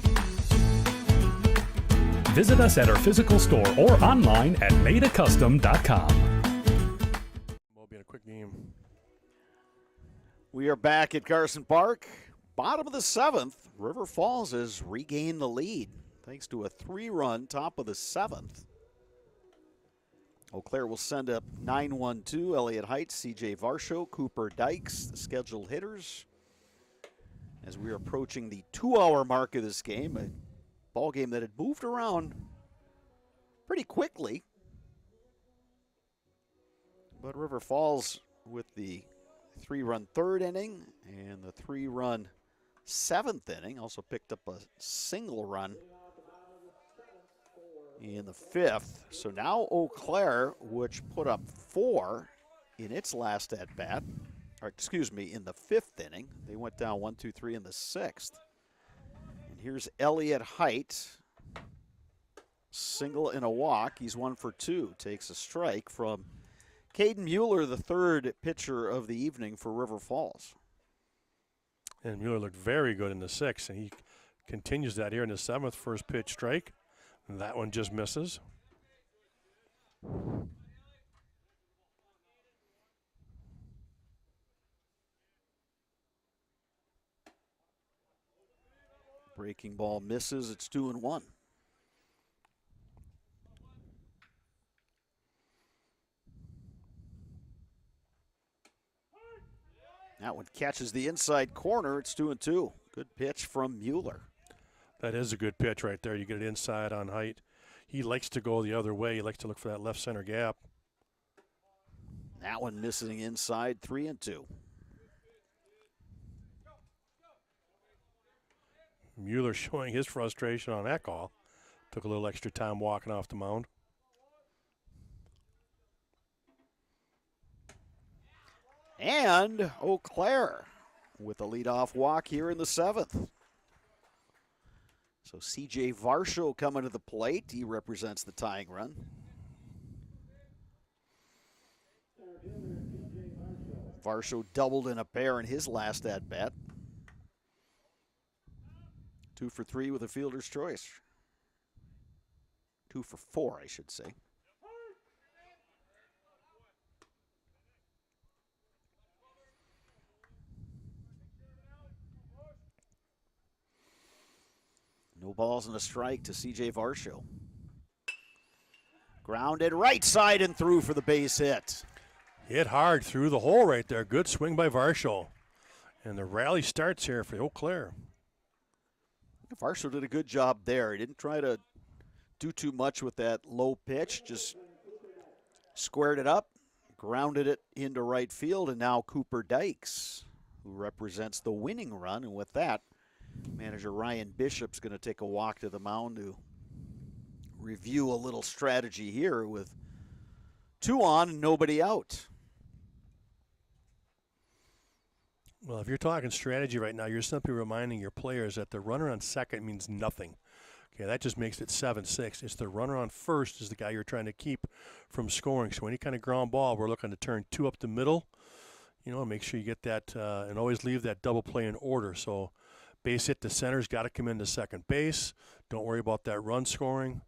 M: Visit us at our physical store or online at maidacustom.com.
B: Will be a quick game.
A: We are back at Carson Park. Bottom of the 7th, River Falls has regained the lead thanks to a 3-run top of the 7th. Eau Claire will send up 9-1-2, Elliott Heights, C.J. Varsho, Cooper Dykes, the scheduled hitters. As we are approaching the 2-hour mark of this game, a ball game that had moved around pretty quickly. But River Falls with the 3-run 3rd inning and the 3-run 7th inning also picked up a single run in the 5th. So now Eau Claire, which put up 4 in its last at-bat, or excuse me, in the 5th inning. They went down 1-2-3 in the 6th. And here's Elliott Height. Single and a walk. He's 1 for 2. Takes a strike from Caden Mueller, the 3rd pitcher of the evening for River Falls.
B: And Mueller looked very good in the 6th, and he continues that here in the 7th. First pitch strike. And that one just misses.
A: Breaking ball misses. It's 2-1. That one catches the inside corner. It's 2-2. Good pitch from Mueller.
B: That is a good pitch right there. You get it inside on Height. He likes to go the other way. He likes to look for that left center gap.
A: That one missing inside, 3-2.
B: Mueller showing his frustration on that call. Took a little extra time walking off the mound.
A: And Eau Claire with a leadoff walk here in the 7th. So C.J. Varsho coming to the plate. He represents the tying run. Varsho doubled in a pair in his last at-bat. 2 for 3 with a fielder's choice. 2 for 4, I should say. No balls and a strike to C.J. Varsho. Grounded right side and through for the base hit.
B: Hit hard through the hole right there. Good swing by Varsho. And the rally starts here for Eau Claire.
A: Varsho did a good job there. He didn't try to do too much with that low pitch. Just squared it up, grounded it into right field, and now Cooper Dykes, who represents the winning run. And with that, manager Ryan Bishop's going to take a walk to the mound to review a little strategy here with 2 on and nobody out.
B: Well, if you're talking strategy right now, you're simply reminding your players that the runner on second means nothing. Okay, that just makes it 7-6. It's the runner on first is the guy you're trying to keep from scoring. So any kind of ground ball, we're looking to turn 2 up the middle, make sure you get that and always leave that double play in order. So base hit to center's got to come into second base. Don't worry about that run scoring,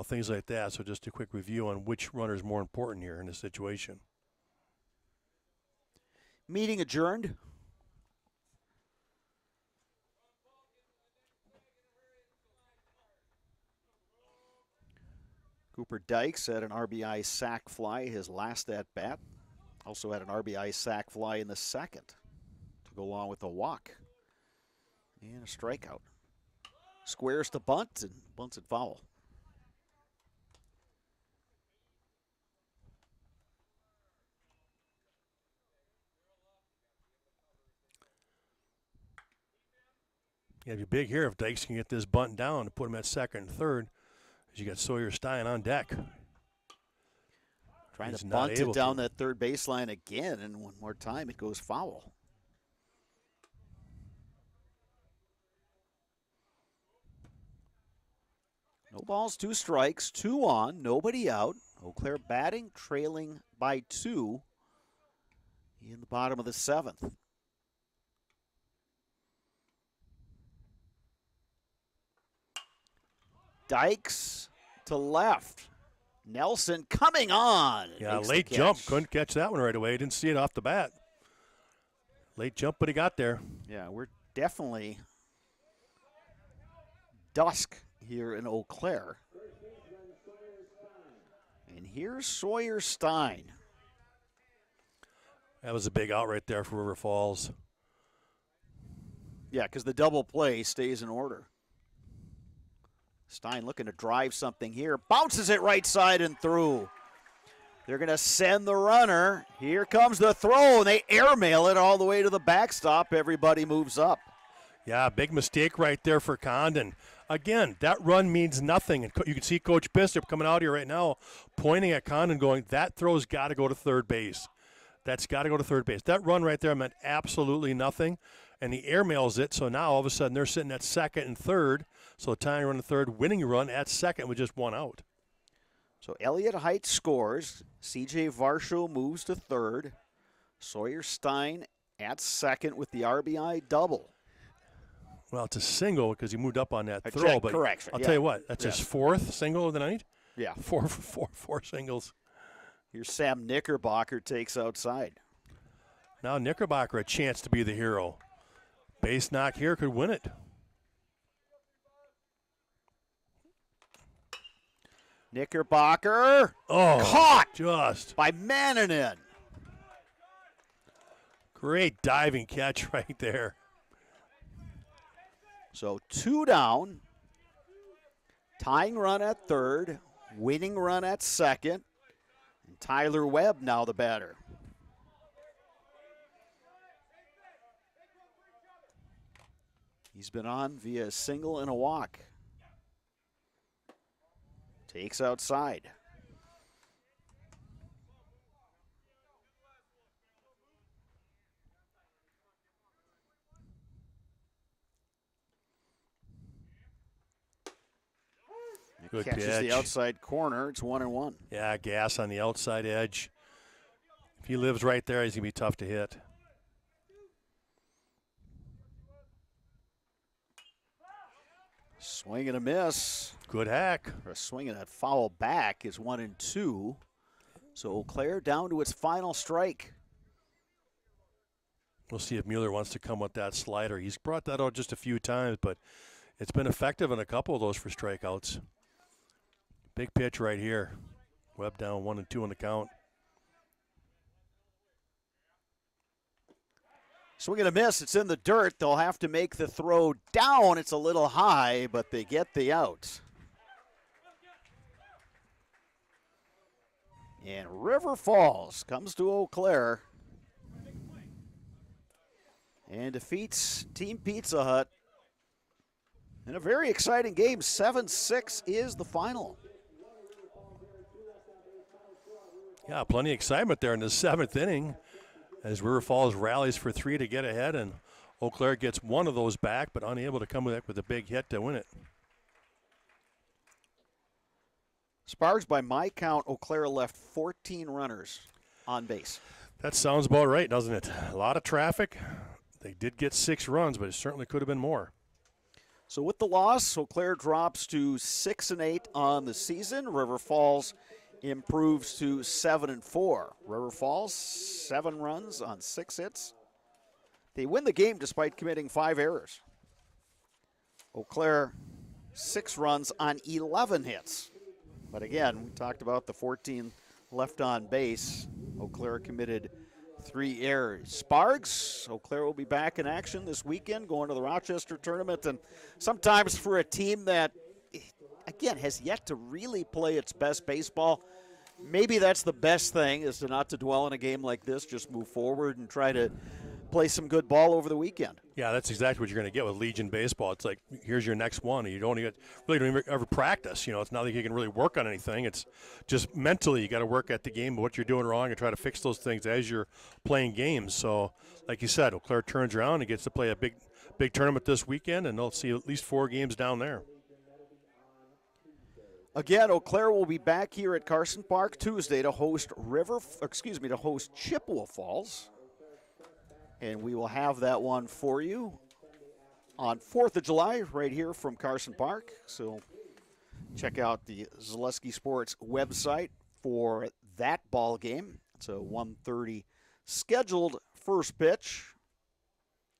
B: things like that. So just a quick review on which runner is more important here in this situation.
A: Meeting adjourned. Cooper Dykes had an RBI sac fly his last at bat. Also had an RBI sac fly in the second to go along with a walk and a strikeout. Squares to bunt and bunts it foul.
B: Yeah, it'd be big here if Dykes can get this bunt down to put him at second and third. You got Sawyer Stein on deck.
A: Trying to bunt it down that third baseline again, and one more time it goes foul. No balls, 2 strikes, 2 on, nobody out. Eau Claire batting, trailing by 2 in the bottom of the 7th. Dykes to left. Nelson coming on.
B: Yeah, late jump. Couldn't catch that one right away. Didn't see it off the bat. Late jump, but he got there.
A: Yeah, we're definitely dusk here in Eau Claire. And here's Sawyer Stein.
B: That was a big out right there for River Falls.
A: Yeah, because the double play stays in order. Stein looking to drive something here. Bounces it right side and through. They're going to send the runner. Here comes the throw, and they airmail it all the way to the backstop. Everybody moves up.
B: Yeah, big mistake right there for Condon. Again, that run means nothing. And you can see Coach Bishop coming out here right now pointing at Condon going, that throw's got to go to third base. That's got to go to third base. That run right there meant absolutely nothing. And he airmails it, so now all of a sudden they're sitting at second and third. So tying run to third, winning run at second with just 1 out.
A: So Elliott Height scores. C.J. Varsho moves to third. Sawyer Stein at second with the RBI double.
B: Well, it's a single because he moved up on that throw. But
A: correct.
B: I'll tell you what, that's his 4th single of the night.
A: Yeah.
B: Four singles.
A: Here's Sam Knickerbocker takes outside.
B: Now Knickerbocker a chance to be the hero. Base knock here could win it.
A: Knickerbocker
B: caught
A: just by Mannanen.
B: Great diving catch right there.
A: So 2 down. Tying run at third. Winning run at second. And Tyler Webb now the batter. He's been on via a single and a walk. Takes outside.
B: Good
A: catches
B: pitch.
A: The outside corner. It's 1-1.
B: Yeah, gas on the outside edge. If he lives right there, he's going to be tough to hit.
A: Swing and a miss.
B: Good hack.
A: A swing and a foul back is 1-2. So Eau Claire down to its final strike.
B: We'll see if Mueller wants to come with that slider. He's brought that out just a few times, but it's been effective in a couple of those for strikeouts. Big pitch right here. Webb down 1-2 on the count.
A: Swing and a miss. It's in the dirt. They'll have to make the throw down. It's a little high, but they get the out. And River Falls comes to Eau Claire and defeats Team Pizza Hut in a very exciting game. 7-6 is the final.
B: Yeah, plenty of excitement there in the 7th inning. as River Falls rallies for 3 to get ahead, and Eau Claire gets one of those back, but unable to come back with a big hit to win it.
A: Sparks, by my count, Eau Claire left 14 runners on base.
B: That sounds about right, doesn't it? A lot of traffic. They did get 6 runs, but it certainly could have been more.
A: So with the loss, Eau Claire drops to 6-8 on the season. River Falls improves to 7-4. River Falls, 7 runs on 6 hits. They win the game despite committing 5 errors. Eau Claire, 6 runs on 11 hits. But again, we talked about the 14 left on base. Eau Claire committed 3 errors. Sparks, Eau Claire will be back in action this weekend, going to the Rochester tournament. And sometimes for a team that, again, has yet to really play its best baseball, maybe that's the best thing, is to not to dwell on a game like this, just move forward and try to play some good ball over the weekend.
B: Yeah, that's exactly what you're going to get with Legion baseball. It's like, here's your next one, and you don't even ever practice. It's not like you can really work on anything. It's just mentally you got to work at the game, what you're doing wrong, and try to fix those things as you're playing games. So, like you said, Eau Claire turns around and gets to play a big tournament this weekend, and they'll see at least 4 games down there.
A: Again, Eau Claire will be back here at Carson Park Tuesday to host Chippewa Falls. And we will have that one for you on 4th of July right here from Carson Park. So check out the Zaleski Sports website for that ball game. It's a 1:30 scheduled first pitch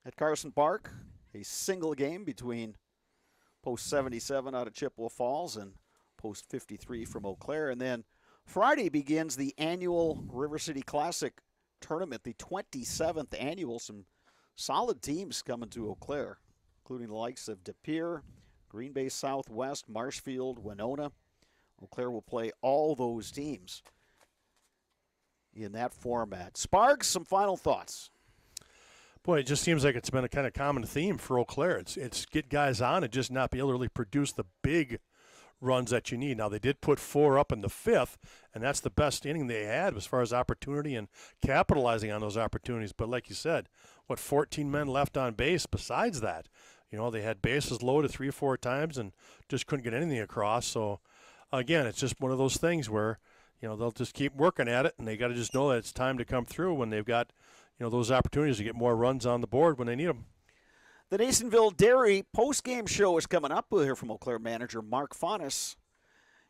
A: at Carson Park. A single game between post 77 out of Chippewa Falls and post 53 from Eau Claire. And then Friday begins the annual River City Classic tournament, the 27th annual. Some solid teams coming to Eau Claire, including the likes of De Pere, Green Bay Southwest, Marshfield, Winona. Eau Claire will play all those teams in that format. Sparks, some final thoughts.
B: Boy, it just seems like it's been a kind of common theme for Eau Claire. It's get guys on and just not be able to really produce the big runs that you need. Now, they did put 4 up in the 5th, and that's the best inning they had as far as opportunity and capitalizing on those opportunities. But like you said, 14 men left on base besides that? They had bases loaded 3 or 4 times and just couldn't get anything across. So, again, it's just one of those things where, they'll just keep working at it, and they got to just know that it's time to come through when they've got, those opportunities to get more runs on the board when they need them.
A: The Nasonville Dairy postgame show is coming up. We'll hear from Eau Claire manager Mark Faunus.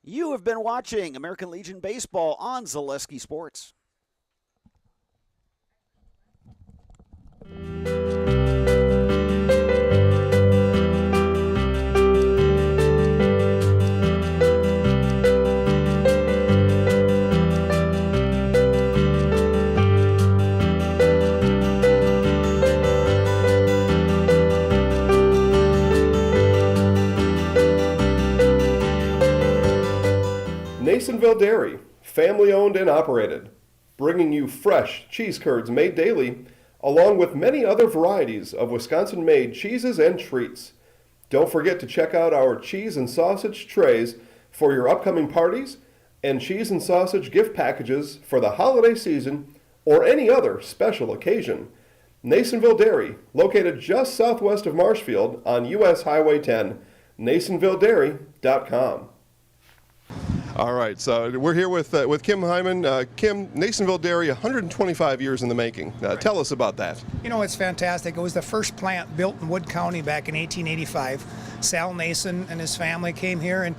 A: You have been watching American Legion Baseball on Zaleski Sports.
G: Nasonville Dairy, family owned and operated, bringing you fresh cheese curds made daily, along with many other varieties of Wisconsin-made cheeses and treats. Don't forget to check out our cheese and sausage trays for your upcoming parties and cheese and sausage gift packages for the holiday season or any other special occasion. Nasonville Dairy, located just southwest of Marshfield on U.S. Highway 10, NasonvilleDairy.com.
P: All right, so we're here with Kim Hyman. Kim, Nasonville Dairy, 125 years in the making. Tell us about that.
Q: It's fantastic. It was the first plant built in Wood County back in 1885. Sal Nason and his family came here, and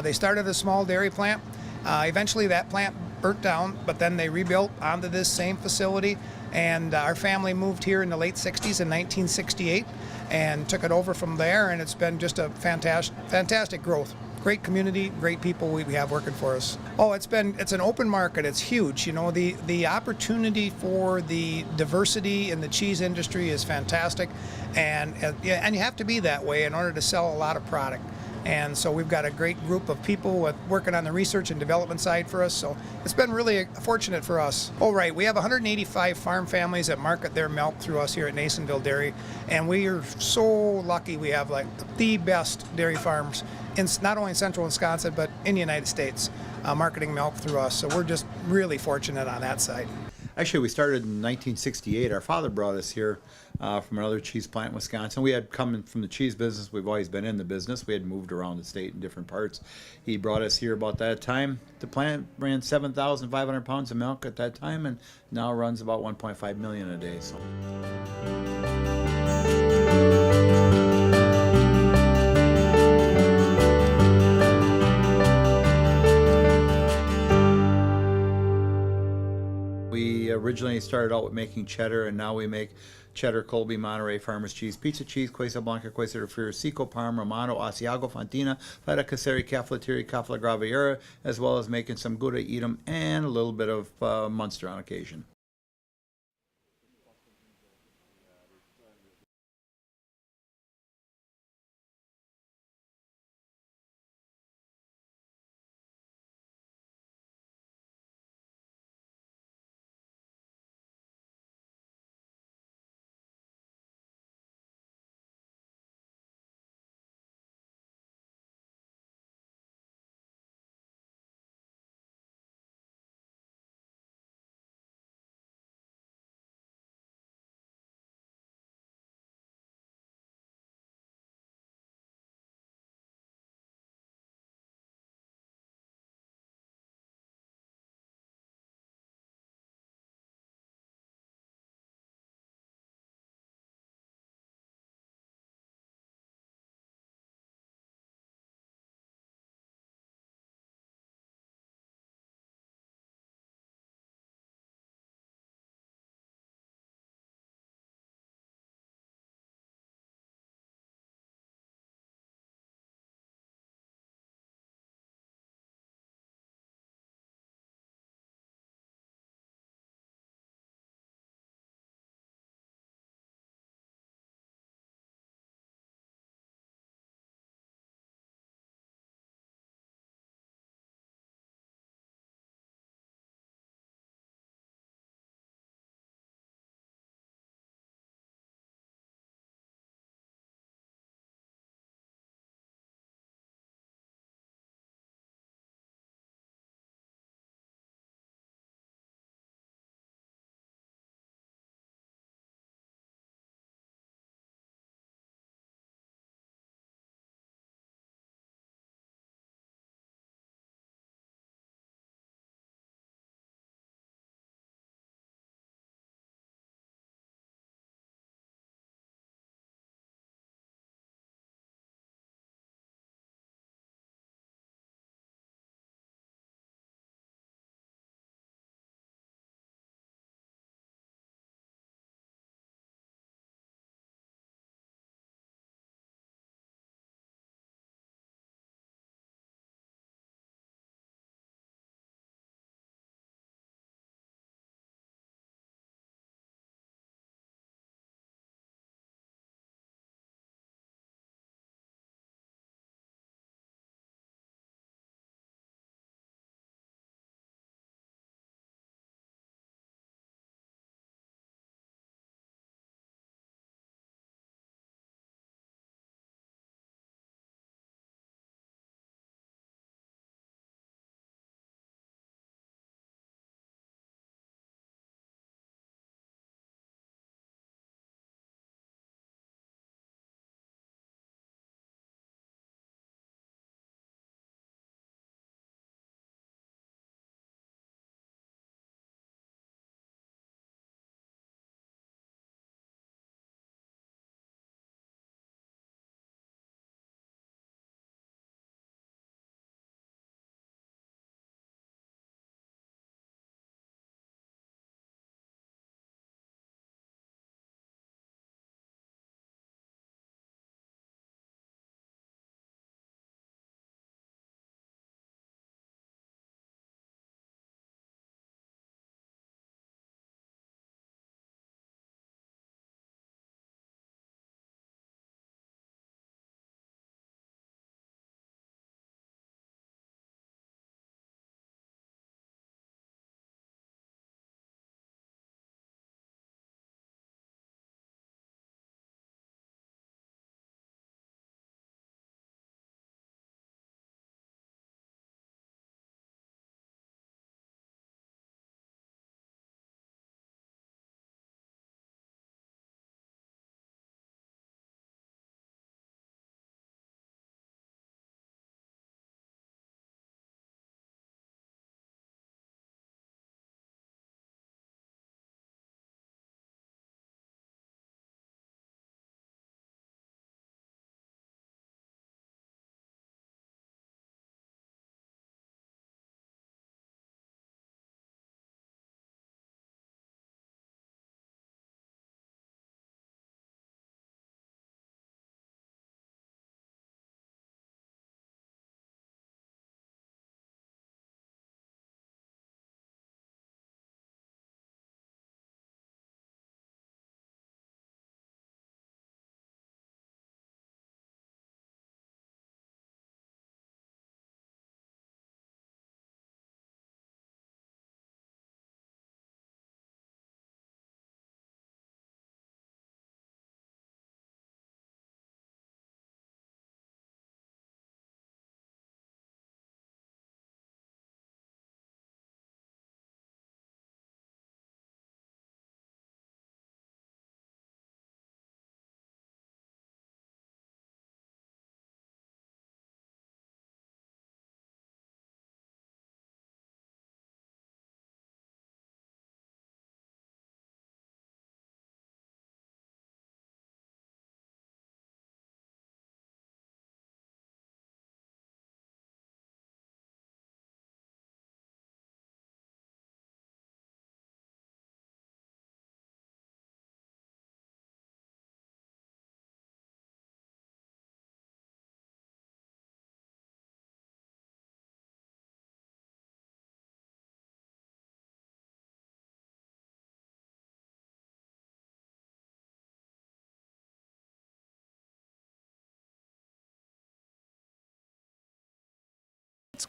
Q: they started a small dairy plant. Eventually that plant burnt down, but then they rebuilt onto this same facility, and our family moved here in the late 60s in 1968 and took it over from there, and it's been just a fantastic growth. Great community, great people we have working for us. Oh, it's an open market. It's huge. The opportunity for the diversity in the cheese industry is fantastic, and you have to be that way in order to sell a lot of product. And so we've got a great group of people working on the research and development side for us. So it's been really fortunate for us. Oh, right. We have 185 farm families that market their milk through us here at Nasonville Dairy. And we are so lucky we have the best dairy farms not only in central Wisconsin, but in the United States, marketing milk through us. So we're just really fortunate on that side.
R: Actually, we started in 1968. Our father brought us here from another cheese plant in Wisconsin. We had come from the cheese business. We've always been in the business. We had moved around the state in different parts. He brought us here about that time. The plant ran 7,500 pounds of milk at that time, and now runs about 1.5 million a day. So. We originally started out with making cheddar, and now we make cheddar, Colby, Monterey, Farmers cheese, pizza cheese, Quesa Blanca, Quesa de Friar, Seco, Parma, Romano, Asiago, Fontina, Feta Caseri, Cafflettieri, Cafla Graviera, as well as making some Gouda Edam and a little bit of Munster on occasion.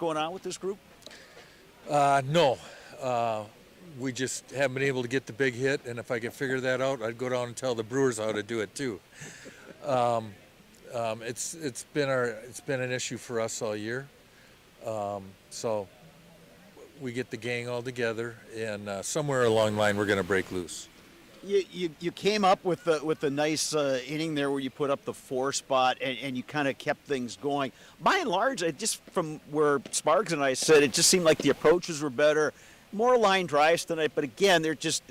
A: going on with this group?
S: No. We just haven't been able to get the big hit, and if I could figure that out, I'd go down and tell the Brewers how to do it too. It's been an issue for us all year. So we get the gang all together, and somewhere along the line we're going to break loose.
A: You came up with the nice inning there where you put up the 4 spot and you kind of kept things going. By and large, just from where Sparks and I said, it just seemed like the approaches were better, more line drives tonight. But again, they're just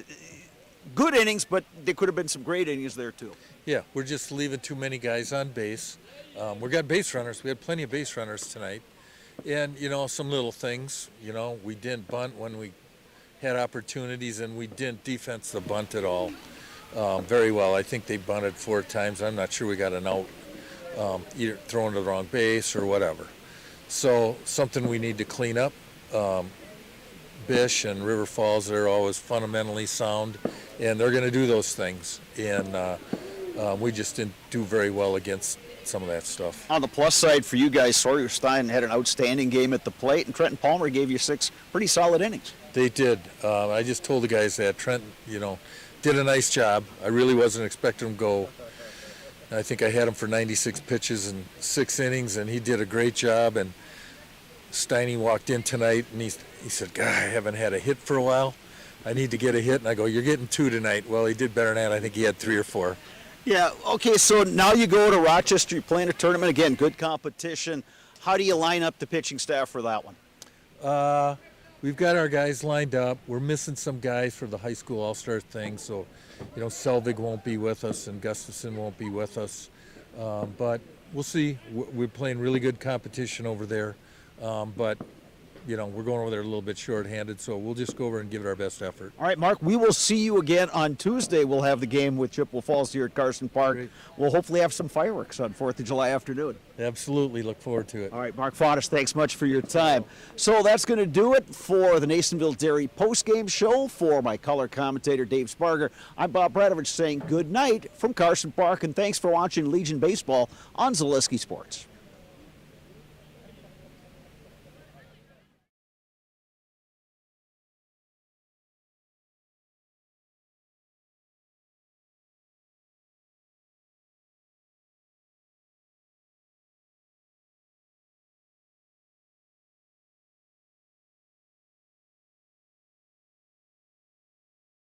A: good innings, but there could have been some great innings there too.
S: Yeah, we're just leaving too many guys on base. We got base runners. We had plenty of base runners tonight. And, some little things, we didn't bunt when we had opportunities, and we didn't defense the bunt at all very well. I think they bunted 4 times. I'm not sure we got an out, either thrown to the wrong base or whatever. So something we need to clean up. Bish and River Falls, they're always fundamentally sound, and they're going to do those things. And we just didn't do very well against some of that stuff.
A: On the plus side for you guys, Sawyer Stein had an outstanding game at the plate, and Trenton Palmer gave you 6 pretty solid innings.
S: They did. I just told the guys that Trenton, did a nice job. I really wasn't expecting him to go. I think I had him for 96 pitches and 6 innings, and he did a great job. And Steiny walked in tonight, and he said, "God, I haven't had a hit for a while. I need to get a hit." And I go, "You're getting 2 tonight." Well, he did better than that. I think he had 3 or 4.
A: Yeah, okay, so now you go to Rochester, you're playing a tournament. Again, good competition. How do you line up the pitching staff for that one?
S: We've got our guys lined up. We're missing some guys for the high school all-star thing, so, Selvig won't be with us and Gustafson won't be with us. But we'll see. We're playing really good competition over there. But, we're going over there a little bit short-handed, so we'll just go over and give it our best effort.
A: All right, Mark, we will see you again on Tuesday. We'll have the game with Chippewa Falls here at Carson Park.
S: Great.
A: We'll hopefully have some fireworks on 4th of July afternoon.
S: Absolutely. Look forward to it.
A: All right, Mark Faudis, thanks much for your time. So that's going to do it for the Nasonville Dairy postgame show. For my color commentator, Dave Sparger, I'm Bob Bradovich saying good night from Carson Park, and thanks for watching Legion Baseball on Zaleski Sports.